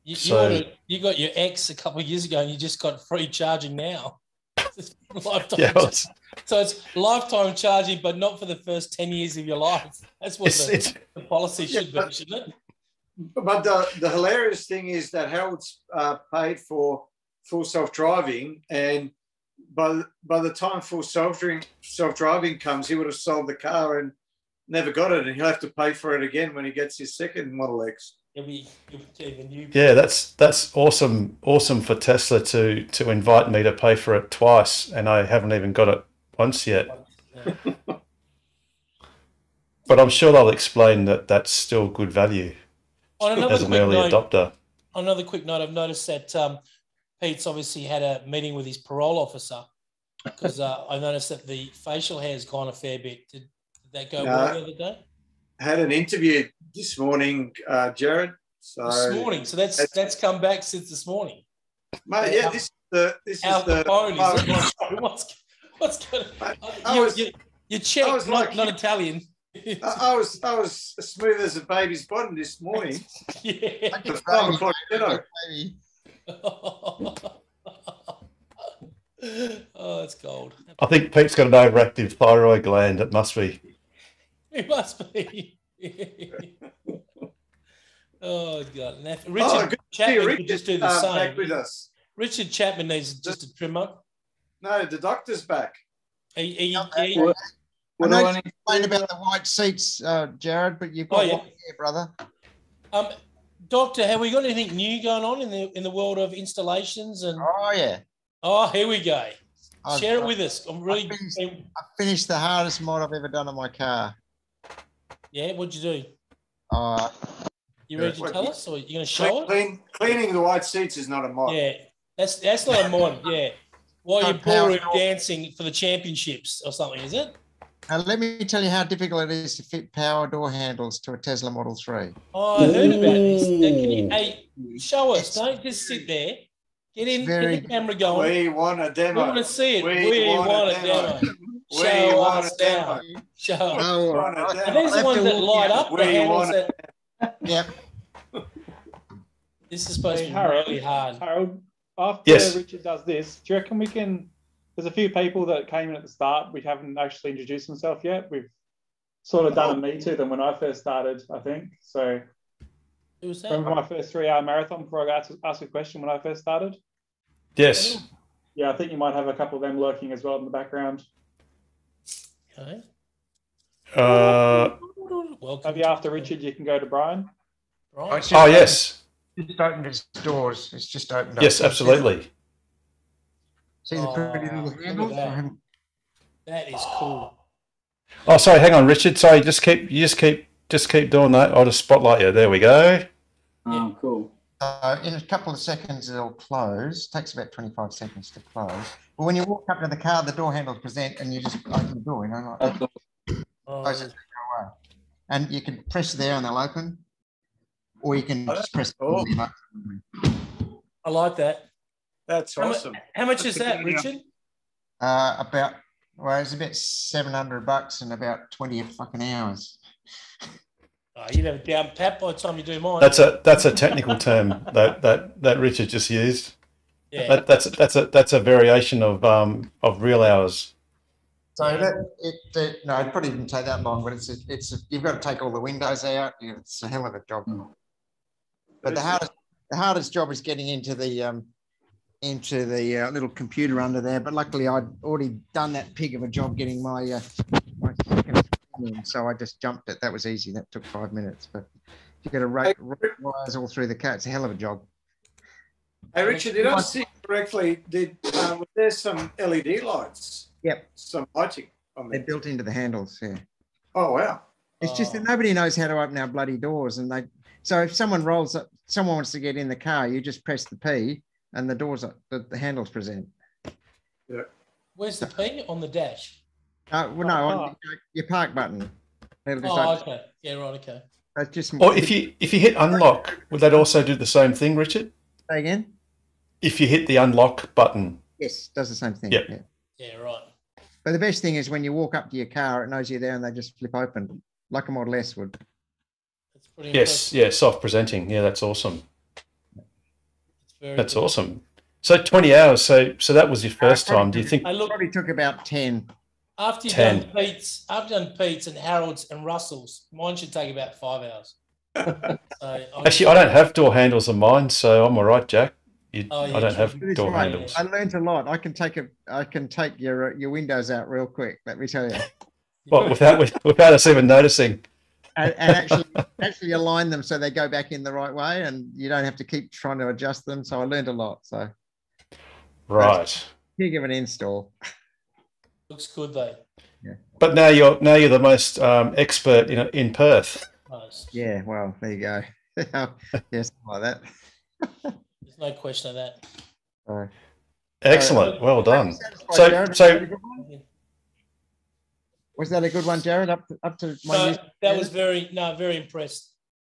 You got your X a couple of years ago and you just got free charging now. Lifetime. Yeah, so it's lifetime charging, but not for the first 10 years of your life. That's what the policy should be, shouldn't it? But the hilarious thing is that Harold's paid for full self-driving, and by the time full self-driving comes, he would have sold the car and never got it, and he'll have to pay for it again when he gets his second Model X. Yeah, that's awesome for Tesla to invite me to pay for it twice, and I haven't even got it once yet. But I'm sure they'll explain that that's still good value as an early adopter. On another quick note, I've noticed that Pete's obviously had a meeting with his parole officer, because I noticed that the facial hair has gone a fair bit. Did that go well the other day? Had an interview this morning, Jared. This morning, so that's come back since this morning. Mate, yeah, this is the phone. What's going on? You're Czech, not Italian. I was as smooth as a baby's bottom this morning. Yeah. At 5 o'clock dinner. Oh, it's gold. I think Pete's got an overactive thyroid gland. It must be. It must be. Oh God! Richard Chapman could just do the same. Back with us. Richard Chapman needs just a trim up. No, the doctor's back. I know you complained about the white seats, Jared, but you've got one here, brother. Doctor, have we got anything new going on in the world of installations and? Oh yeah. Oh, here we go. Share it with us. I finished the hardest mod I've ever done on my car. Yeah, what'd you do? You ready to tell us, or are you going to show it? Cleaning the white seats is not a mod. Yeah, that's not a mod. Yeah, while you're ballroom dancing for the championships or something, is it? Now let me tell you how difficult it is to fit power door handles to a Tesla Model 3. Oh, I heard about this. Can you show us? Don't just sit there. Get the camera going. We want a demo. We want to see it. We want a demo. Show us now. Show us. Are these the ones that light up? The handles that. Yep. This is supposed to be really hard. Harold, after Richard does this, do you reckon we can? There's a few people that came in at the start. We haven't actually introduced themselves yet. We've sort of done a me to them when I first started, I think. So, who was that? Remember my first 3-hour marathon before I got to ask a question when I first started? Yes. Yeah, I think you might have a couple of them lurking as well in the background. Okay. Maybe after Richard, you can go to Brian. Oh, yes. Just opened its doors. It's just opened up. Yes, absolutely. See the pretty little handles? That is cool. Oh, sorry, hang on, Richard. Sorry, just keep doing that. I'll just spotlight you. There we go. Oh, cool. In a couple of seconds, it'll close. Takes about 25 seconds to close. But when you walk up to the car, the door handles present, and you just open the door. You know, like close it, go away. And you can press there, and they'll open, or you can just press. I like that. That's awesome. How much is that, Richard? About it's about $700 and about 20 fucking hours. Oh, you'd have a down pat by the time you do mine. That's a technical term that Richard just used. Yeah. That's a variation of real hours. So it probably didn't take that long, but it's you've got to take all the windows out. It's a hell of a job. But the hardest job is getting into the little computer under there. But luckily, I'd already done that pig of a job getting my second in, so I just jumped it. That was easy. That took 5 minutes. But you got to rake wires all through the car. It's a hell of a job. Hey, Richard, did I see correctly? Was there some LED lights? Yep. Some lighting on there. They're built into the handles, yeah. Oh, wow. It's just that nobody knows how to open our bloody doors. So if someone rolls up, someone wants to get in the car, you just press the P and the doors, the handles present. Yeah. Where's the P? On the dash? On your park button. Okay. Yeah, right, okay. That's just. Or if you hit unlock, would that also do the same thing, Richard? Say again? If you hit the unlock button. Yes, does the same thing. Yep. Yeah, right. But the best thing is when you walk up to your car, it knows you're there and they just flip open, like a Model S would. That's pretty yes, impressive. yeah, soft presenting. Yeah, that's awesome. That's cool. awesome. So 20 hours. So that was your first time. Do you think? It probably took about 10. After you've done Pete's, and Harold's and Russell's, mine should take about 5 hours. Actually, I don't have door handles on mine, so I'm all right, Jack. I don't have door handles. I learned a lot. I can take your windows out real quick. Let me tell you. What, without us even noticing? And actually align them so they go back in the right way, and you don't have to keep trying to adjust them. So I learned a lot. So right, you give an install. Looks good though. Yeah. But now you're the most expert in Perth. Nice. Yeah. Well, there you go. Yes, like that. There's no question of that. Excellent. Well done. Was that a good one, Jared? Up to my that was very impressed.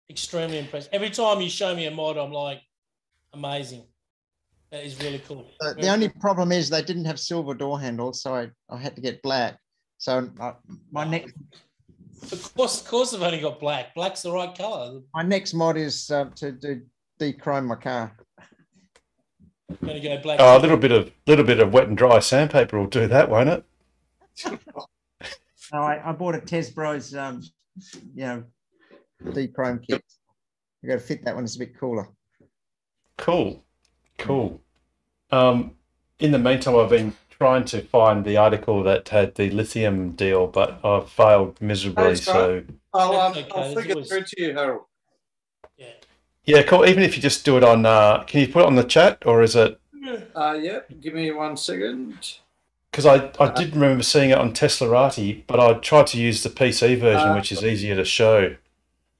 Extremely impressed. Every time you show me a mod, I'm like, amazing. That is really cool. The only problem is they didn't have silver door handles, so I had to get black. So my next. Of course, I've only got black. Black's the right color. My next mod is to dechrome my car. I'm gonna go black. Oh, a little bit of wet and dry sandpaper will do that, won't it? No, I bought a Tesbros, dechrome kit. You got to fit that one. It's a bit cooler. Cool. In the meantime, I've been trying to find the article that had the lithium deal, but I've failed miserably. So I'll flick it through to you, Harold. Yeah, cool. Even if you just do it on, can you put it on the chat, or is it? Yeah. Give me 1 second. Because I did remember seeing it on Teslarati, but I tried to use the PC version, which is easier to show.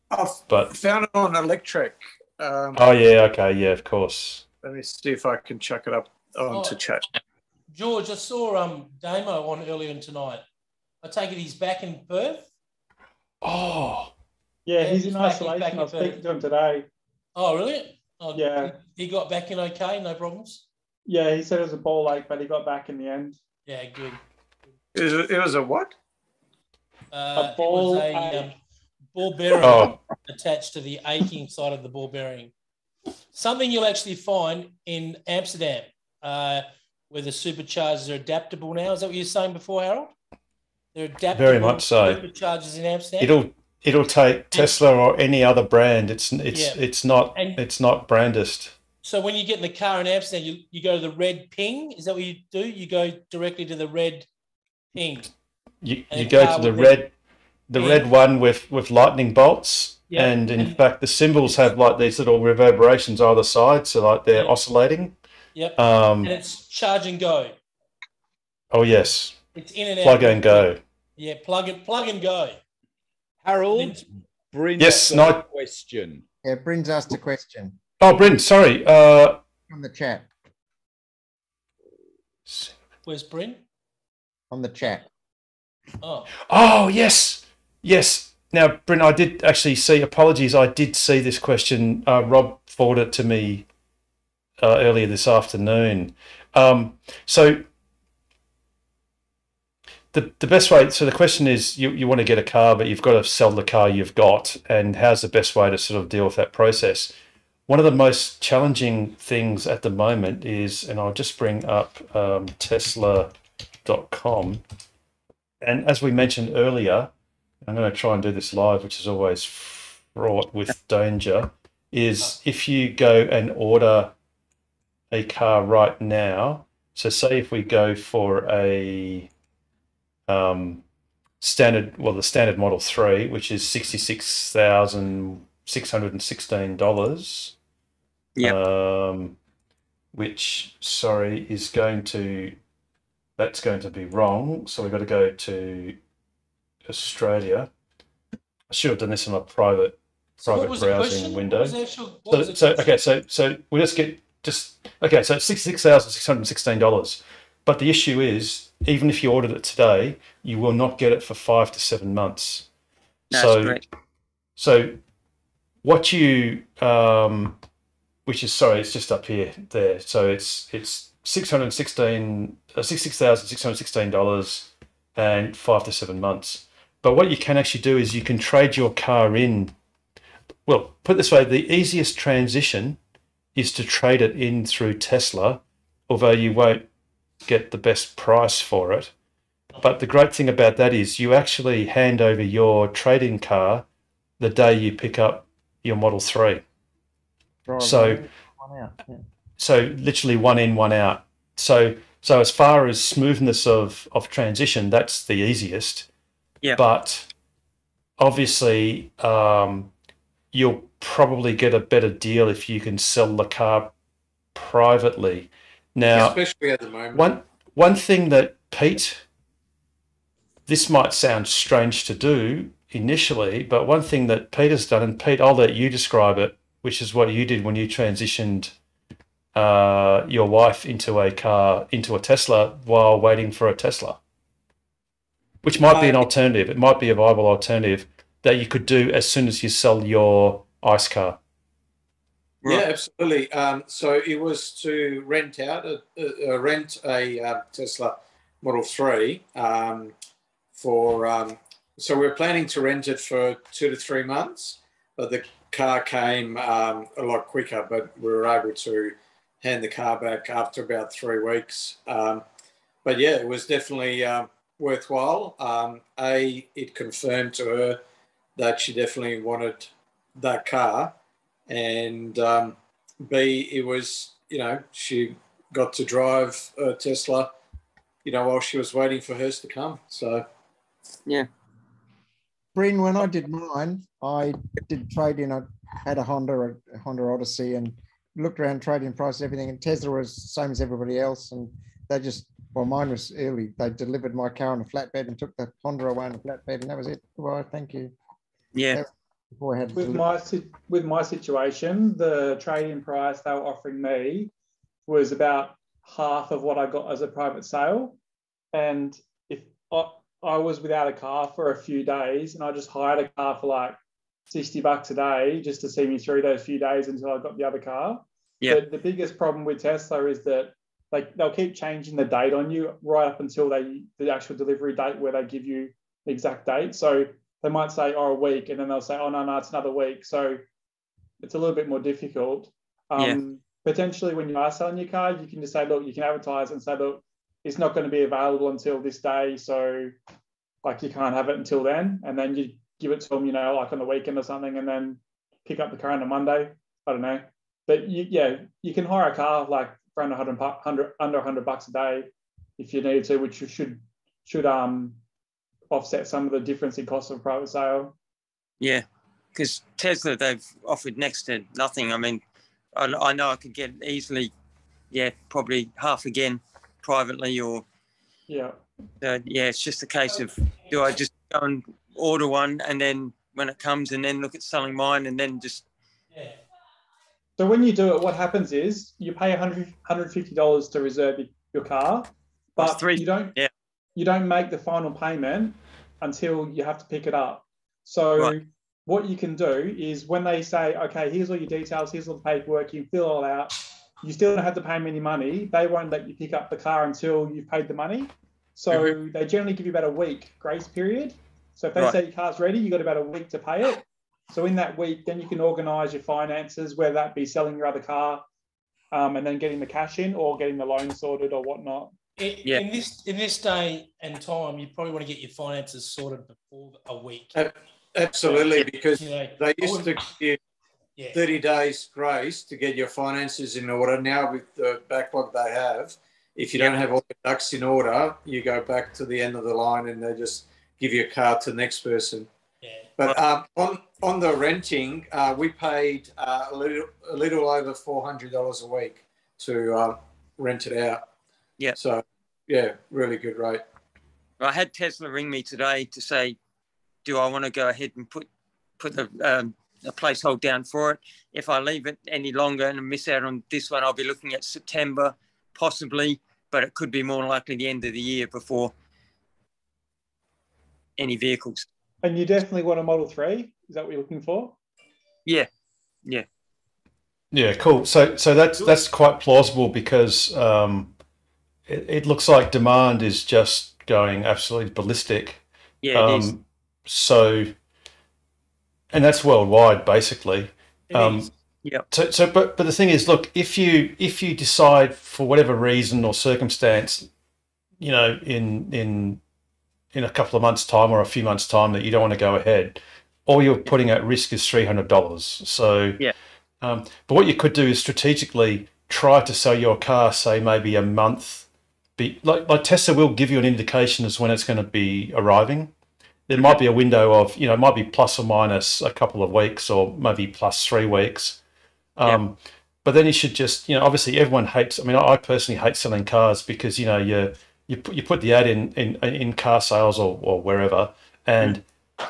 I've found it on Electric. Oh yeah, okay, yeah, of course. Let me see if I can chuck it up onto chat. George, I saw Damo on earlier tonight. I take it he's back in Perth. Oh, yeah, he's in isolation. I was speaking to him today. Oh, really? Oh, yeah. He got back in okay, no problems? Yeah, he said it was a ball ache, but he got back in the end. Yeah, good. It was a what? A ball ball bearing attached to the aching side of the ball bearing. Something you'll actually find in Amsterdam, where the superchargers are adaptable now. Is that what you were saying before, Harold? They're adaptable. Very much so. Superchargers in Amsterdam. It'll take Tesla or any other brand. It's not brandest. So when you get in the car in Amsterdam, you go to the red ping. Is that what you do? You go directly to the red ping. You go to the red one with lightning bolts, and in fact the cymbals have like these little reverberations either side, so like they're oscillating. Yep. And it's charge and go. Oh yes. It's in and out. Plug and go. Yeah, plug and go. Harold, Bryn's yes, got a question. Yeah, Bryn's asked a question. Oh, Bryn, sorry. On the chat. Where's Bryn? On the chat. Oh, yes. Yes. Now, Bryn, I did actually see, apologies, I did see this question. Rob forwarded it to me earlier this afternoon. So the best way, so the question is you want to get a car, but you've got to sell the car you've got, and how's the best way to sort of deal with that process? One of the most challenging things at the moment is, and I'll just bring up Tesla.com, and as we mentioned earlier, I'm going to try and do this live, which is always fraught with danger, is if you go and order a car right now, so say if we go for a the standard Model 3, which is $66,616. Yeah. Which, sorry, is that's going to be wrong. So we've got to go to Australia. I should have done this in my private browsing window. So we okay, so it's $66,616. But the issue is, even if you ordered it today, you will not get it for 5 to 7 months. That's correct. So what you, which is, sorry, it's just up here, there. So it's $66,616 and 5 to 7 months. But what you can actually do is you can trade your car in. Well, put it this way, the easiest transition is to trade it in through Tesla, although you won't get the best price for it. But the great thing about that is you actually hand over your trade-in car the day you pick up your Model 3. Right, so literally one in, one out. So as far as smoothness of transition, that's the easiest. Yeah. But obviously, you'll probably get a better deal if you can sell the car privately. Now, especially at the moment. One thing that Pete, this might sound strange to do initially, but one thing that Pete has done, and Pete, I'll let you describe it, which is what you did when you transitioned your wife into a Tesla while waiting for a Tesla, which might be an alternative. It might be a viable alternative that you could do as soon as you sell your ICE car. Yeah, absolutely. So it was to rent out a Tesla Model 3 for. So we're planning to rent it for 2 to 3 months, but the car came a lot quicker. But we were able to hand the car back after about 3 weeks. But yeah, it was definitely worthwhile. It confirmed to her that she definitely wanted that car. And B, it was, she got to drive a Tesla, while she was waiting for hers to come. So, yeah. Bryn, when I did mine, I did trade in. I had a Honda Odyssey, and looked around trading price, everything. And Tesla was the same as everybody else. And they mine was early. They delivered my car on a flatbed and took the Honda away on a flatbed, and that was it. Well, thank you. Yeah. With my situation, the trade-in price they were offering me was about half of what I got as a private sale. And if I was without a car for a few days, and I just hired a car for like $60 a day just to see me through those few days until I got the other car. Yeah. The biggest problem with Tesla is that they'll keep changing the date on you right up until the actual delivery date where they give you the exact date. So they might say, a week, and then they'll say, no, it's another week. So it's a little bit more difficult. Potentially when you are selling your car, you can just say, look, you can advertise and say, look, it's not going to be available until this day. So you can't have it until then. And then you give it to them, on the weekend or something, and then pick up the car on a Monday. I don't know. But you can hire a car for under $100 a day if you need to, which should offset some of the difference in cost of private sale. Yeah, because Tesla, they've offered next to nothing. I mean, I know I could get easily, probably half again privately or Yeah. So yeah, it's just a case of, do I just go and order one and then when it comes and then look at selling mine and then just. Yeah. So when you do it, what happens is you pay $150 to reserve your car, but you don't make the final payment until you have to pick it up. So what you can do is when they say, okay, here's all your details, here's all the paperwork, you fill it all out, you still don't have to pay them any money. They won't let you pick up the car until you've paid the money. So they generally give you about a week grace period. So if they say your car's ready, you've got about a week to pay it. So in that week, then you can organise your finances, whether that be selling your other car and then getting the cash in or getting the loan sorted or whatnot. In this day and time, you probably want to get your finances sorted before a week. Absolutely, because they used to give you 30 days grace to get your finances in order. Now with the backlog they have, if you don't have all the ducks in order, you go back to the end of the line and they just give you a car to the next person. Yeah. But on the renting, we paid a little over $400 a week to rent it out. Yeah. So, yeah, really good rate. I had Tesla ring me today to say, do I want to go ahead and put a placeholder down for it? If I leave it any longer and miss out on this one, I'll be looking at September, possibly, but it could be more likely the end of the year before any vehicles. And you definitely want a Model 3? Is that what you're looking for? Yeah, yeah. Yeah, cool. So that's quite plausible because it looks like demand is just going absolutely ballistic. Yeah, it is. So, and that's worldwide, basically. Yeah. But the thing is, look, if you decide for whatever reason or circumstance, you know, in a couple of months' time or a few months' time that you don't want to go ahead, all you're putting at risk is $300. So, but what you could do is strategically try to sell your car, say maybe a month. Like Tesla will give you an indication as when it's going to be arriving. There might be a window of, you know, it might be plus or minus a couple of weeks or maybe plus 3 weeks. But then you should just, you know, obviously everyone hates, I mean, I personally hate selling cars because, you know, you put the ad in car sales or wherever, and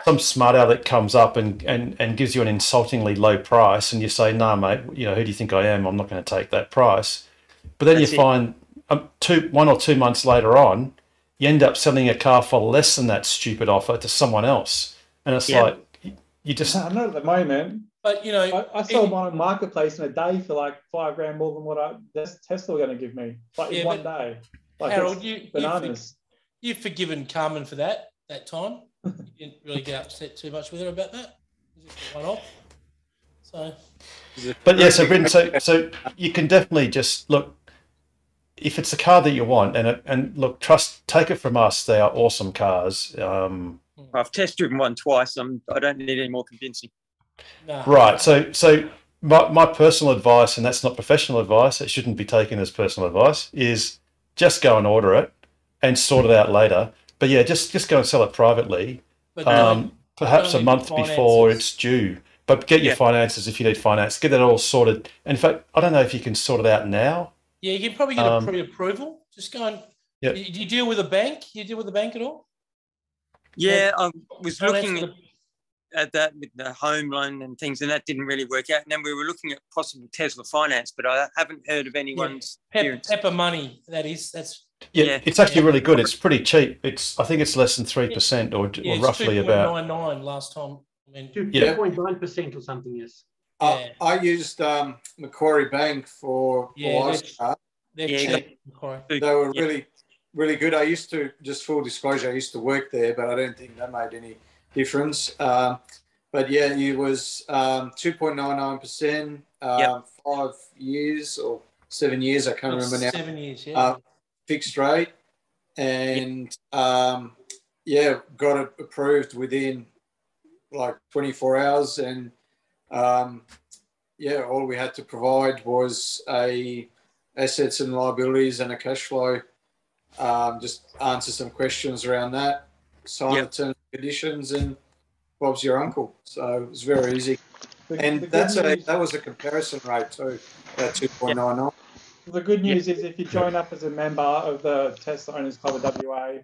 some smart aleck comes up and gives you an insultingly low price, and you say, "Nah, mate, you know, who do you think I am? I'm not going to take that price." But then find 1 or 2 months later on, you end up selling a car for less than that stupid offer to someone else, and it's like you just not at the moment. But you know, I sold one on Marketplace in a day for like $5,000 more than what Tesla were going to give me, like in one day. Like Harold, you've forgiven Carmen for that time. You didn't really get upset too much with her about that. It was just a one-off. So, but yeah, so Brendan, so you can definitely just look if it's a car that you want, and look, take it from us. They are awesome cars. I've test driven one twice. I don't need any more convincing. No. Right. So my personal advice, and that's not professional advice, it shouldn't be taken as personal advice, is just go and order it and sort it out later. But yeah, just go and sell it privately, perhaps a month before it's due. But get your finances if you need finance. Get that all sorted. And in fact, I don't know if you can sort it out now. Yeah, you can probably get a pre-approval. Just go and. Do you deal with a bank? You deal with a bank at all? Yeah, I was looking at that with the home loan and things, and that didn't really work out. And then we were looking at possible Tesla finance, but I haven't heard of anyone's Pepper Money. That's it's actually really good. It's pretty cheap. I think it's less than 3% or roughly about 2.99 last time. 2.9% or something. Yes. I used Macquarie Bank for lifestyle. They're cheap. They were really good. I used to, just full disclosure, I used to work there, but I don't think that made any difference. But yeah, it was 2.99%, 5 years or 7 years. I can't remember now. 7 years, fixed rate, and got it approved within like 24 hours, and all we had to provide was assets and liabilities and a cash flow. Just answer some questions around that, sign the terms and conditions, and Bob's your uncle. So it was very easy. And that was a comparison rate too, that 2.99. The good news is if you join up as a member of the Tesla Owners Club of WA,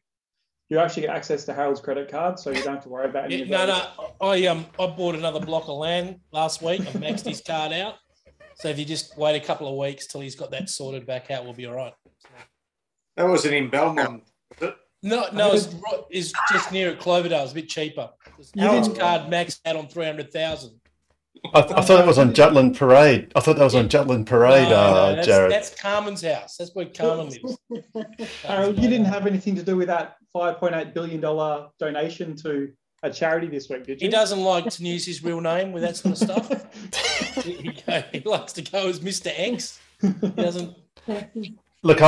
you actually get access to Harold's credit card, so you don't have to worry about any of those. I bought another block of land last week. I maxed his card out. So if you just wait a couple of weeks till he's got that sorted back out, we'll be all right. That wasn't in Belmont, was it? No, it's just near at Cloverdale. It's a bit cheaper. Harold's card maxed out on 300,000. I thought it was on Jutland Parade. I thought that was on Jutland Parade, Jared. That's Carmen's house. That's where Carmen lives. Harold, you didn't have anything to do with that $5.8 billion donation to a charity this week, did you? He doesn't like to use his real name with that sort of stuff. he likes to go as Mr. X. He doesn't. Look,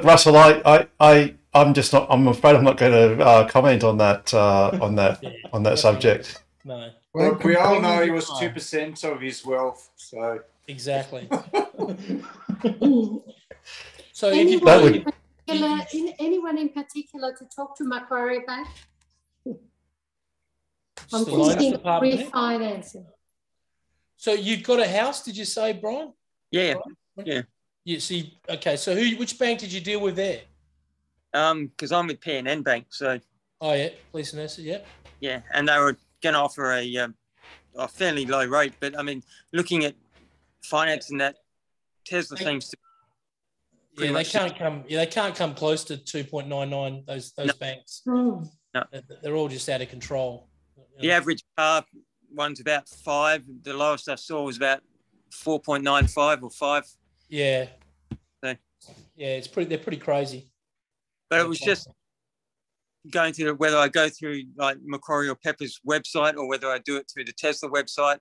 Russell. I'm just not. I'm afraid I'm not going to comment on that. On that subject. No. Well, we all know he was 2% of his wealth. So exactly. So anyone in particular to talk to Macquarie about? I'm thinking refinancing. So you've got a house, did you say, Brian? Yeah. You see, okay. So which bank did you deal with there? Because I'm with PNN Bank, so. Oh yeah, Police and Asset, yeah. Yeah, and they were going to offer a fairly low rate, but I mean, looking at financing that, Tesla seems to. Yeah, they can't come. Yeah, they can't come close to 2.99. Those banks. No, they're all just out of control. The average car one's about 5. The lowest I saw was about 4.95 or 5. Yeah. So, yeah, they're pretty crazy. But it was just going through whether I go through like Macquarie or Pepper's website or whether I do it through the Tesla website.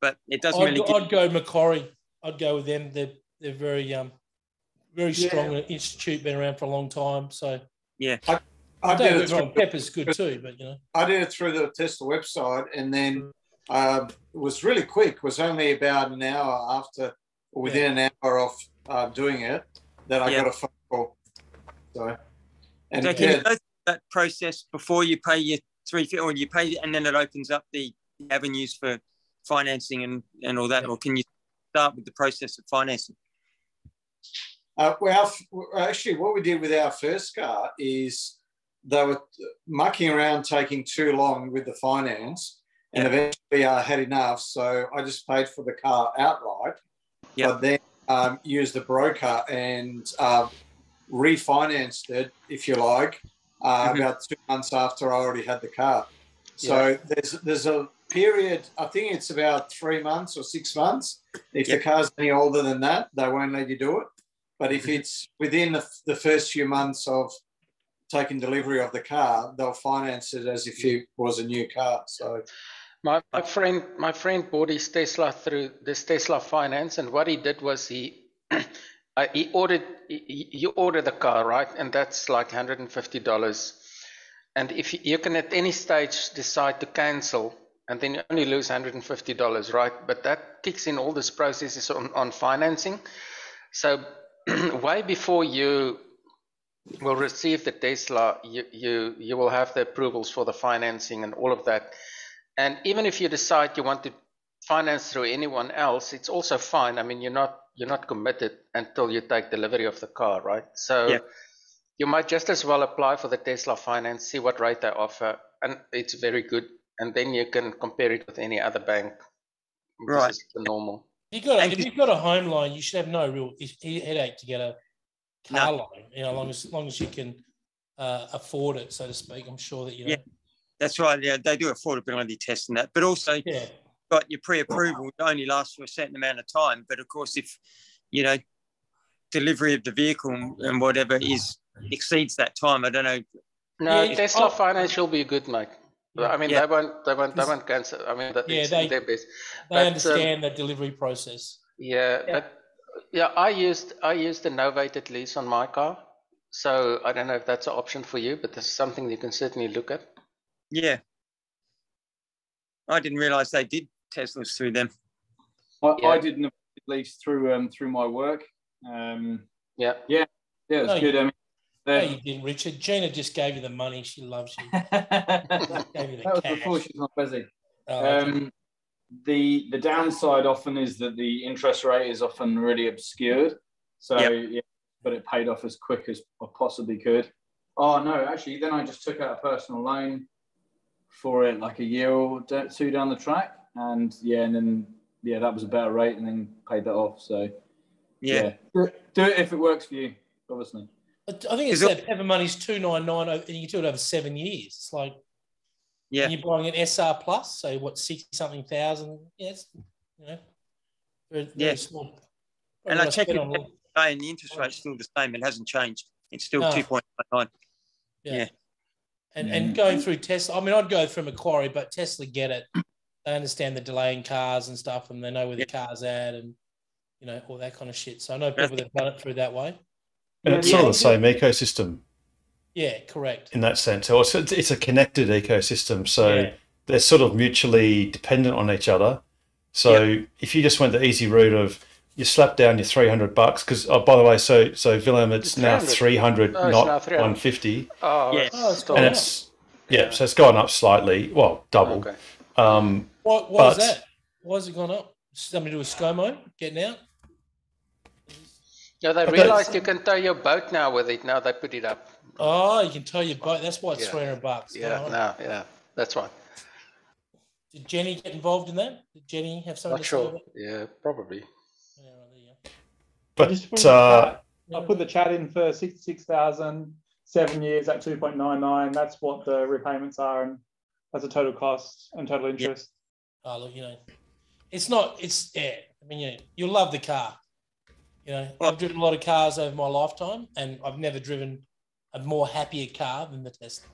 But it doesn't really. I'd go Macquarie. I'd go with them. They're very strong institute, been around for a long time. So yeah. I did it through Pepper's good too, but I did it through the Tesla website, and then it was really quick. It was only about an hour after, or within an hour of doing it, that I got a phone call. So can you go through that process before you pay your $350, or you pay, and then it opens up the avenues for financing and all that, or can you start with the process of financing? Well, actually, what we did with our first car is they were mucking around, taking too long with the finance, and eventually I had enough, so I just paid for the car outright, but then used the broker and refinanced it, if you like, about 2 months after I already had the car. So there's a period, I think it's about 3 months or 6 months. If the car's any older than that, they won't let you do it. But if it's within the first few months of taking delivery of the car, they'll finance it as if it was a new car. So, my friend bought his Tesla through this Tesla finance, and what he did was he ordered the car, right, and that's like $150. And if you can at any stage decide to cancel, and then you only lose $150, right? But that kicks in all these processes on financing. So way before you will receive the Tesla, you will have the approvals for the financing and all of that. And even if you decide you want to finance through anyone else, it's also fine. I mean, you're not committed until you take delivery of the car, right? So you might just as well apply for the Tesla finance, see what rate they offer, and it's very good. And then you can compare it with any other bank. Right. This is the normal. If you've got a home loan, you should have no real headache to get a car loan. You know, as long as you can afford it, so to speak. I'm sure that you know. Yeah, that's right. Yeah, they do affordability tests and that, but also got your pre-approval. It only lasts for a certain amount of time. But of course, if delivery of the vehicle and whatever exceeds that time, I don't know. No, Tesla finance will be good, mate. I mean, they won't cancel. I mean, their best. They understand the delivery process. I used a novated lease on my car, so I don't know if that's an option for you, but this is something you can certainly look at. Yeah, I didn't realise they did Teslas through them. I did a lease through my work. It was good. I mean, no, you didn't, Richard. Gina just gave you the money. She loves you. Gave you the that was cash. before she was not busy. Okay. The downside often is that the interest rate is often really obscured. So yeah, but it paid off as quick as I possibly could. Oh no, actually, then I just took out a personal loan for it like a year or two down the track, and then that was a better rate, and then paid that off. So yeah. Do it if it works for you, obviously. I think it's that Pepper Money's $299, and you can do it over 7 years. It's like, and you're buying an SR Plus, so what, 60-something thousand? Yes, very small. And I checked it, and the interest rate's still the same. It hasn't changed. It's still 2.99. Yeah. And going through Tesla, I mean, I'd go through Macquarie, but Tesla get it. They understand the delay in cars and stuff, and they know where the car's at, and all that kind of shit. So I know people that've done it through that way. And it's sort of the same ecosystem. Yeah, correct. In that sense, so it's a connected ecosystem. So they're sort of mutually dependent on each other. So if you just went the easy route of you slap down your $300, because by the way, so Willem, it's now 300, not 150. Oh, it's and it's so it's gone up slightly. Well, double. Okay. Why is that? Why has it gone up? Something to do with ScoMo getting out? Yeah, they realised you can tow your boat now with it. Now they put it up. Oh, you can tow your boat. That's why it's $300. Yeah, that's right. Did Jenny get involved in that? Did Jenny have something to say about that? Yeah, probably. But I put the chat in for 66,000, 7 years at 2.99. That's what the repayments are, and that's a total cost and total interest. Oh, look, it's not. It's I mean, you'll love the car. I've driven a lot of cars over my lifetime, and I've never driven a more happier car than the Tesla.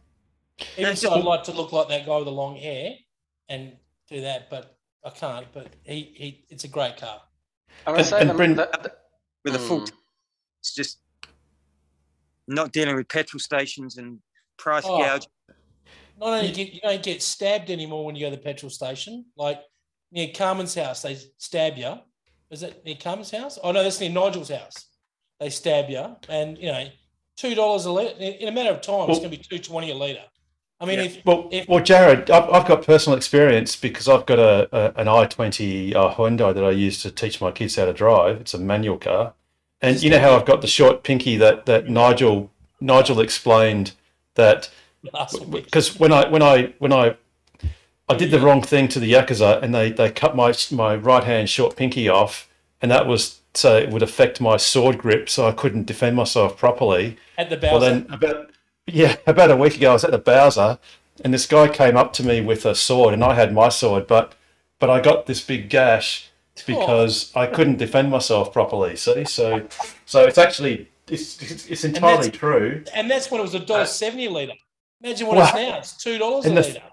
Even so, I'd like to look like that guy with the long hair and do that, but I can't. But it's a great car. I want to say with a full, it's just not dealing with petrol stations and price gouge. Not only you don't get stabbed anymore when you go to the petrol station. Like near Carmen's house, they stab you. Is it near Carmen's house? Oh no, that's near Nigel's house. They stab you, and $2 a litre. In a matter of time, it's going to be $2.20 a litre. I mean, well, Jared, I've got personal experience because I've got an i20 Hyundai that I use to teach my kids how to drive. It's a manual car, and you know how I've got the short pinky that Nigel explained that because when I did the wrong thing to the Yakuza and they cut my right hand short pinky off, and that was so it would affect my sword grip, so I couldn't defend myself properly. At the Bowser. Well, then about a week ago, I was at the Bowser, and this guy came up to me with a sword, and I had my sword, but I got this big gash because I couldn't defend myself properly. See, so it's actually it's entirely true. And that's when it was $1.70 a litre. Imagine what it's now. It's $2 a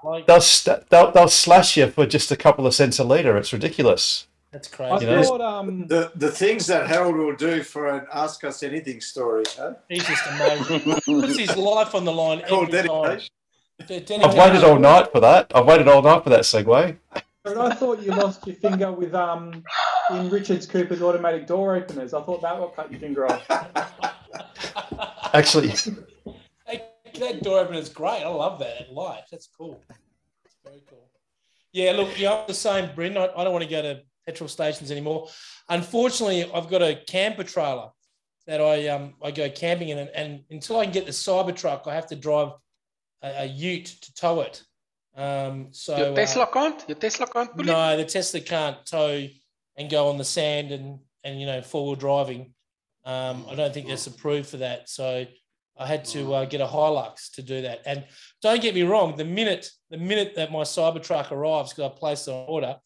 litre. They'll slash you for just a couple of cents a litre. It's ridiculous. That's crazy. I thought the things that Harold will do for an Ask Us Anything story. Huh? He's just amazing. Puts his life on the line every time. I've waited all night for that. Segue. But I thought you lost your finger with in Richards Cooper's automatic door openers. I thought that would cut your finger off. Actually, that door opener is great. I love that light. That's cool. That's very cool. Yeah, look, I'm the same, Bryn. I don't want to go to petrol stations anymore. Unfortunately, I've got a camper trailer that I go camping in, and until I can get the Cybertruck, I have to drive a ute to tow it. So your Tesla can't? No, the Tesla can't tow and go on the sand and four-wheel driving. I don't think that's approved for that. So I had to get a Hilux to do that. And don't get me wrong, the minute that my Cybertruck arrives, because I placed it on order,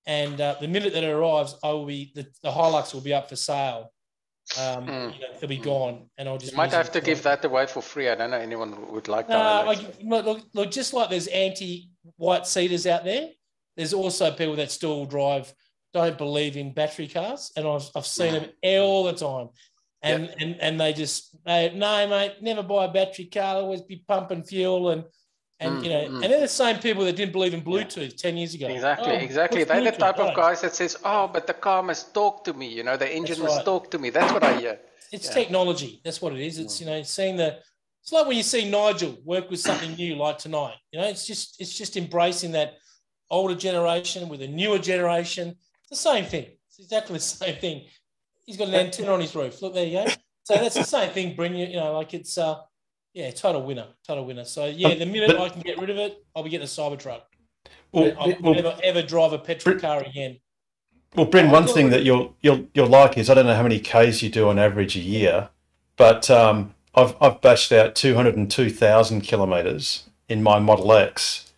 and the minute that it arrives, the Hilux will be up for sale. It'll be gone, and I'll just. You might have to give that away for free. I don't know anyone who would like that. Look, just like there's anti-white seaters out there, there's also people that still don't believe in battery cars, and I've seen them all the time. And they no, mate, never buy a battery car. Always be pumping fuel and and they're the same people that didn't believe in Bluetooth 10 years ago. Exactly. They're the type of guys that says, but the car must talk to me. The engine must talk to me. That's what I hear. It's technology. That's what it is. It's it's like when you see Nigel work with something new like tonight. It's just embracing that older generation with a newer generation. It's the same thing. It's exactly the same thing. He's got an antenna on his roof. Look, there you go. So that's the same thing, Bryn. You know, like it's total winner. So yeah, the minute I can get rid of it, I'll be getting a Cybertruck. I'll never ever drive a petrol car again. Well, Bryn, one thing that you'll like is, I don't know how many Ks you do on average a year, but I've bashed out 202,000 kilometres in my Model X,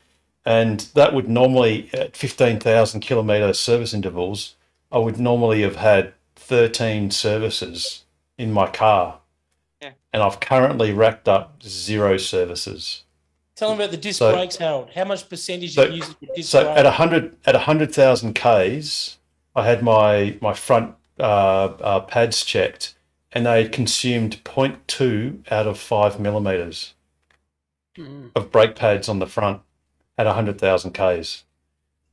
and that would normally, at 15,000 kilometre service intervals, I would normally have had 13 services in my car, and I've currently racked up 0 services. Tell them about the disc brakes, Harold. How much percentage you use for disc brakes? At 100,000 Ks, I had my front pads checked, and they had consumed 0.2 out of 5 millimetres of brake pads on the front at 100,000 Ks.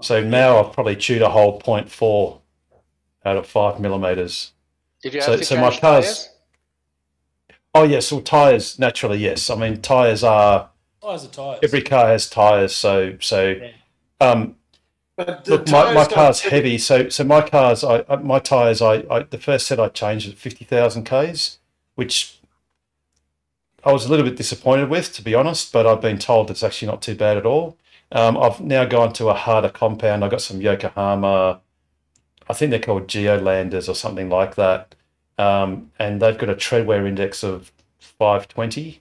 So now I've probably chewed a whole 0.4 out of 5 millimetres. Did you have to change tyres? Oh, yes. Well, tyres, naturally, yes. I mean, tyres are... Tyres are tyres. Every car has tyres, so look, my car's heavy, so my cars, my tyres, the first set I changed at 50,000 Ks, which I was a little bit disappointed with, to be honest, but I've been told it's actually not too bad at all. I've now gone to a harder compound. I've got some Yokohama, I think they're called Geolanders or something like that, and they've got a tread wear index of 520,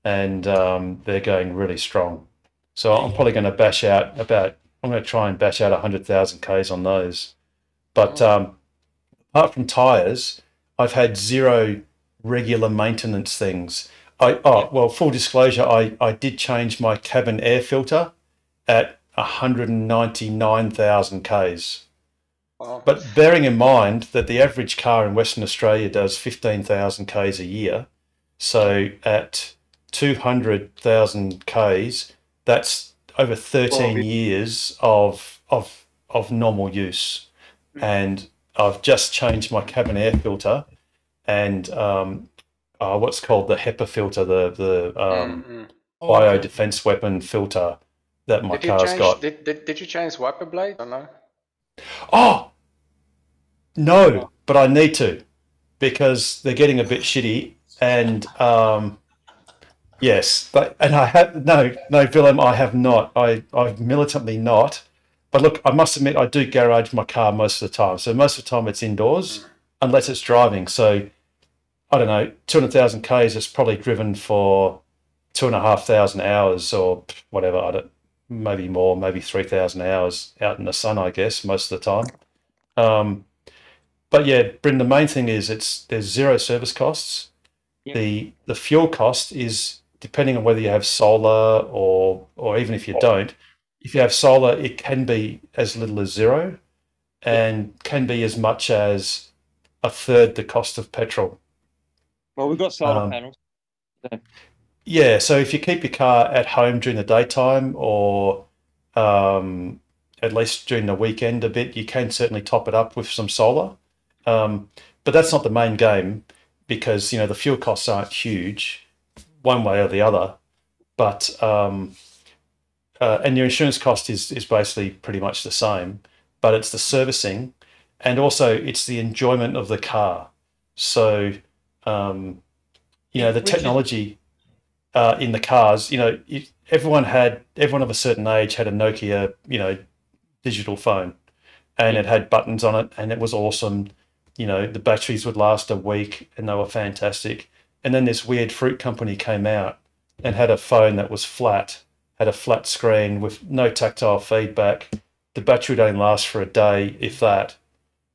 and they're going really strong. So I'm probably going to bash out I'm going to try and bash out 100,000 Ks on those. But apart from tyres, I've had 0 regular maintenance things. Well, full disclosure, I did change my cabin air filter at 199,000 Ks. Wow. But bearing in mind that the average car in Western Australia does 15,000 Ks a year, so at 200,000 Ks, that's over 13 years of normal use. And I've just changed my cabin air filter and what's called the HEPA filter, the bio defense weapon filter that my car's got. Did you change wiper blade or no? Oh, no, but I need to, because they're getting a bit shitty. And yes, and I have no, Willem, I have not. I've militantly not. But look, I must admit, I do garage my car most of the time. So most of the time it's indoors, unless it's driving. So I don't know, 200,000 Ks is probably driven for 2,500 hours or whatever. Maybe more, maybe 3,000 hours out in the sun, I guess, most of the time. But yeah, Bryn, the main thing is there's 0 service costs. Yep. The fuel cost is, depending on whether you have solar or even if you don't, if you have solar, it can be as little as 0 and can be as much as a third the cost of petrol. Well, we've got solar panels. So. Yeah, so if you keep your car at home during the daytime or at least during the weekend a bit, you can certainly top it up with some solar. But that's not the main game, because the fuel costs aren't huge one way or the other, but and your insurance cost is basically pretty much the same, but it's the servicing and also it's the enjoyment of the car. So the technology in the cars, everyone of a certain age had a Nokia digital phone, and it had buttons on it and it was awesome. The batteries would last a week and they were fantastic. And then this weird fruit company came out and had a phone that was flat, had a flat screen with no tactile feedback. The battery would only last for a day, if that.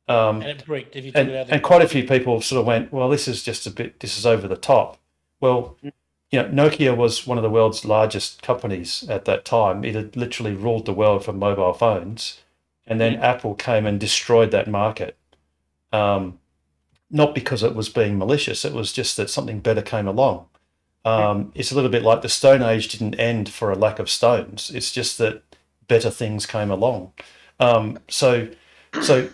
And it bricked if you took it out. And quite a few people sort of went, well, this is over the top. Well, Nokia was one of the world's largest companies at that time. It had literally ruled the world for mobile phones. And then Apple came and destroyed that market. Not because it was being malicious, it was just that something better came along. It's a little bit like the Stone Age didn't end for a lack of stones. It's just that better things came along. So the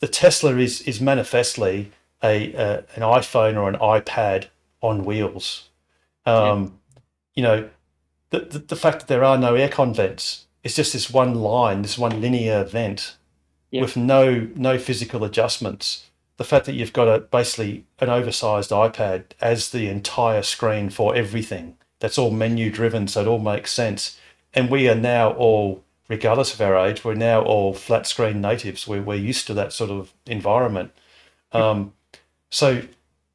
Tesla is manifestly an iPhone or an iPad on wheels. The fact that there are no aircon vents, it's just this one line, this one linear vent with no physical adjustments. the fact that you've got basically an oversized iPad as the entire screen for everything. That's all menu driven, so it all makes sense. And we are now all, regardless of our age, we're now all flat screen natives. We're used to that sort of environment. So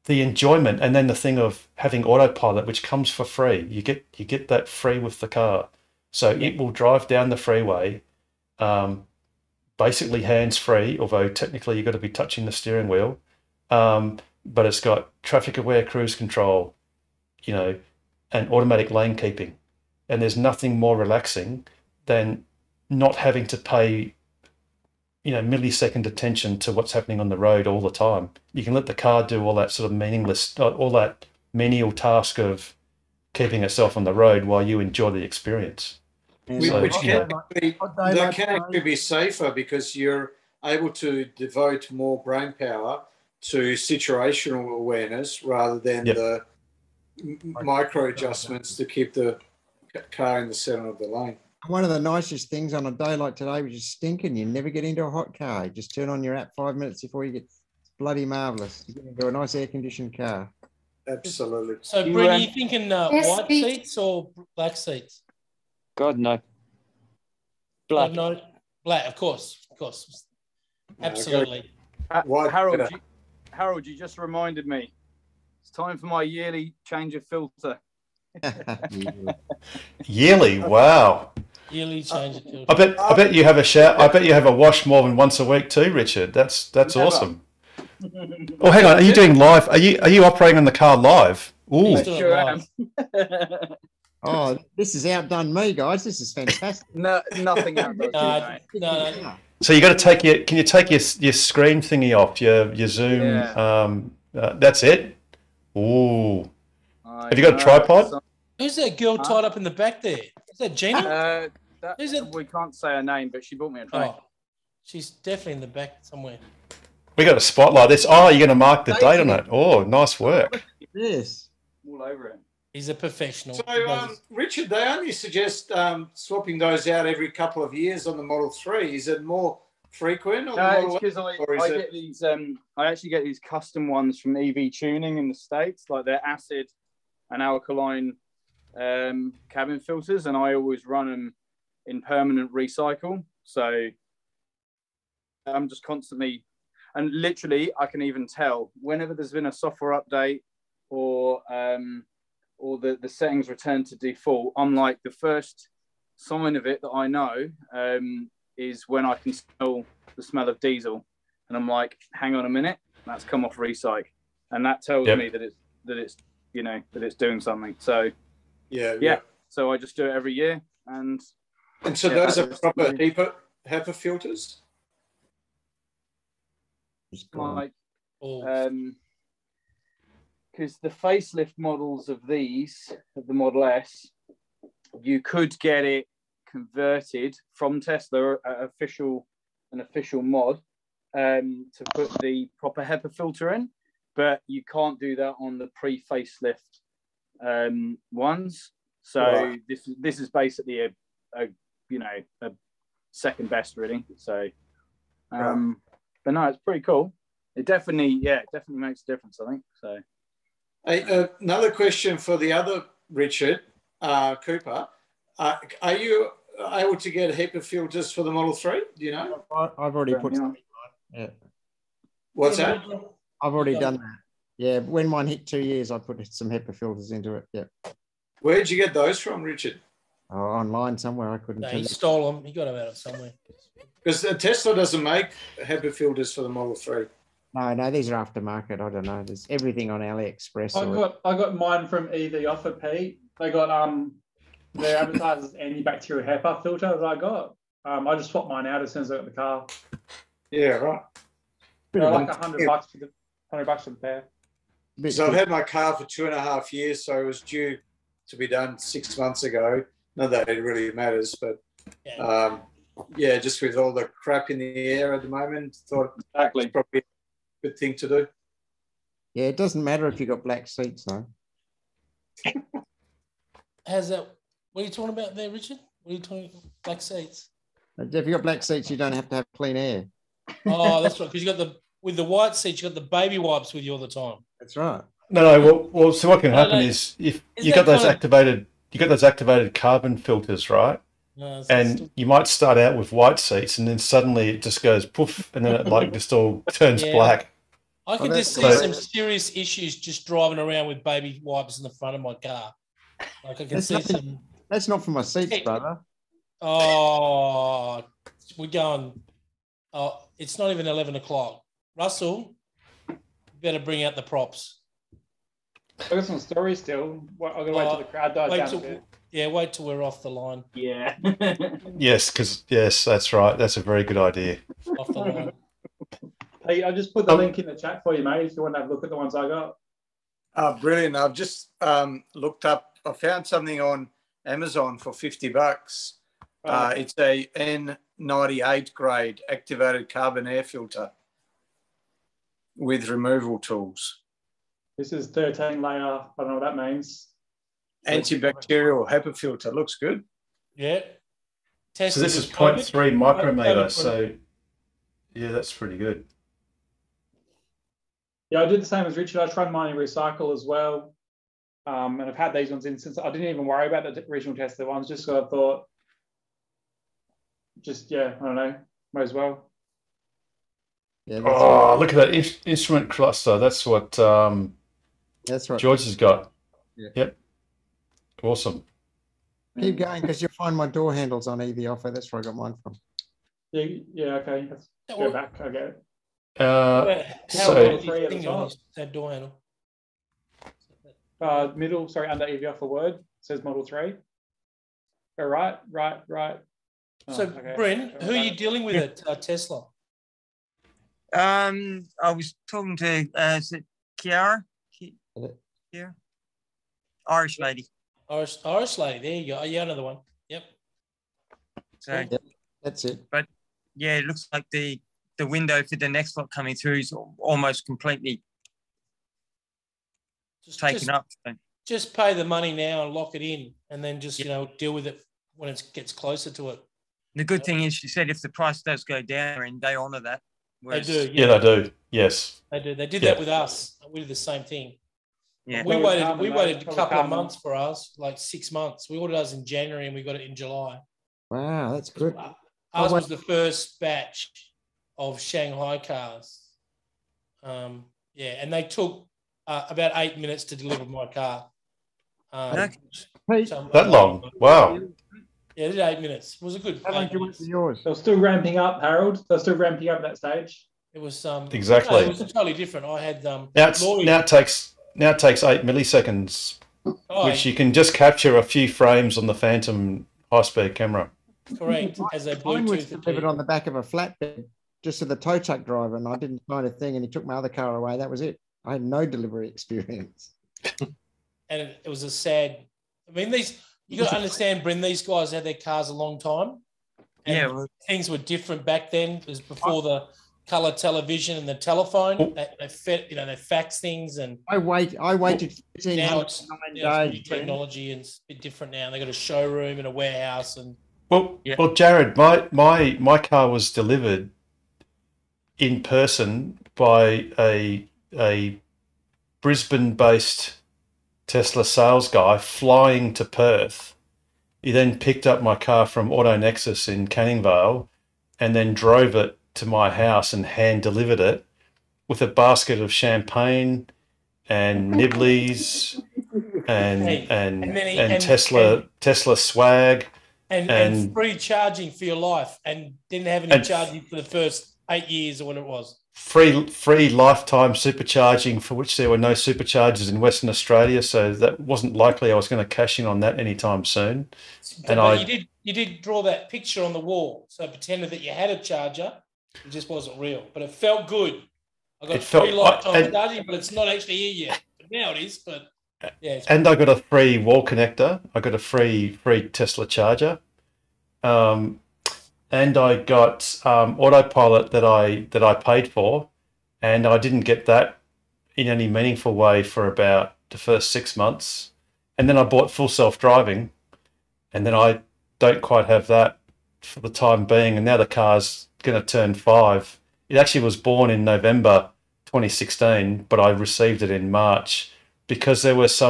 the enjoyment, and then the thing of having autopilot, which comes for free, you get that free with the car. So it will drive down the freeway, basically hands-free, although technically you've got to be touching the steering wheel. But it's got traffic-aware cruise control, and automatic lane keeping. And there's nothing more relaxing than not having to pay, millisecond attention to what's happening on the road all the time. You can let the car do all that sort of meaningless, all that menial task of keeping itself on the road while you enjoy the experience. Which can actually be safer because you're able to devote more brain power to situational awareness rather than the micro adjustments to keep the car in the center of the lane. One of the nicest things on a day like today, which is stinking, you never get into a hot car. You just turn on your app 5 minutes before you get. It's bloody marvelous. You get into a nice air-conditioned car. Absolutely. So, Bree, are you thinking white seats or black seats? God, no. Black. No, black, of course. Absolutely. Harold, you just reminded me. It's time for my yearly change of filter. Yearly, wow. Yearly change of filter. I bet you have a shower. I bet you have a wash more than once a week too, Richard. That's awesome. Oh, hang on. Are you doing live? Are you operating on the car live? Ooh. I sure am. Oh, this has outdone me, guys. This is fantastic. No, nothing outdone. No. So you got to take can you take your screen thingy off, your Zoom? Yeah. That's it? Ooh. Have you got a tripod? Who's that girl tied up in the back there? Is that Gina? We can't say her name, but she bought me a drink. Oh, she's definitely in the back somewhere. We got a spotlight this. Oh, you're going to mark the date on it. Oh, nice work. Yes. All over it. He's a professional. So, Richard, they only suggest swapping those out every couple of years on the Model 3. Is it more frequent? On the Model because I get these. I actually get these custom ones from EV Tuning in the States, like they're acid and alkaline cabin filters, and I always run them in permanent recycle. So I'm just constantly, and literally, I can even tell whenever there's been a software update or the settings return to default. I'm like, the first sign of it that I know is when I can smell the smell of diesel, and I'm like, hang on a minute, that's come off recycle, and that tells me that it's doing something. So yeah. So I just do it every year, and so those are proper HEPA filters. Like, because the facelift models of the Model S, you could get it converted from Tesla, an official mod, to put the proper HEPA filter in, but you can't do that on the pre-facelift ones. So this is basically a second best, really. So, but no, it's pretty cool. It definitely makes a difference, I think. So. Another question for the other Richard Cooper. Are you able to get HEPA filters for the Model 3? Do you know? I've already put some. Yeah. What's that? I've already done that. Yeah, when mine hit 2 years, I put some HEPA filters into it. Yeah. Where did you get those from, Richard? Oh, online somewhere. I couldn't tell you. He stole them. He got them out of somewhere. Because Tesla doesn't make HEPA filters for the Model 3. No, these are aftermarket. I don't know. There's everything on AliExpress. I got mine from EV Offer, Pete. They got their advertisers antibacterial HEPA filter that I got. I just swapped mine out as soon as I got the car. Yeah, right. They're like $100 for the pair. So I've had my car for 2.5 years, so it was due to be done 6 months ago. Not that it really matters, but just with all the crap in the air at the moment, thought exactly probably a good thing to do. Yeah, it doesn't matter if you've got black seats, though. How's that? What are you talking about there, Richard? What are you talking about? Black seats? If you've got black seats, you don't have to have clean air. Oh, that's right, because you got with the white seats, you got the baby wipes with you all the time. That's right. No. Well, so what can happen is if you got those activated carbon filters, right? No, and you might start out with white seats, and then suddenly it just goes poof, and then it like just all turns black. I can just see some serious issues just driving around with baby wipes in the front of my car. Like I can see some. That's not for my seats, brother. Oh, we're going. Oh, it's not even 11 o'clock. Russell, you better bring out the props. I've got some stories still. I've got to wait till the crowd dies down a bit. Yeah, wait till we're off the line. Yeah. Yes, that's right. That's a very good idea. Off the line. Hey, I just put the link in the chat for you, mate, if you want to have a look at the ones I got. Brilliant. I've just looked up, I found something on Amazon for $50. It's a N98 grade activated carbon air filter with removal tools. This is 13 layer. I don't know what that means. Antibacterial HEPA filter. Looks good. Yeah. So this is 0.3 micrometer. So yeah, that's pretty good. Yeah, I did the same as Richard. I tried mine in recycle as well. And I've had these ones in since I didn't even worry about the original Tesla ones, just so I thought, I don't know, might as well. Yeah, look at that instrument cluster. That's what that's right. George has got. Yeah. Yep. Awesome. Keep going because you'll find my door handles on EV Offer. That's where I got mine from. Yeah, okay. Let's go back. I get it. That door handle. Middle, sorry, under EV Offer Word says Model 3. Go right. So, okay. Bryn, who are you dealing with at Tesla? I was talking to is it Kiara? Kiara? Irish lady. Irish lady. There you go. Yeah, another one. Yep. So that's it. But yeah, it looks like the window for the next lot coming through is almost completely taken up. Just pay the money now and lock it in, and then just deal with it when it gets closer to it. The good thing is, she said if the price does go down, and they honour that. They do. Yeah, they do. Yes. They do. They did that with us. We did the same thing. Yeah. We waited a couple of months for ours, like 6 months. We ordered ours in January and we got it in July. Wow, that's good. Ours was the first batch of Shanghai cars. And they took about 8 minutes to deliver my car. That long? Wow. Yeah, it did 8 minutes. It was a good. How long did you wait for yours? They're still ramping up, Harold. They're still ramping up that stage. It was exactly. No, it was totally different. I had now it takes 8 milliseconds, which you can just capture a few frames on the Phantom high-speed camera. Correct. As a Mine was Bluetooth. delivered on the back of a flatbed, just to the tow truck driver, and I didn't find a thing, and he took my other car away. That was it. I had no delivery experience. And it was a sad. I mean, you got to understand, Bryn. These guys had their cars a long time. And things were different back then. It was before the color television and the telephone. They fax things, and I waited 15 now days. It's technology, and it's a bit different now. They got a showroom and a warehouse, and well, Jared, my car was delivered in person by a Brisbane-based Tesla sales guy flying to Perth. He then picked up my car from Auto Nexus in Canning Vale and then drove it to my house and hand delivered it with a basket of champagne and Nibblies and Tesla swag and free charging for your life, and didn't have any charging for the first 8 years or what it was. Free lifetime supercharging, for which there were no superchargers in Western Australia, so that wasn't likely I was going to cash in on that anytime soon. But you did draw that picture on the wall, so pretended that you had a charger. It just wasn't real, but it felt good. I got free lifetime charging, but it's not actually here yet. But now it is, but yeah. And I got a free wall connector. I got a free Tesla charger. And I got autopilot that I paid for, and I didn't get that in any meaningful way for about the first 6 months. And then I bought full self-driving, and then I don't quite have that for the time being. And now the car's going to turn 5 It actually was born in November 2016, but I received it in March because there was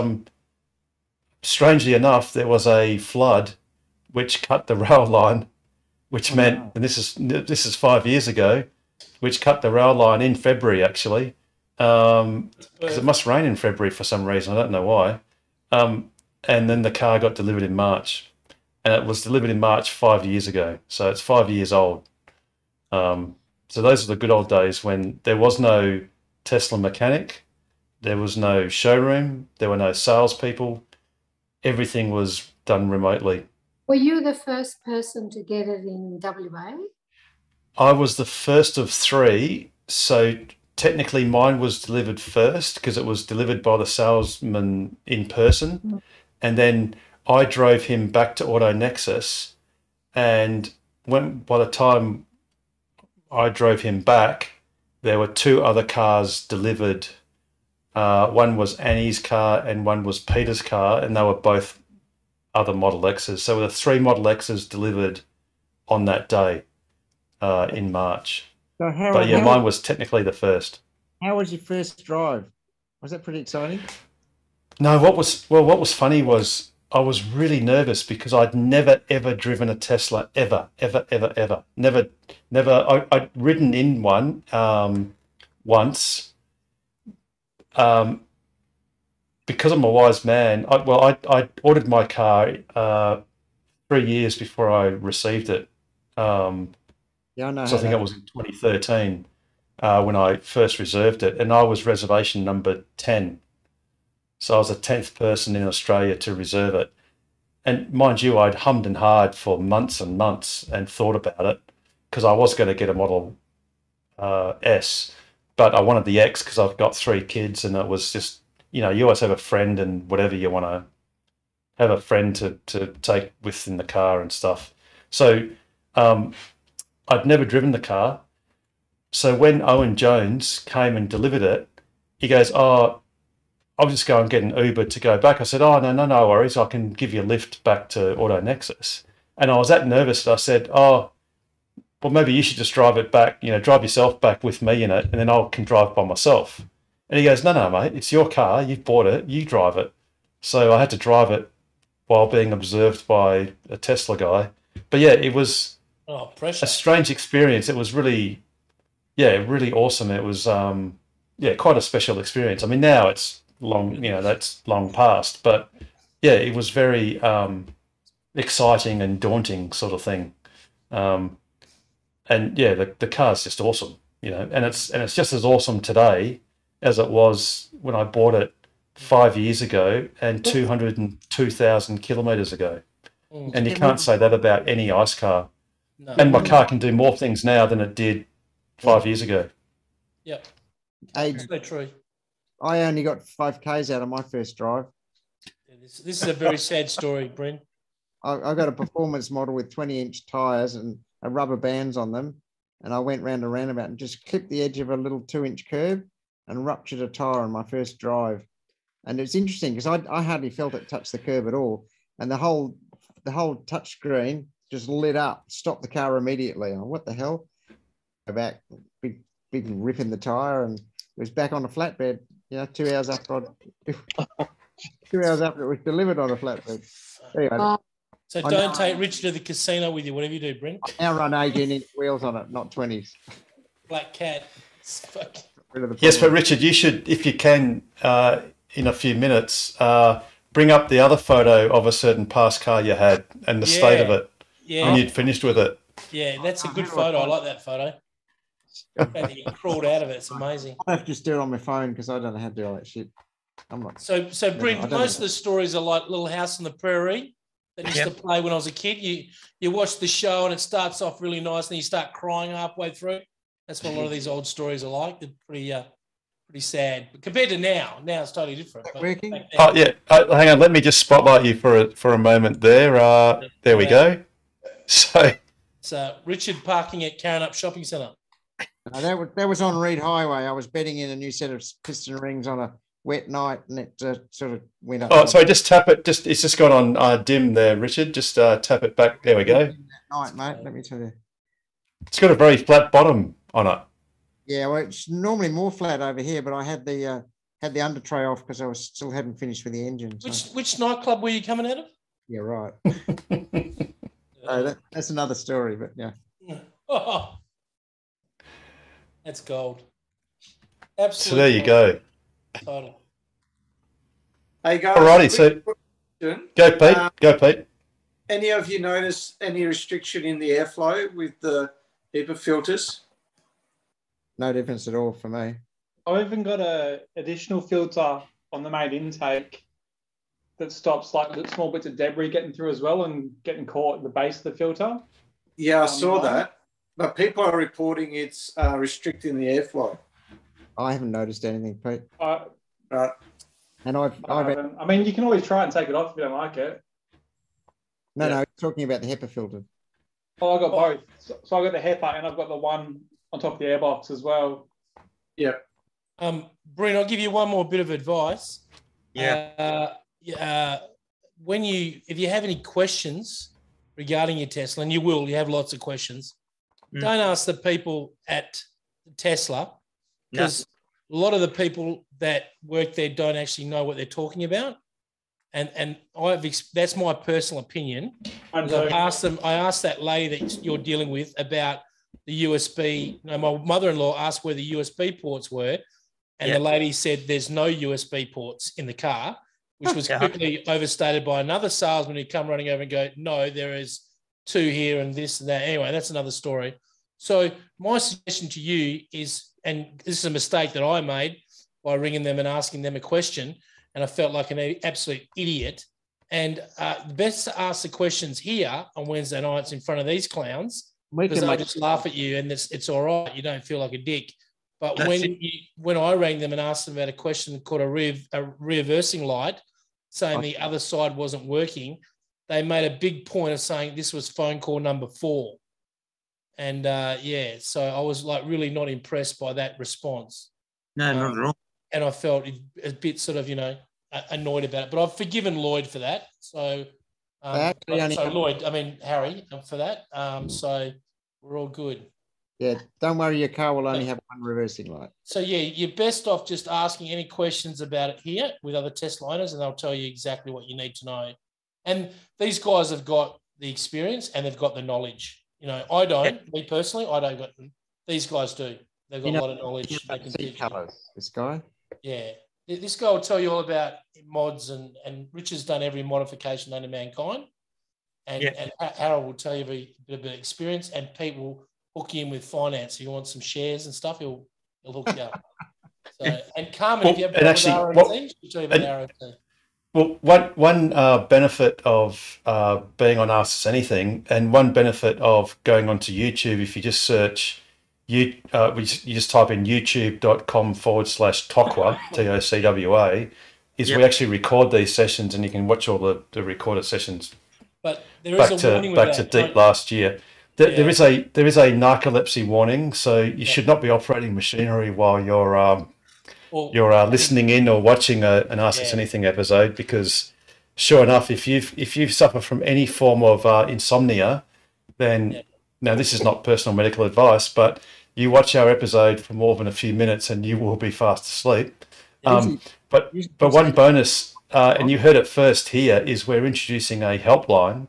strangely enough, there was a flood which cut the rail line, which meant, and this is 5 years ago, which cut the rail line in February actually, because it must rain in February for some reason. I don't know why. And then the car got delivered in March, and it was delivered in March 5 years ago. So it's 5 years old. So those are the good old days when there was no Tesla mechanic, there was no showroom, there were no salespeople. Everything was done remotely. Were you the first person to get it in WA? I was the first of three. So technically mine was delivered first because it was delivered by the salesman in person. And then I drove him back to Auto Nexus. And by the time I drove him back, there were two other cars delivered. One was Annie's car and one was Peter's car, and they were both other Model X's. So there were 3 Model X's delivered on that day in March. So mine was technically the first. How was your first drive? Was that pretty exciting? No, what was funny was I was really nervous because I'd never ever driven a Tesla ever. Never. I'd ridden in one once. Because I'm a wise man, I ordered my car 3 years before I received it. Yeah, I know. So I think it was in 2013 when I first reserved it, and I was reservation number 10. So I was the 10th person in Australia to reserve it. And mind you, I'd hummed and hawed for months and months and thought about it because I was going to get a Model S, but I wanted the X because I've got 3 kids, and it was just, you always have a friend and whatever you want to have a friend to take with in the car and stuff. So I'd never driven the car. So when Owen Jones came and delivered it, he goes, "Oh, I'll just go and get an Uber to go back." I said, "Oh, no worries. I can give you a lift back to Auto Nexus." And I was that nervous that I said, "Oh, well, maybe you should just drive it back, drive yourself back with me in it, and then I can drive by myself." And he goes, no, mate, it's your car. You've bought it. You drive it. So I had to drive it while being observed by a Tesla guy. But yeah, it was a strange experience. It was really, really awesome. It was, quite a special experience. I mean, now it's long, that's long past. But yeah, it was very exciting and daunting sort of thing. And yeah, the car's just awesome, and it's just as awesome today as it was when I bought it 5 years ago and 202,000 kilometres ago. And you can't say that about any ICE car. No. And my car can do more things now than it did 5 years ago. Yep. That's so true. I only got 5Ks out of my first drive. This is a very sad story, Bryn. I got a performance model with 20-inch tyres and rubber bands on them. And I went round a roundabout and just clipped the edge of a little 2-inch curb and ruptured a tyre on my first drive. And it's interesting because I hardly felt it touch the curb at all. And the whole touch screen just lit up, stopped the car immediately. What the hell? Go back, big rip in the tyre, and it was back on a flatbed, 2 hours after 2 hours after it was delivered on a flatbed. Anyway, so don't take Richard to the casino with you, whatever you do, Brent. I now run 18-inch wheels on it, not 20s. Black Cat. Yes, but Richard, you should, if you can, in a few minutes, bring up the other photo of a certain past car you had and the state of it when you'd finished with it. Yeah, that's a good photo. I like that photo. You crawled out of it. It's amazing. I have to just do it on my phone because I don't know how to do all that shit. I'm not. So Brent, most of the stories are like Little House on the Prairie that used to play when I was a kid. You watch the show and it starts off really nice, and then you start crying halfway through. That's what a lot of these old stories are like. They're pretty sad. But compared to now it's totally different. Oh yeah, hang on. Let me just spotlight you for a moment there. There we go. So Richard parking at Carrinup Shopping Centre. That was on Reed Highway. I was betting in a new set of piston rings on a wet night, and it sort of went up. Oh, sorry, just tap it. It's just got on dim there, Richard. Just tap it back. There we go. Night, mate. Let me tell you. It's got a very flat bottom on it. Yeah, well, it's normally more flat over here, but I had the under tray off because I hadn't finished with the engine. So. Which nightclub were you coming out of? Yeah, right. That's another story, but yeah. Oh, that's gold. Absolutely. So there you go. Title. Hey guys. Alrighty, so go Pete. Go Pete. Any of you notice any restriction in the airflow with the HEPA filters? No difference at all for me. I've even got a additional filter on the main intake that stops like the small bits of debris getting through as well and getting caught at the base of the filter. Yeah, I saw that, but people are reporting it's restricting the airflow. I haven't noticed anything, Pete. And I mean, you can always try and take it off if you don't like it. No, talking about the HEPA filter. Oh, I got both. So I got the HEPA and I've got the one on top of the airbox as well. Yeah. Breen, I'll give you one more bit of advice. Yeah. If you have any questions regarding your Tesla, and you have lots of questions, don't ask the people at Tesla, because a lot of the people that work there don't actually know what they're talking about. And that's my personal opinion. I asked that lady that you're dealing with about the USB. My mother-in-law asked where the USB ports were, and the lady said there's no USB ports in the car, which was quickly overstated by another salesman who come running over and go, no, there is 2 here and this and that. Anyway, that's another story. So my suggestion to you is, and this is a mistake that I made by ringing them and asking them a question, and I felt like an absolute idiot. And best to ask the questions here on Wednesday nights in front of these clowns, because they'll just laugh at you and it's all right. You don't feel like a dick. But when I rang them and asked them about a question called a reversing light, saying the other side wasn't working, they made a big point of saying this was phone call number 4. And so I was like really not impressed by that response. No, not at all. And I felt a bit sort of, annoyed about it. But I've forgiven Lloyd for that. So, Harry for that. So we're all good. Yeah, don't worry, your car will only have one reversing light. So, you're best off just asking any questions about it here with other Tesla owners, and they'll tell you exactly what you need to know. And these guys have got the experience and they've got the knowledge. I don't, me personally, I don't got them. These guys do. They've got a lot of knowledge. They can see colours, this guy. Yeah. This guy will tell you all about mods, and Richard's done every modification under mankind. And Harold will tell you a bit of experience, and Pete will hook you in with finance. If you want some shares and stuff, he'll hook you up. So, and Carmen, if you have ROT, she'll tell you about ROT. Well, one benefit of being on Ask Us Anything, and one benefit of going onto YouTube, if you just search, you just type in youtube.com/Tocwa, TOCWA, is we actually record these sessions, and you can watch all the recorded sessions. But there is a warning back to deep last year. There is a narcolepsy warning, so you should not be operating machinery while you're listening in or watching an Ask Us Anything episode, because sure enough, if you suffer from any form of insomnia, then now this is not personal medical advice, but you watch our episode for more than a few minutes and you will be fast asleep. But one bonus, and you heard it first here, is we're introducing a helpline,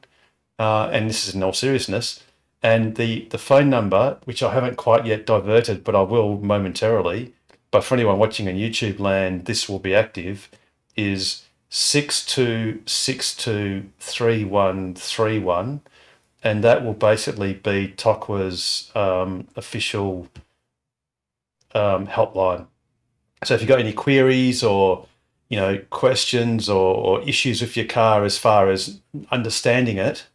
and this is in all seriousness. And the phone number, which I haven't quite yet diverted, but I will momentarily, but for anyone watching in YouTube land, this will be active, is 62623131, and that will basically be Tocwa's official helpline. So if you've got any queries or questions or issues with your car as far as understanding it,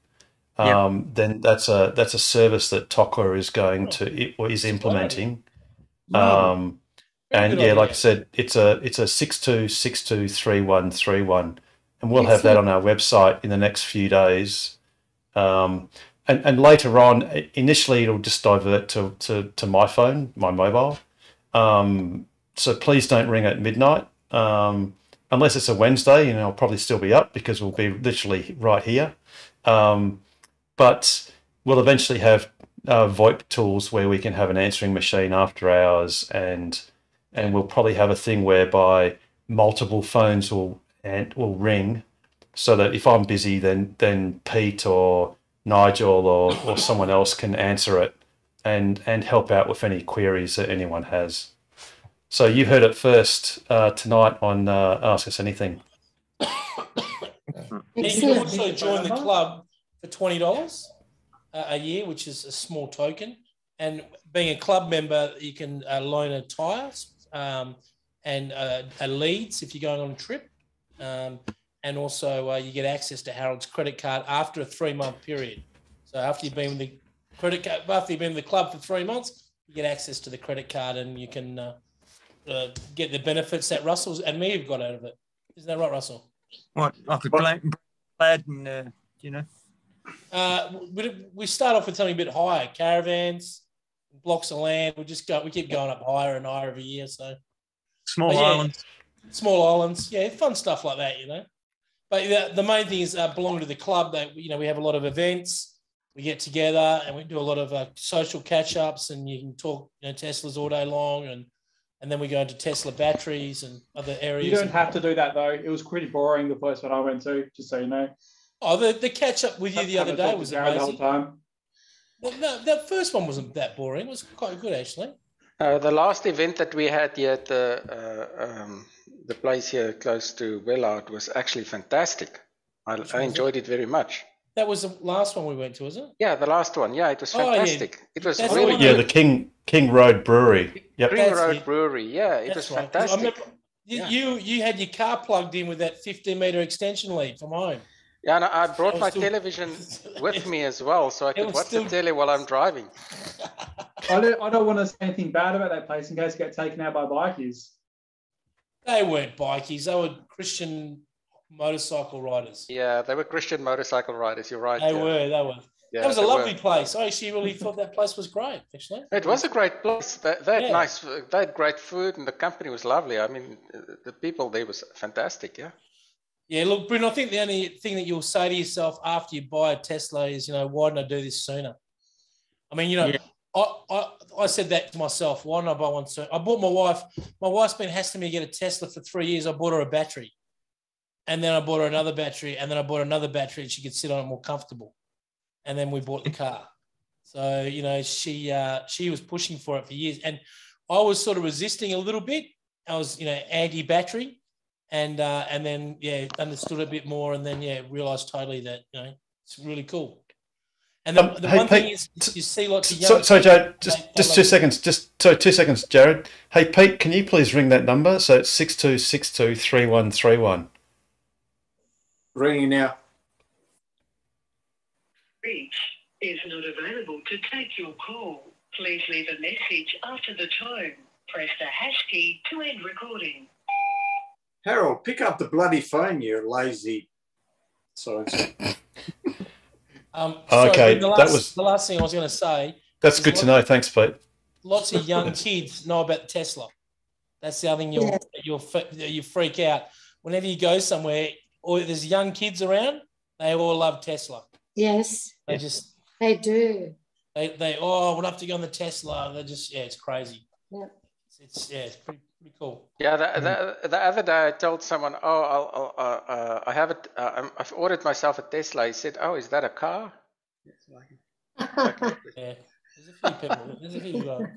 then that's a service that Tocwa is going is implementing. And like I said, it's a 62623131, and we'll have that on our website in the next few days. And later on, initially it'll just divert to my phone, my mobile. So please don't ring at midnight, unless it's a Wednesday, and I'll probably still be up because we'll be literally right here. But we'll eventually have VoIP tools where we can have an answering machine after hours, and we'll probably have a thing whereby multiple phones will ring, so that if I'm busy, then Pete or Nigel or someone else can answer it and help out with any queries that anyone has. So you heard it first tonight on Ask Us Anything. You can also join the club for $20 a year, which is a small token. And being a club member, you can loan a tyre and a Leeds if you're going on a trip. And also you get access to Harold's credit card after a 3-month period. So after you've been with the after you've been with the club for 3 months, you get access to the credit card, and you can get the benefits that Russell's and me have got out of it. Isn't that right, Russell? What I could blame and you know. We start off with something a bit higher: caravans, blocks of land. We keep going up higher and higher every year. So small islands, yeah, fun stuff like that, you know. But the main thing is belonging to the club. That we have a lot of events. We get together and we do a lot of social catch-ups, and you can talk Teslas all day long, and then we go into Tesla batteries and other areas. You don't have to do that though. It was pretty boring the first one I went to, just so you know. Oh, the catch-up with you the other day was amazing. The whole time. Well, no, that first one wasn't that boring. It was quite good actually. The last event that we had here at the place here close to Wellard was actually fantastic. I enjoyed it very much. That was the last one we went to, was it? Yeah, the last one. Yeah, it was fantastic. Yeah. It was really good. The King Road Brewery. Yep. King Road Brewery. Yeah, it was fantastic. I remember you had your car plugged in with that 15-meter extension lead from home. Yeah, and I brought my television with me as well, so I could watch the telly while I'm driving. I don't want to say anything bad about that place in case it gets taken out by bikies. They weren't bikies. They were Christian motorcycle riders. Yeah, they were Christian motorcycle riders. You're right. They were. Yeah, that was a lovely place. I actually really thought that place was great, actually. It was a great place. They had they had great food, and the company was lovely. I mean, the people there was fantastic, yeah. Yeah, look, Bryn, I think the only thing that you'll say to yourself after you buy a Tesla is, why didn't I do this sooner? I mean, I said that to myself. Why didn't I buy one sooner? I bought my wife. My wife's been hassling me to get a Tesla for 3 years. I bought her a battery. And then I bought her another battery, and then I bought another battery, and she could sit on it more comfortable. And then we bought the car. So, she was pushing for it for years. And I was sort of resisting a little bit. I was, anti-battery. And then, understood a bit more, and then, realised totally that, it's really cool. And the one thing is, you see lots of young... So, Jared, just 2 seconds. 2 seconds, Jared. Hey, Pete, can you please ring that number? So it's 62623131. Ringing now. Reach is not available to take your call. Please leave a message after the tone. Press the hash key to end recording. Harold, pick up the bloody phone, you lazy. Sorry. Okay, that was the last thing I was going to say. That's good to know. Thanks, Pete. Lots of young kids know about the Tesla. That's the other thing you freak out whenever you go somewhere. Or there's young kids around, they all love Tesla. Yes. They do. We'll have to go on the Tesla. They're just, it's crazy. Yeah. It's pretty cool. Yeah, the other day I told someone, I have it. I've ordered myself a Tesla. He said, "Oh, is that a car?" Yeah, there's a few people. There's a few.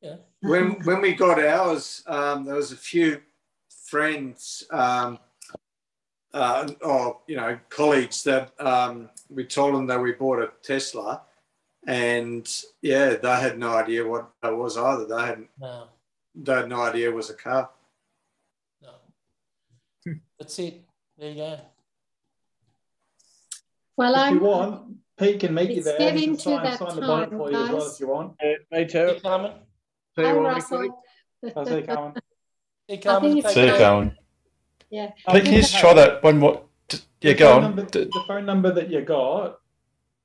Yeah. When we got ours, there was a few friends. Colleagues that we told them that we bought a Tesla, and they had no idea what that was either. They had no idea it was a car. No, that's it. There you go. Well, if you want, Pete can meet you there. Get into that sign the bonnet for you as well if you want. Me too. Hey, Carmen. Hi, Russell. Hey, Carmen. Hey, Carmen. See you, Carmen. Yeah. Pete, can you just try that one more? Yeah, go on. The phone number that you got,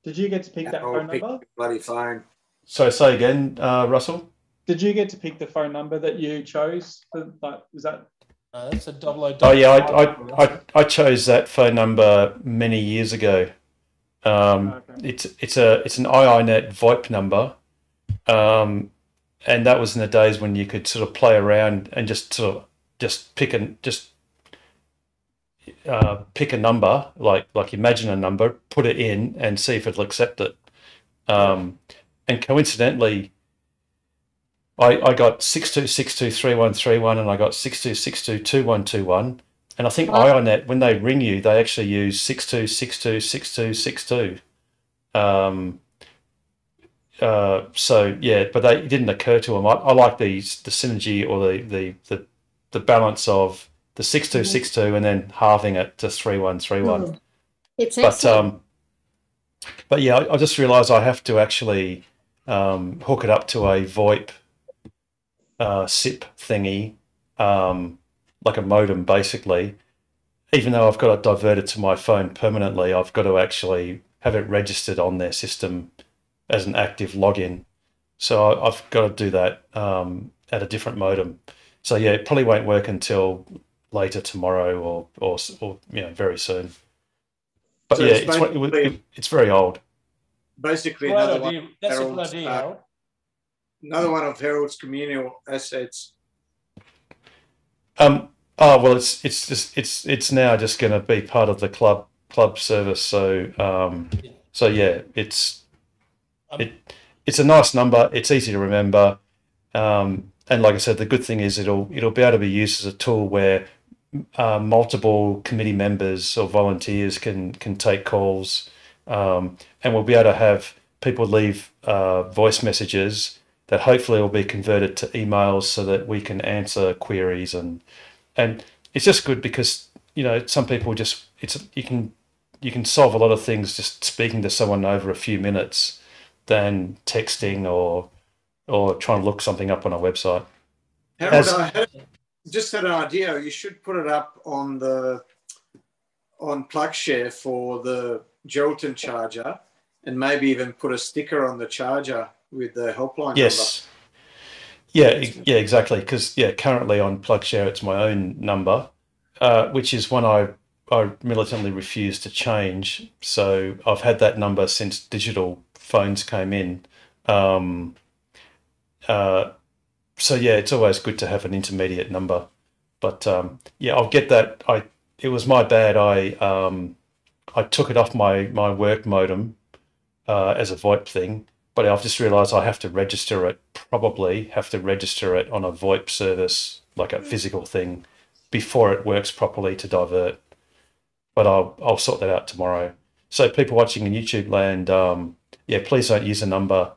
did you get to pick that phone number? Bloody phone. So say again, Russell. Did you get to pick the phone number that you chose? Was that? That's a 000. Oh yeah, I chose that phone number many years ago. It's an iiNet VoIP number, and that was in the days when you could sort of play around and just pick a number, like imagine a number, put it in, and see if it'll accept it. And coincidentally, I got 62623131 and I got 62622121. And I think iiNet, when they ring you, they actually use 62626262. So yeah, but it didn't occur to them. I like the synergy or the balance of the 6262 and then halving it to 3131. It's excellent. But yeah, I just realised I have to actually hook it up to a VoIP SIP thingy. Like a modem, basically. Even though I've got it diverted to my phone permanently, I've got to actually have it registered on their system as an active login. So I've got to do that at a different modem. So yeah, it probably won't work until later tomorrow or very soon. But so yeah, it's very old. Basically, another one. That's a good idea, Harold. Another one of Harold's communal assets. Well, it's now just going to be part of the club service. So yeah, it's a nice number. It's easy to remember, and like I said, the good thing is it'll be able to be used as a tool where multiple committee members or volunteers can take calls, and we'll be able to have people leave voice messages that hopefully will be converted to emails so that we can answer queries and it's just good because some people you can solve a lot of things just speaking to someone over a few minutes than texting or trying to look something up on a website. Harold, I just had an idea. You should put it up on PlugShare for the Geraldton charger, and maybe even put a sticker on the charger with the helpline number. Yeah, exactly. Because currently on PlugShare it's my own number, which is one I militantly refuse to change. So I've had that number since digital phones came in. So yeah, it's always good to have an intermediate number. But I'll get that. It was my bad. I took it off my work modem as a VoIP thing. But I've just realised I have to register it, on a VoIP service, like a physical thing, before it works properly to divert. But I'll sort that out tomorrow. So people watching in YouTube land, please don't use a number.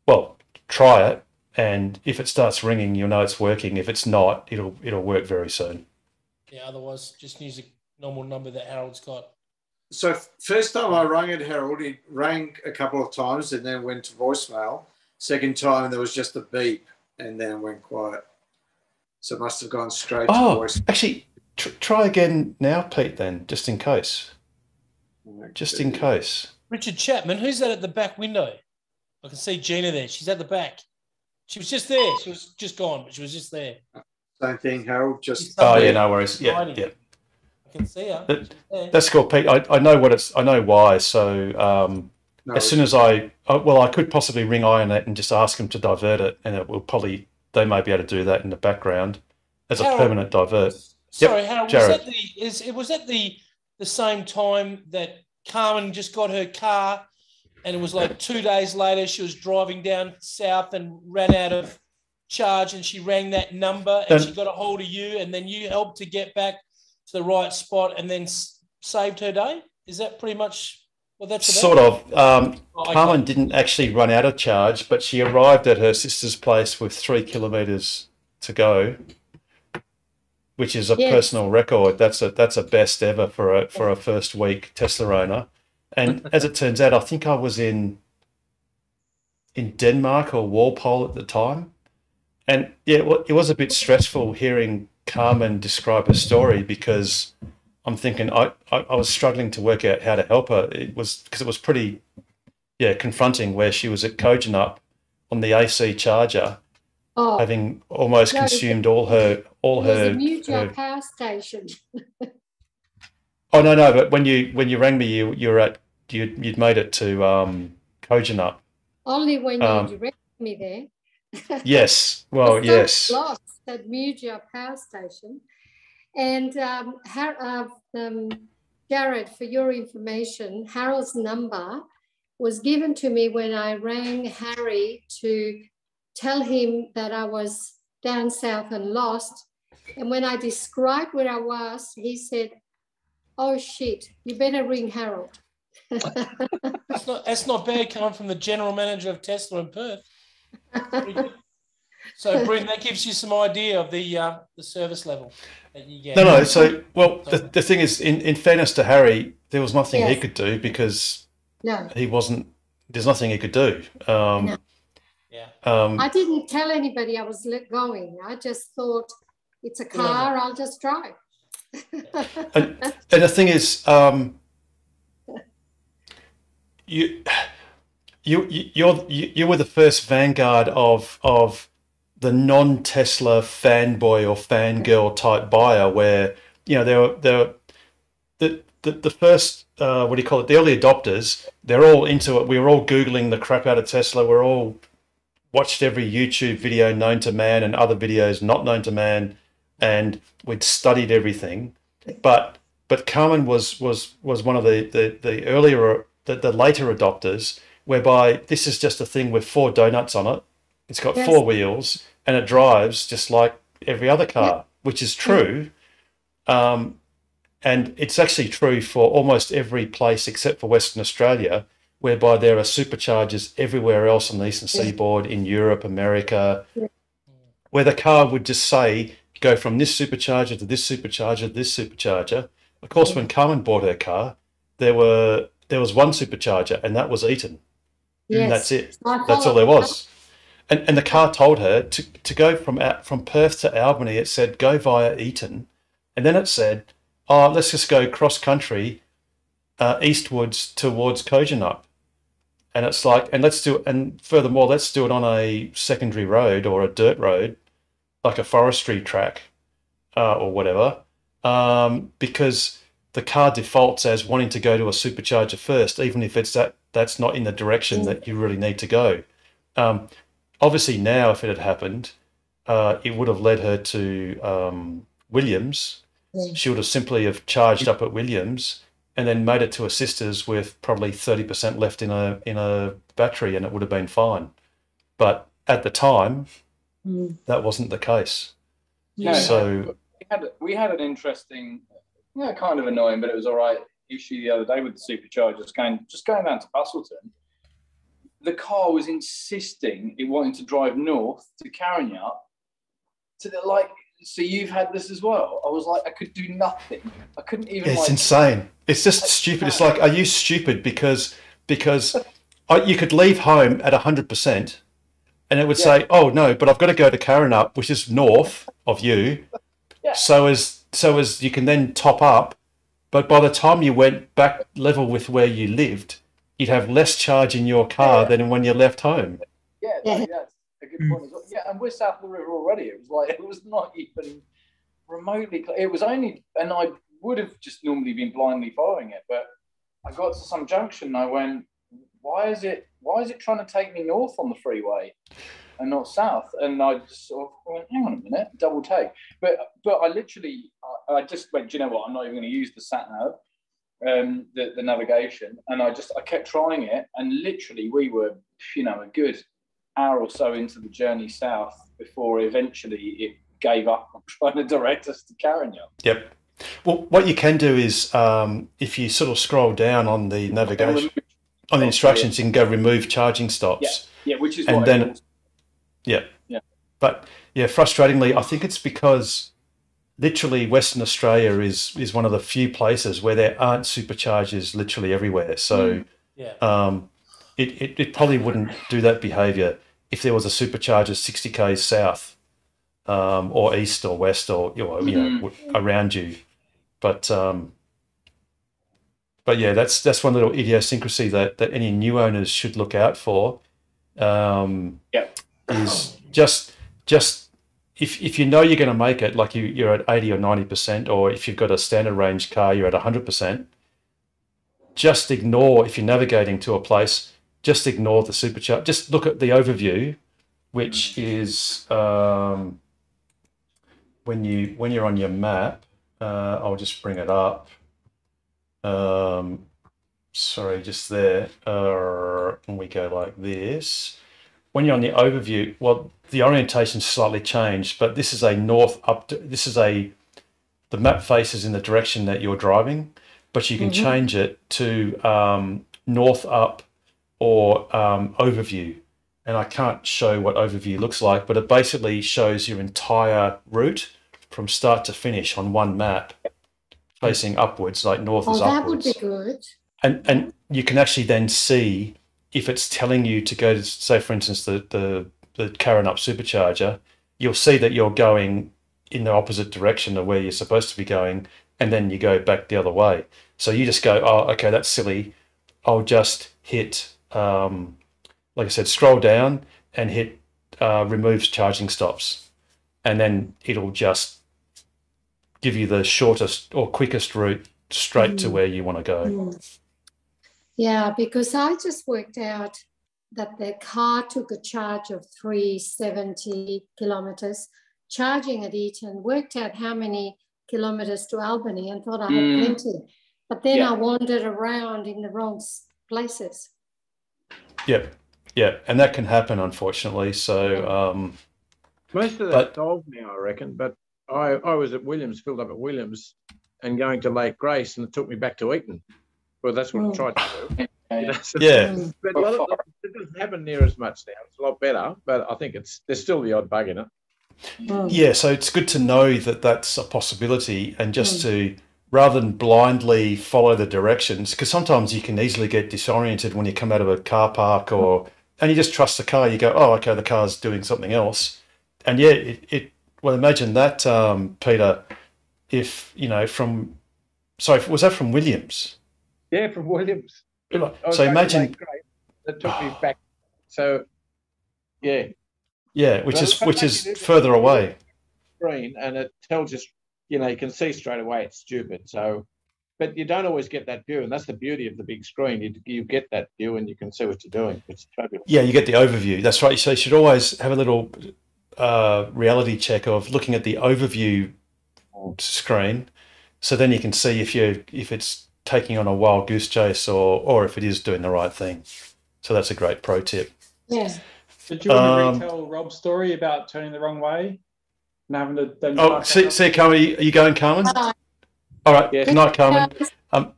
Well, try it, and if it starts ringing, you'll know it's working. If it's not, it'll work very soon. Yeah, otherwise just use a normal number that Harold's got. So first time I rang it, Harold, it rang a couple of times and then went to voicemail. Second time there was just a beep and then went quiet. So it must have gone straight to voice. Actually, try again now, Pete, then, just in case. Just in case. Richard Chapman, who's that at the back window? I can see Gina there. She's at the back. She was just there. She was just gone, but she was just there. Same thing, Harold. Just no worries. Yeah. I can see her. That's cool, Pete. I know I know why. So as soon as I could possibly ring iiNet and just ask them to divert it, and they may be able to do that in the background as a permanent divert. Sorry, Harold. Was that the same time that Carmen just got her car, and it was like 2 days later she was driving down south and ran out of charge, and she rang that number and she got a hold of you, and then you helped to get back to the right spot and then saved her day? Is that pretty much what that's about? Sort of. Carmen didn't actually run out of charge, but she arrived at her sister's place with 3 kilometres to go, which is a personal record. That's a best ever for a first week Tesla owner. And as it turns out, I think I was in Denmark or Walpole at the time. And it was a bit stressful hearing Carmen describe her story, because I'm thinking I was struggling to work out how to help her. It was pretty confronting, where she was at Kojonup on the AC charger, having almost consumed all her. A mutual power station. Oh no! But when you rang me, you were at you'd made it to Kojonup. Only when you directed me there. Yes. Well, yes. Lost at Mujia Power Station. And Jared, for your information, Harold's number was given to me when I rang Harry to tell him that I was down south and lost. And when I described where I was, he said, "Oh shit, you better ring Harold." That's not bad coming from the general manager of Tesla in Perth. So, Bryn, that gives you some idea of the service level that you get. No. So, well, the thing is, in fairness to Harry, there was nothing he could do because he wasn't. There's nothing he could do. No. I didn't tell anybody I was going. I just thought, it's a car. I'll just drive. and the thing is, you were the first vanguard of the non-Tesla fanboy or fangirl type buyer, where there were the first what do you call it? The early adopters. They're all into it. We were all Googling the crap out of Tesla. We're all watched every YouTube video known to man and other videos not known to man, and we'd studied everything. But Carmen was one of the earlier, the later adopters, whereby this is just a thing with 4 donuts on it. It's got 4 wheels and it drives just like every other car, which is true. And it's actually true for almost every place except for Western Australia, whereby there are superchargers everywhere else on the eastern seaboard, in Europe, America, where the car would just say, go from this supercharger to this supercharger, this supercharger. Of course, when Carmen bought her car, there was one supercharger, and that was Eaton. And that's it. That's all there was. And the car told her to go from Perth to Albany. It said go via Eaton, and then it said, "Oh, let's just go cross country, eastwards towards Kojonup." And it's like, and furthermore, let's do it on a secondary road or a dirt road, like a forestry track, or whatever, because the car defaults as wanting to go to a supercharger first, even if that's not in the direction that you really need to go. Obviously now, if it had happened, it would have led her to Williams. She would have simply have charged up at Williams and then made it to her sister's with probably 30% left in a battery, and it would have been fine. But at the time, that wasn't the case. No, so we had an interesting, kind of annoying, but it was all right, issue the other day with the superchargers going down to Busselton. The car was insisting it wanted to drive north to Karrinyup to so you've had this as well. I was like, I could do nothing. I couldn't even. It's insane. It's just stupid. It's like, are you stupid? Because you could leave home at 100%, and it would say, "Oh no, but I've got to go to Karrinyup, which is north of you, so as you can then top up." But by the time you went back level with where you lived, you'd have less charge in your car than when you left home. Yeah, that's a good point as well. Yeah, and we're south of the river already. It was like, it was not even remotely. It was only, and I would have just normally been blindly following it, but I got to some junction and I went, why is it trying to take me north on the freeway and not south? And I just sort of went, hang on a minute, double take. But I literally, I just went, do you know what? I'm not even going to use the sat nav, the navigation, and I kept trying it, and literally we were, a good hour or so into the journey south before eventually it gave up on trying to direct us to Karrinyup. Yep. Well, what you can do is, if you sort of scroll down on the navigation, on the instructions, you can go remove charging stops. Yeah, which is and what then, yeah. But yeah, frustratingly, I think it's because literally Western Australia is one of the few places where there aren't superchargers literally everywhere. So it probably wouldn't do that behaviour if there was a supercharger 60 k's south, or east or west, or around you. But yeah, that's one little idiosyncrasy that any new owners should look out for. Is just if you know you're going to make it, like you're at 80 or 90%, or if you've got a standard range car, you're at 100%. just ignore, if you're navigating to a place, just ignore the supercharger. Just look at the overview, which is when you're on your map. I'll just bring it up. Sorry, just there. And we go like this. When you're on the overview, well, the orientation's slightly changed, but this is a north up. The map faces in the direction that you're driving, but you can change it to north up or overview. And I can't show what overview looks like, but it basically shows your entire route from start to finish on one map, facing upwards, like north is upwards. That would be good. And you can actually then see if it's telling you to go to, say, for instance, the Karrinyup supercharger, you'll see that you're going in the opposite direction of where you're supposed to be going, and then you go back the other way. So you just go, oh, okay, that's silly. I'll just hit, like I said, scroll down and hit removes charging stops. And then it'll just give you the shortest or quickest route straight to where you want to go. Yeah, because I just worked out that the car took a charge of 370 kilometres, charging at Eton, worked out how many kilometres to Albany and thought I had plenty. But then I wandered around in the wrong places. Yeah, and that can happen, unfortunately. So most of that's solved now, I reckon. But I was at Williams, filled up at Williams, and going to Lake Grace, and it took me back to Eton. Well, that's what I tried to do. But it doesn't happen near as much now. It's a lot better, but I think there's still the odd bug in it. Yeah, so it's good to know that that's a possibility, and just to, rather than blindly follow the directions, because sometimes you can easily get disoriented when you come out of a car park, and you just trust the car. You go, oh, okay, the car's doing something else. And yeah, well, imagine that, Peter, if, was that from Williams? Yeah, from Williams. So imagine that took me back. So yeah, which is further away. Screen, and it tells us, you can see straight away it's stupid. So, but you don't always get that view, and that's the beauty of the big screen. You get that view, and you can see what you're doing. It's fabulous. Yeah, you get the overview. That's right. So you should always have a little reality check of looking at the overview screen, so then you can see if it's taking on a wild goose chase or if it is doing the right thing. So that's a great pro tip. Yeah. Did you want to retell Rob's story about turning the wrong way and having to then... see Carmen, are you going, Carmen? Bye. All right. Yeah. Good night, Carmen.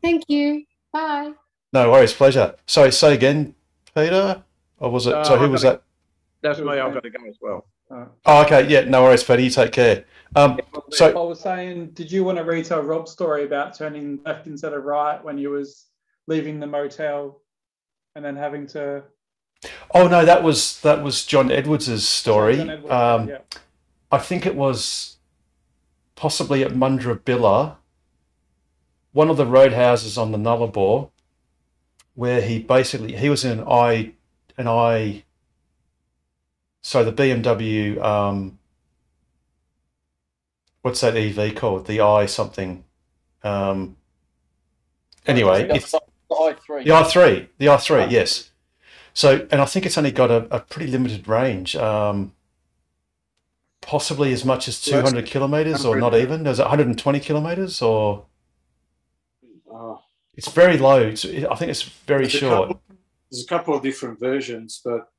Thank you. Bye. No worries. Pleasure. Sorry, say again, Peter? Or was it... who was that? That's me. I've got to go as well. Oh, okay. Yeah, no worries, Peter. You take care. So I was saying, did you want to retell Rob's story about turning left instead of right when you was leaving the motel and then having to... Oh, no, that was John Edwards' story. I think it was possibly at Mundrabilla, one of the roadhouses on the Nullarbor, where he was in the BMW... what's that EV called? The I something. Anyway, it's the i3. The i3, yes. So, and I think it's only got a pretty limited range, possibly as much as 200 kilometres, or not even. Is it 120 kilometres, or? It's very low. I think it's very short. There's a couple of different versions, but.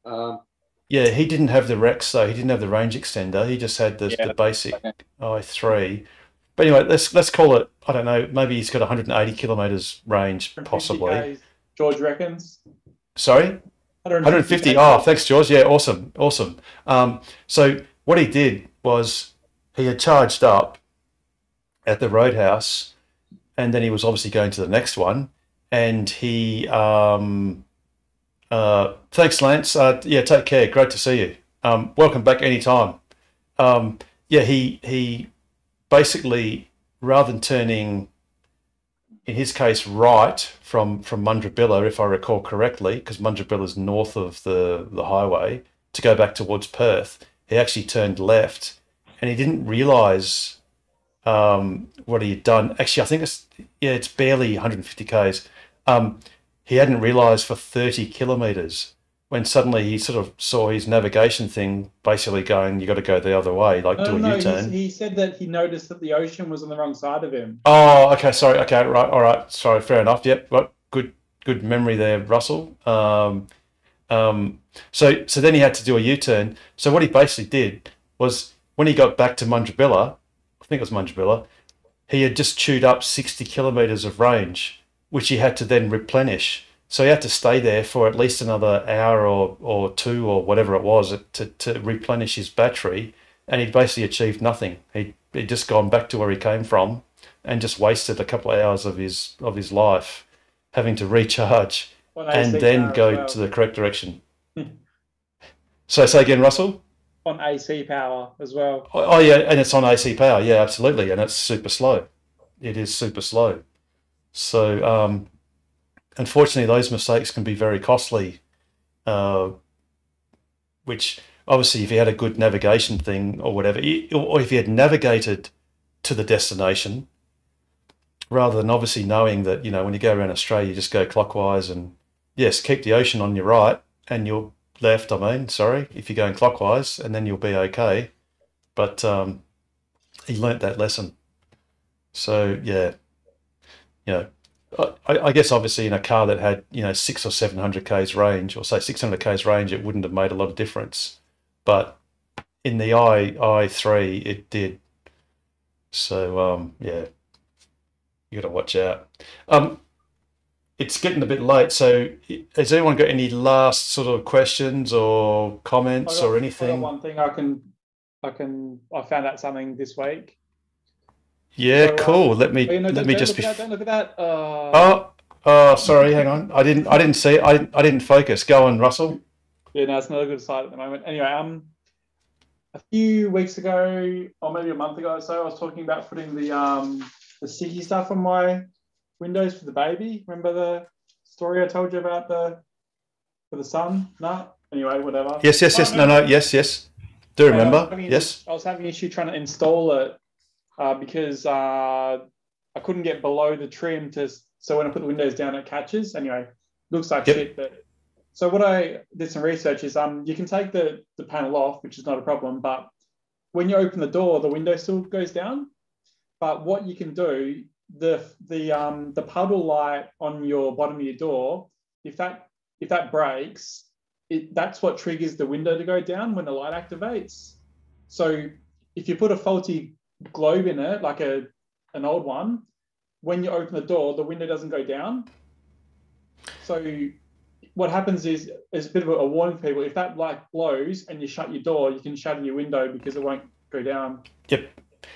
Yeah, he didn't have the Rex though. He didn't have the range extender. He just had the basic i3. But anyway, let's call it. I don't know. Maybe he's got 180 kilometres range, possibly. George reckons. Sorry, 150. Oh, thanks, George. Yeah, awesome. So what he did was he had charged up at the Roadhouse, and then he was obviously going to the next one, and he. Thanks, Lance. Take care. Great to see you. Welcome back anytime. He basically, rather than turning, in his case, right from Mundrabilla, if I recall correctly, because Mundrabilla is north of the highway, to go back towards Perth, he actually turned left, and he didn't realise what he had done. Actually, I think it's barely 150 k's. he hadn't realised for 30 kilometres when suddenly he sort of saw his navigation thing basically going, you got to go the other way, like do a U-turn. He said that he noticed that the ocean was on the wrong side of him. Oh, okay, sorry. Okay, right, all right. Sorry, fair enough. Yep, good memory there, Russell. So then he had to do a U-turn. So what he basically did was when he got back to Mundrabilla, I think it was Mundrabilla, he had just chewed up 60 kilometres of range, which he had to then replenish. So he had to stay there for at least another hour or two or whatever it was to replenish his battery, and he'd basically achieved nothing. He'd just gone back to where he came from and just wasted a couple of hours of his life having to recharge and then go to the correct direction. So say again, Russell? On AC power as well. Oh yeah, and it's on AC power. Yeah, absolutely, and it's super slow. It is super slow. So unfortunately, those mistakes can be very costly. Which obviously, if you had a good navigation thing or whatever, or if you had navigated to the destination, rather than obviously knowing that, you know, when you go around Australia, you just go clockwise and yes, keep the ocean on your right and your left, if you're going clockwise, and then you'll be okay. But he learnt that lesson. So yeah, you know, I guess obviously in a car that had, you know, 600 or 700 k's range, or say 600 k's range, it wouldn't have made a lot of difference. But in the i3, it did. So yeah, you got to watch out. It's getting a bit late, so has anyone got any last sort of questions or comments or anything? I got one thing I found out something this week. Yeah, so, cool. Let me just don't look at that. Oh, sorry, hang on. I didn't see it. I didn't focus. Go on, Russell. Yeah, no, it's not a good sight at the moment. Anyway, a few weeks ago, or maybe a month ago or so, I was talking about putting the sticky stuff on my windows for the baby. Remember the story I told you about for the son? No? Anyway, whatever. Yes. No, yes. Do remember? Yes. I was having an issue trying to install it because I couldn't get below the trim so when I put the windows down, it catches. Anyway, looks like shit. But so what I did some research is you can take the panel off, which is not a problem, but when you open the door, the window still goes down. But what you can do, the puddle light on your bottom of your door, if that breaks, that's what triggers the window to go down when the light activates. So if you put a faulty globe in it, like an old one, when you open the door, the window doesn't go down. So what happens is a bit of a warning for people. If that light glows and you shut your door, you can shatter your window because it won't go down. Yep.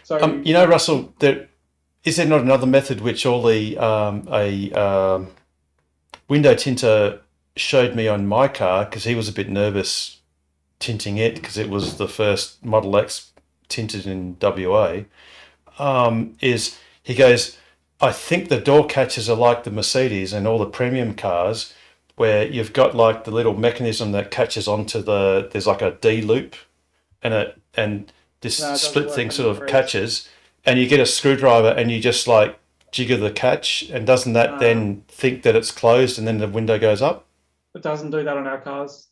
So you know, Russell, is there not another method which all the window tinter showed me on my car, because he was a bit nervous tinting it because it was the first Model X tinted in WA, is he goes, I think the door catches are like the Mercedes and all the premium cars, where you've got like the little mechanism that catches onto there's like a D loop and this split thing sort of catches, and you get a screwdriver and you just like jigger the catch, and doesn't that then think that it's closed and then the window goes up? It doesn't do that on our cars.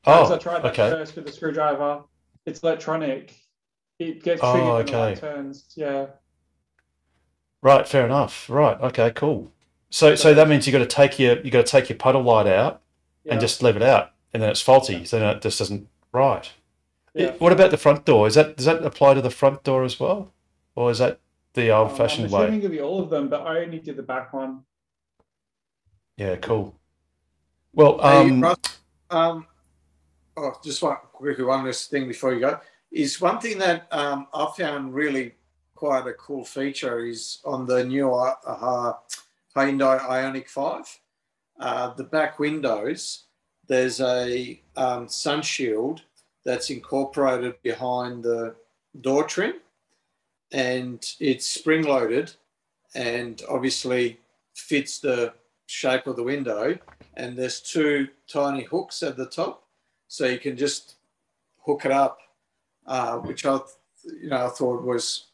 Oh, I tried that first with the screwdriver. It's electronic. It gets triggered when the light turns. Yeah. Right, fair enough. Right, okay, cool. So that means you got to take your puddle light out and just leave it out, and then it's faulty. So then it just doesn't. Right. Yeah. What about the front door? Does that apply to the front door as well, or is that the old-fashioned way? I'm assuming it'll be all of them, but I only did the back one. Yeah, cool. Well, just one last thing before you go is one thing that I found really quite a cool feature is on the new Hyundai Ioniq 5. The back windows, there's a sun shield that's incorporated behind the door trim, and it's spring loaded and obviously fits the shape of the window, and there's two tiny hooks at the top, so you can just hook it up, which I thought was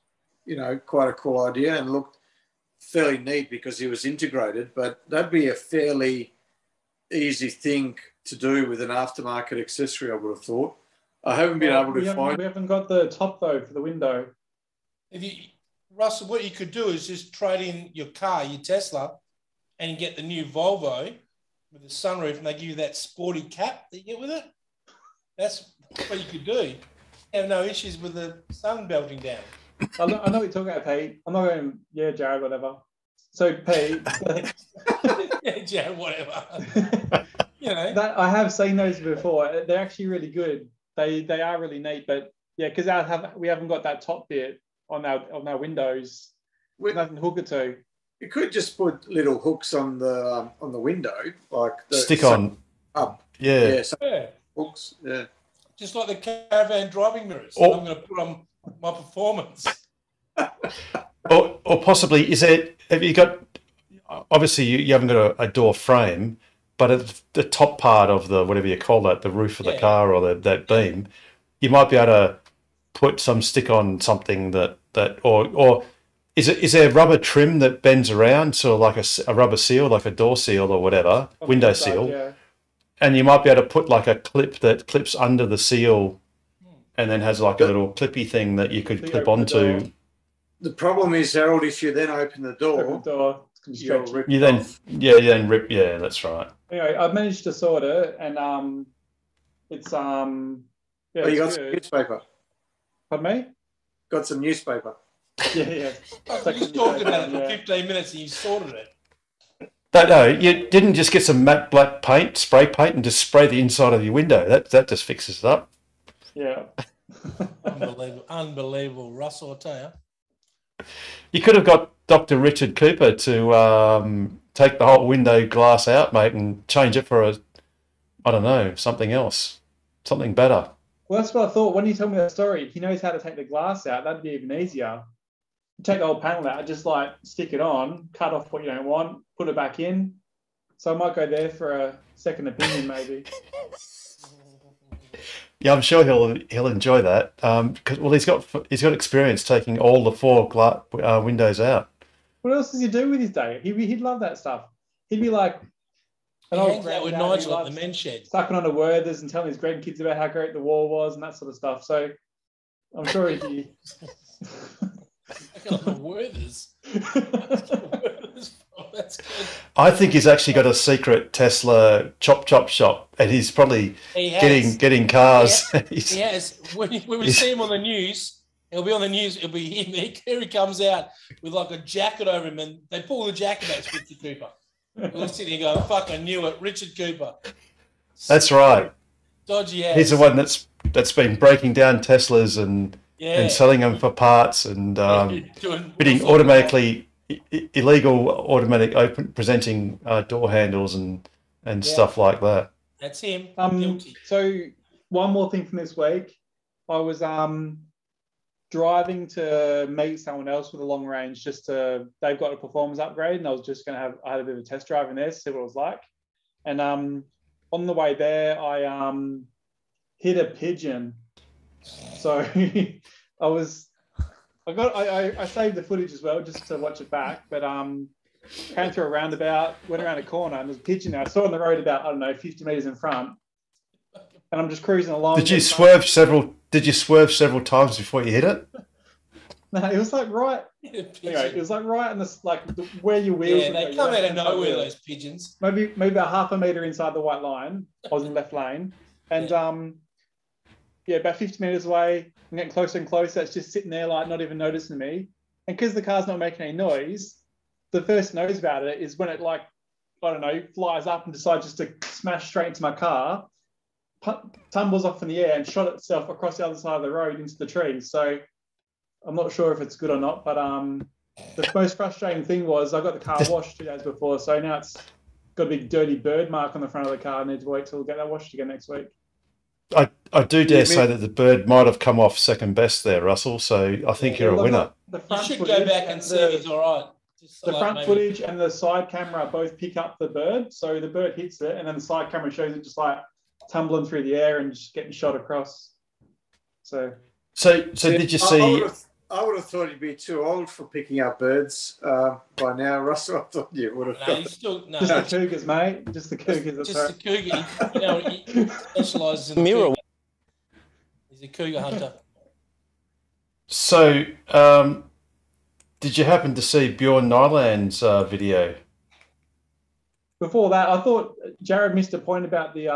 quite a cool idea and looked fairly neat because it was integrated, but that'd be a fairly easy thing to do with an aftermarket accessory, I would have thought. I haven't been able to find. We haven't got the top though for the window. Russell, what you could do is just trade in your car, your Tesla, and you get the new Volvo with the sunroof, and they give you that sporty cap that you get with it. That's what you could do. Have no issues with the sun belting down. I know what you're talking about, Pete. I'm not going, yeah, Jared, whatever. So, Pete. Yeah, Jared, whatever. You know. I have seen those before. They're actually really good. They are really neat, but yeah, because we haven't got that top bit on our windows. Nothing to hook it to. You could just put little hooks on the window, like stick on. Yeah. Hooks. Yeah. Just like the caravan driving mirrors. I'm going to put on my performance. or possibly have you got? Obviously, you haven't got a door frame, but at the top part of the whatever you call that, the roof of the car or that beam, you might be able to put some stick on something or is there rubber trim that bends around, so like a rubber seal, like a door seal or whatever, window seal, yeah. And you might be able to put like a clip that clips under the seal, and then has like a little clippy thing that you could clip onto. The problem is, Harold, if you then open the door, you then rip. Yeah, that's right. Anyway, I've managed to sort it, and it's yeah. You got some newspaper. Pardon me? Got some newspaper. Yeah. You just talked about it for 15 minutes and you sorted it. No, you didn't just get some matte black paint, spray paint, and just spray the inside of your window. That just fixes it up. Yeah. Unbelievable, Russell, I tell you. You could have got Dr. Richard Cooper to take the whole window glass out, mate, and change it for something else, something better. Well, that's what I thought. When you told me that story, he knows how to take the glass out. That'd be even easier. Take the whole panel out, just like stick it on, cut off what you don't want, put it back in. So I might go there for a second opinion, maybe. Yeah, I'm sure he'll enjoy that. He's got experience taking all the 4 windows out. What else does he do with his day? He'd love that stuff. He'd be like, he hangs out with Nigel at the men's shed, sucking on the Werthers and telling his grandkids about how great the war was and that sort of stuff. So I'm sure he'd be. On the Werthers. That's good. I think he's actually got a secret Tesla chop shop, and he's probably getting cars. He has. When we see him on the news, he'll be on the news. It'll be him. Here he comes out with like a jacket over him, and they pull the jacket back. It's Richard Cooper. We're sitting here going, "Fuck, I knew it, Richard Cooper." That's right. Dodgy ass. He's the one that's been breaking down Teslas and selling them for parts and fitting illegal automatic presenting door handles and stuff like that. That's him. So one more thing from this week, I was driving to meet someone else with a long range. They've got a performance upgrade, and I was just I had a bit of a test drive in there, see what it was like. And on the way there, I hit a pigeon. So I saved the footage as well just to watch it back, but came through a roundabout, went around a corner, and there's a pigeon there. I saw it on the road about 50 meters in front, and I'm just cruising along. Did you swerve several times before you hit it? No, it was like right. Anyway, it was like right in this where your wheels. Yeah, they come out of nowhere. Those pigeons. Maybe about half a meter inside the white line. I was in left lane, and about 50 meters away. I'm getting closer and closer. It's just sitting there, not even noticing me. And because the car's not making any noise, the first knows about it is when it flies up and decides just to smash straight into my car, tumbles off in the air and shot itself across the other side of the road into the trees. So I'm not sure if it's good or not, but the most frustrating thing was I got the car washed 2 days before, so now it's got a big dirty bird mark on the front of the car. I need to wait till we get that washed again next week. I do dare say that the bird might have come off second best there, Russell, so I think you're a winner. You should go back and see if he's all right. The front footage and the side camera both pick up the bird, so the bird hits it, and then the side camera shows it just tumbling through the air and just getting shot across. So did you see? I would have thought you'd be too old for picking up birds by now, Russell. I thought you would have. No, he's still no. Just the cougars, mate. Just the cougars. Just the cougar. You know, he specialises in the Mirror. cougar. He's a cougar hunter. So, did you happen to see Bjorn Nyland's video? Before that, I thought Jared missed a point about the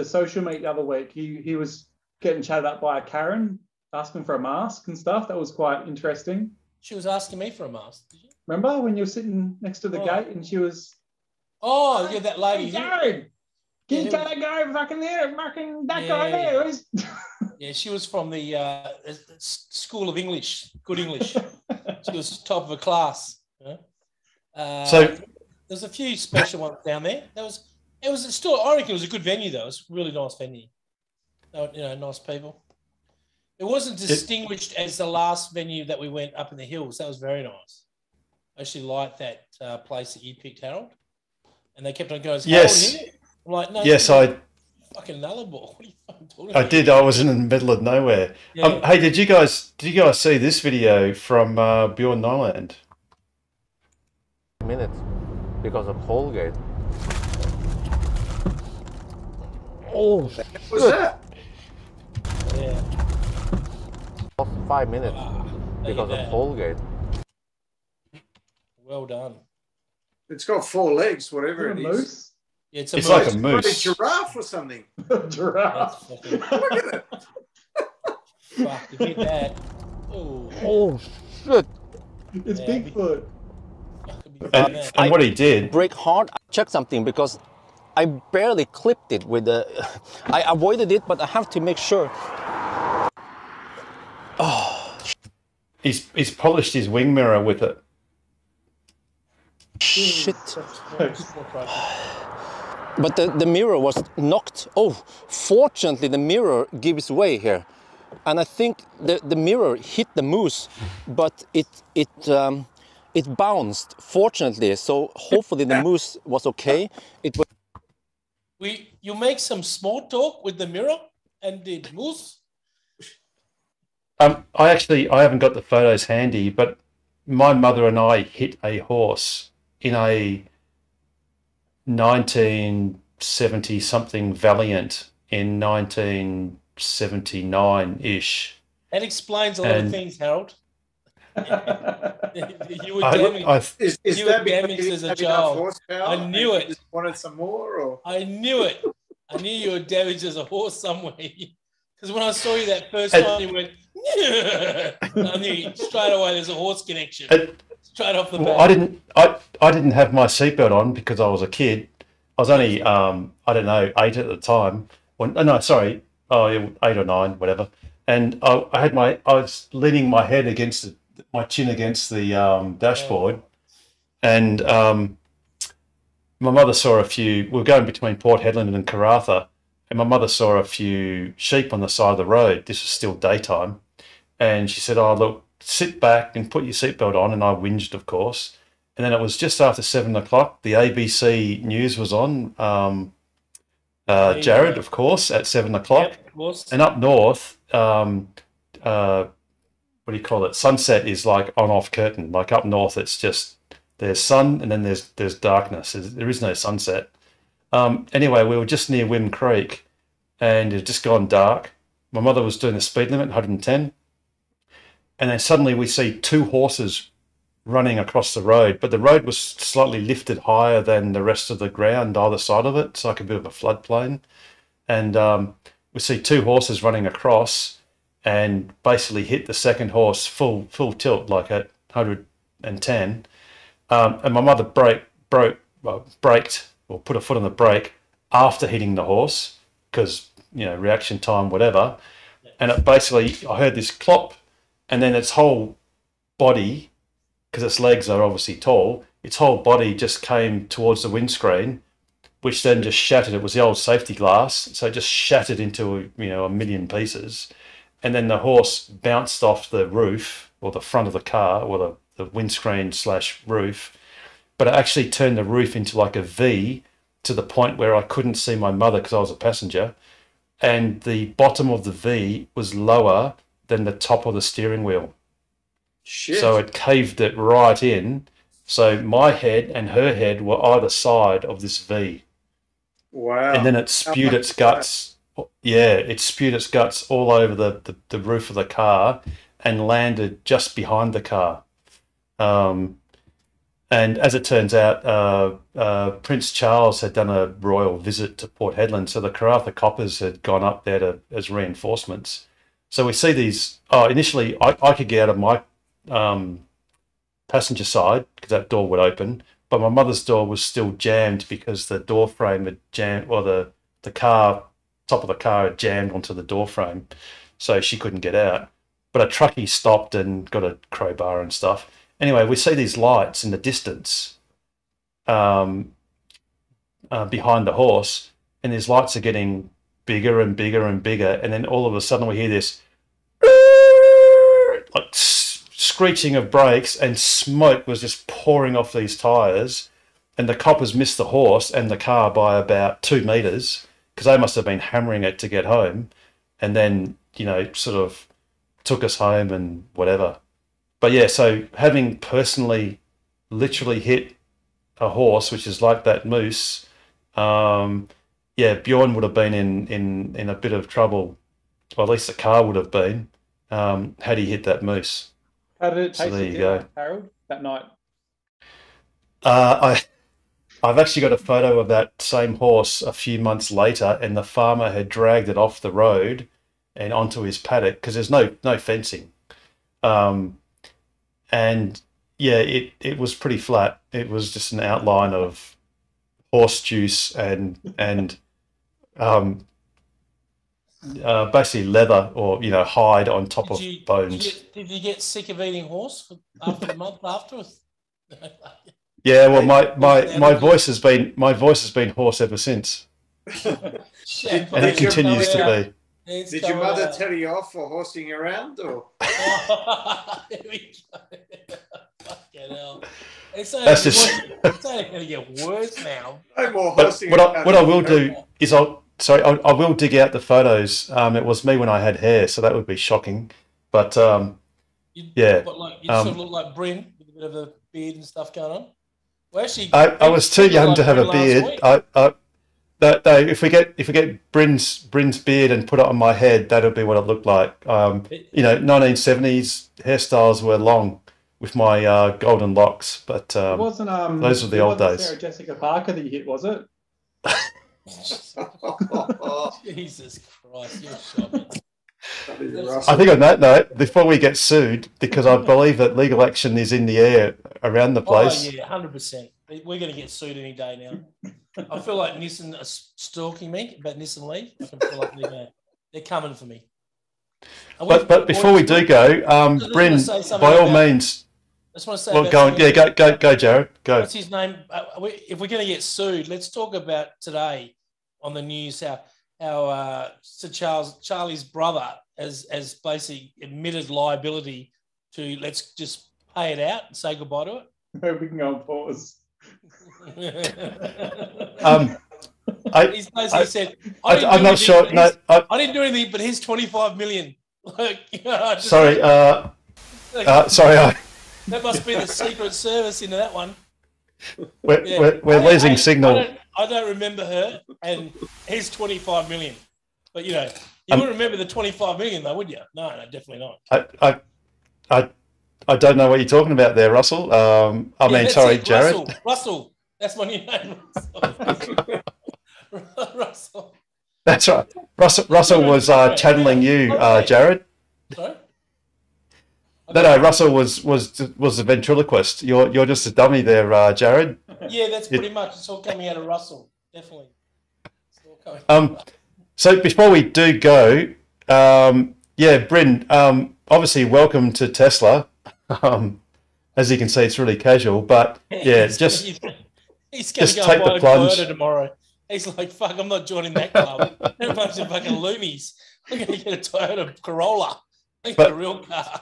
social meet the other week. He was getting chatted up by a Karen, asking for a mask and stuff. That was quite interesting. She was asking me for a mask. Did you? Remember when you were sitting next to the gate and she was... Oh, yeah, that lady. Hey, Jared, can you tell that guy fucking there, fucking that guy there? Yeah, she was from the School of English, good English. She was top of her class. So there's a few special ones down there. It was still, I reckon it was a good venue though. It was a really nice venue. You know, nice people. It wasn't distinguished as the last venue that we went up in the hills. That was very nice. I actually liked that place that you picked, Harold. And they kept on going, yes. I'm like, no, yes, I fucking Nullarbor. What are you fucking talking I about? did. I was in the middle of nowhere. Yeah. Hey, did you guys see this video from Bjorn Nyland? Minutes because of Holgate. Oh, what was that? Yeah. 5 minutes because of Holgate. Well done. It's got 4 legs, whatever it is. Moose? Yeah, it's It's moose. like a moose. It's a giraffe or something. Giraffe. Look at it. Fuck, you hit that. Oh, shit. It's Bigfoot. And what he did... Break hard. Check something because I barely clipped it with the... I avoided it, but I have to make sure. Oh. He's polished his wing mirror with it. Shit. But the mirror was knocked. Oh, fortunately the mirror gives way here. And I think the mirror hit the moose, but it bounced, fortunately. So hopefully the moose was okay. It was. You make some small talk with the mirror and the moose? I haven't got the photos handy, but my mother and I hit a horse in a 1970 something Valiant in 1979-ish. That explains a lot of things, Harold. You were damaged. You were damaged as a child. I knew it. Just wanted some more, or I knew it. I knew you were damaged as a horse somewhere. Because when I saw you that first time, you went, I knew straight away there's a horse connection. Straight off the bat. I didn't have my seatbelt on because I was a kid. I was only, I don't know, 8 at the time. 8 or 9, whatever. And I was leaning my head against my chin against the dashboard, and my mother saw we were going between Port Hedland and Karratha, and my mother saw a few sheep on the side of the road. This was still daytime, and she said, "Oh, look, sit back and put your seatbelt on." And I whinged, of course. And then it was just after 7 o'clock. The ABC News was on. Jared, of course, at 7 o'clock. Yep, of course. And up north, what do you call it? Sunset is like on-off curtain. Like up north, it's just there's sun and then there's darkness. There is no sunset. Anyway, we were just near Wim Creek, and it had just gone dark. My mother was doing the speed limit, 110, and then suddenly we see 2 horses running across the road, but the road was slightly lifted higher than the rest of the ground either side of it. It's like a bit of a floodplain, and we see 2 horses running across and basically hit the second horse full tilt, like at 110. And my mother braked or put a foot on the brake after hitting the horse because, reaction time, whatever. And it basically, I heard this clop, and then its whole body, because its legs are obviously tall, its whole body just came towards the windscreen, which then just shattered. It was the old safety glass, so it just shattered into, a million pieces. And then the horse bounced off the roof or the front of the car or the windscreen / roof, but it actually turned the roof into like a V to the point where I couldn't see my mother because I was a passenger, and the bottom of the V was lower than the top of the steering wheel. Shit. So it caved it right in. So my head and her head were either side of this V. Wow. And then it spewed its guts. Yeah, it spewed its guts all over the roof of the car and landed just behind the car. And as it turns out, Prince Charles had done a royal visit to Port Hedland, so the Karratha Coppers had gone up there as reinforcements. So we see these. Initially, I could get out of my passenger side because that door would open, but my mother's door was still jammed because the door frame had jammed, or the top of the car had jammed onto the door frame, so she couldn't get out. But a truckie stopped and got a crowbar and stuff. Anyway, we see these lights in the distance behind the horse, and these lights are getting bigger and bigger and bigger, and then all of a sudden we hear this like screeching of brakes, and smoke was just pouring off these tyres, and the coppers missed the horse and the car by about 2 meters because they must have been hammering it to get home, and then, you know, sort of took us home and whatever. But yeah, so having personally literally hit a horse, which is like that moose, yeah, Bjorn would have been in a bit of trouble, or at least the car would have been, had he hit that moose. How did it taste? So there you go, Harold, that night? I've actually got a photo of that same horse a few months later, and the farmer had dragged it off the road and onto his paddock because there's no fencing. And yeah, it was pretty flat. It was just an outline of horse juice and basically leather, or, you know, hide on top of bones. Did you get sick of eating horse after a month afterwards? Yeah, well, my voice has been hoarse ever since, and it continues to be. Did your mother tell you off for horsing around, or? It's only going to get worse now. No more But horsing what around. I will do is I will dig out the photos. It was me when I had hair, so that would be shocking. But yeah, You sort of look like Bryn with a bit of a beard and stuff going on. Well, actually, I was too young to have a beard. If we get Bryn's beard and put it on my head, that'll be what it looked like. You know, 1970s hairstyles were long with my golden locks, but It wasn't those were the old days. Sarah Jessica Parker that you hit, was it? Jesus Christ, you're shocking. I think on that note, before we get sued, because I believe that legal action is in the air around the place. Oh yeah, 100%. We're going to get sued any day now. I feel like Nissan are stalking me about Nissan Leaf. I can feel like they're coming for me. But before we do go, Bryn, by all means. I just want to say. Well, go, Jared. Go. What's his name? If we're going to get sued, let's talk about today on the news how Sir Charlie's brother has basically admitted liability to, let's just pay it out and say goodbye to it. We can go on pause. He's basically said, I'm not sure. No, I didn't do anything, but here's 25 million. Like, you know, sorry. Sorry. That must be the Secret Service into that one. We're losing signal. I don't remember her, and here's 25 million. But you know, you wouldn't remember the 25 million, though, would you? No, definitely not. I don't know what you're talking about there, Russell. Sorry, Jared. Russell. That's my new name. Russell. That's right. Russell was channeling you, Jared. Sorry? No. Russell was the ventriloquist. You're just a dummy there, Jared. Yeah, that's pretty much. It's all coming out of Russell, definitely. So before we do go, Bryn, obviously welcome to Tesla. As you can see, it's really casual, but yeah, he's going to go take buy the a plunge Toyota tomorrow. He's like, fuck, I'm not joining that club. They're a bunch of fucking loomies. I'm going to get a Toyota Corolla. A real car.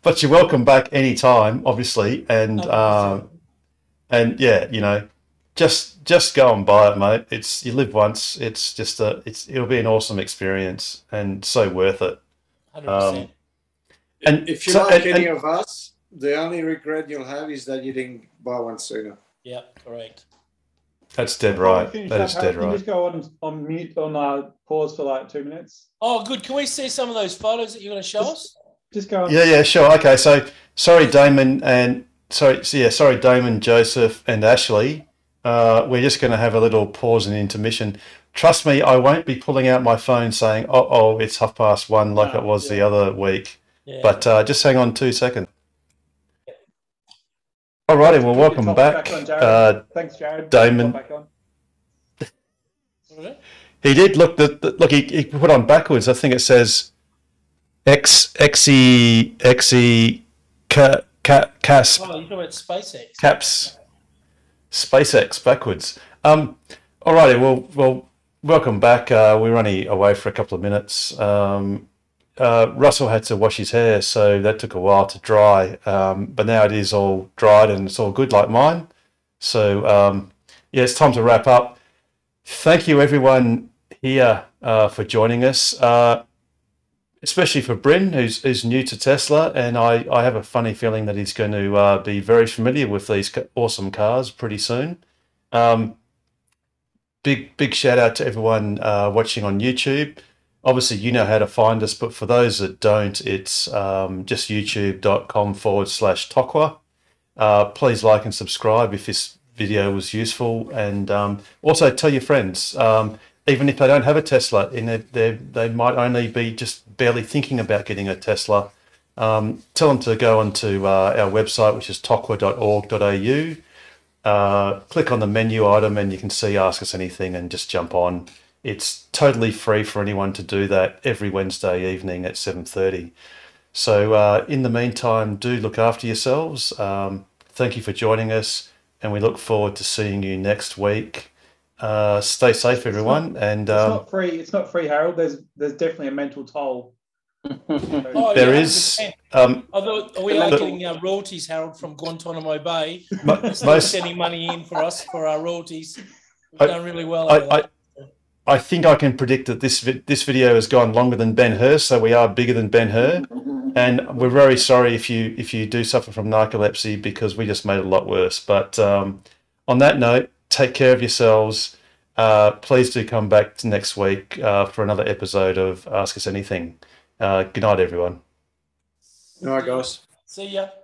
but you're welcome back anytime, obviously, and yeah, you know, just go and buy it, mate. You live once. It'll be an awesome experience and so worth it. 100%. And if you like any of us, the only regret you'll have is that you didn't buy one sooner. Yeah, correct. That's dead right. That is dead right. Can you just go on mute, on pause for like 2 minutes? Oh, good. Can we see some of those photos that you're going to show us? Just go on. Yeah, sure. Okay, so sorry, Damon, Damon, Joseph, and Ashley. We're just going to have a little pause and intermission. Trust me, I won't be pulling out my phone saying, "Oh, it's 1:30," like it was the other week. Yeah. But just hang on 2 seconds. All righty, well, welcome back. Thanks, Jared. Damon. He did look. He put on backwards. I think it says casp. Oh, you're talking about SpaceX. Caps. SpaceX backwards. All righty, well, welcome back. We were only away for a couple of minutes. Russell had to wash his hair, so that took a while to dry. But now it is all dried and it's all good, like mine. So it's time to wrap up. Thank you, everyone here, for joining us, especially for Bryn, who's new to Tesla, and I have a funny feeling that he's going to be very familiar with these awesome cars pretty soon. Big shout out to everyone watching on YouTube. Obviously, you know how to find us, but for those that don't, it's just youtube.com/Tokwa. Please like and subscribe if this video was useful, and also tell your friends, even if they don't have a Tesla, they might only be just barely thinking about getting a Tesla. Tell them to go onto our website, which is tokwa.org.au. Click on the menu item and you can see Ask Us Anything and just jump on. It's totally free for anyone to do that every Wednesday evening at 7:30. So in the meantime, do look after yourselves. Thank you for joining us, and we look forward to seeing you next week. Stay safe, everyone. It's not free. It's not free, Harold. There's definitely a mental toll. There is. Although we are getting royalties, Harold, from Guantanamo Bay. Most sending money in for us for our royalties. We've done really well. I think I can predict that this video has gone longer than Ben-Hur, so we are bigger than Ben-Hur, and we're very sorry if you do suffer from narcolepsy, because we just made it a lot worse. But on that note, take care of yourselves. Please do come back next week for another episode of Ask Us Anything. Good night, everyone. All right, guys. See ya.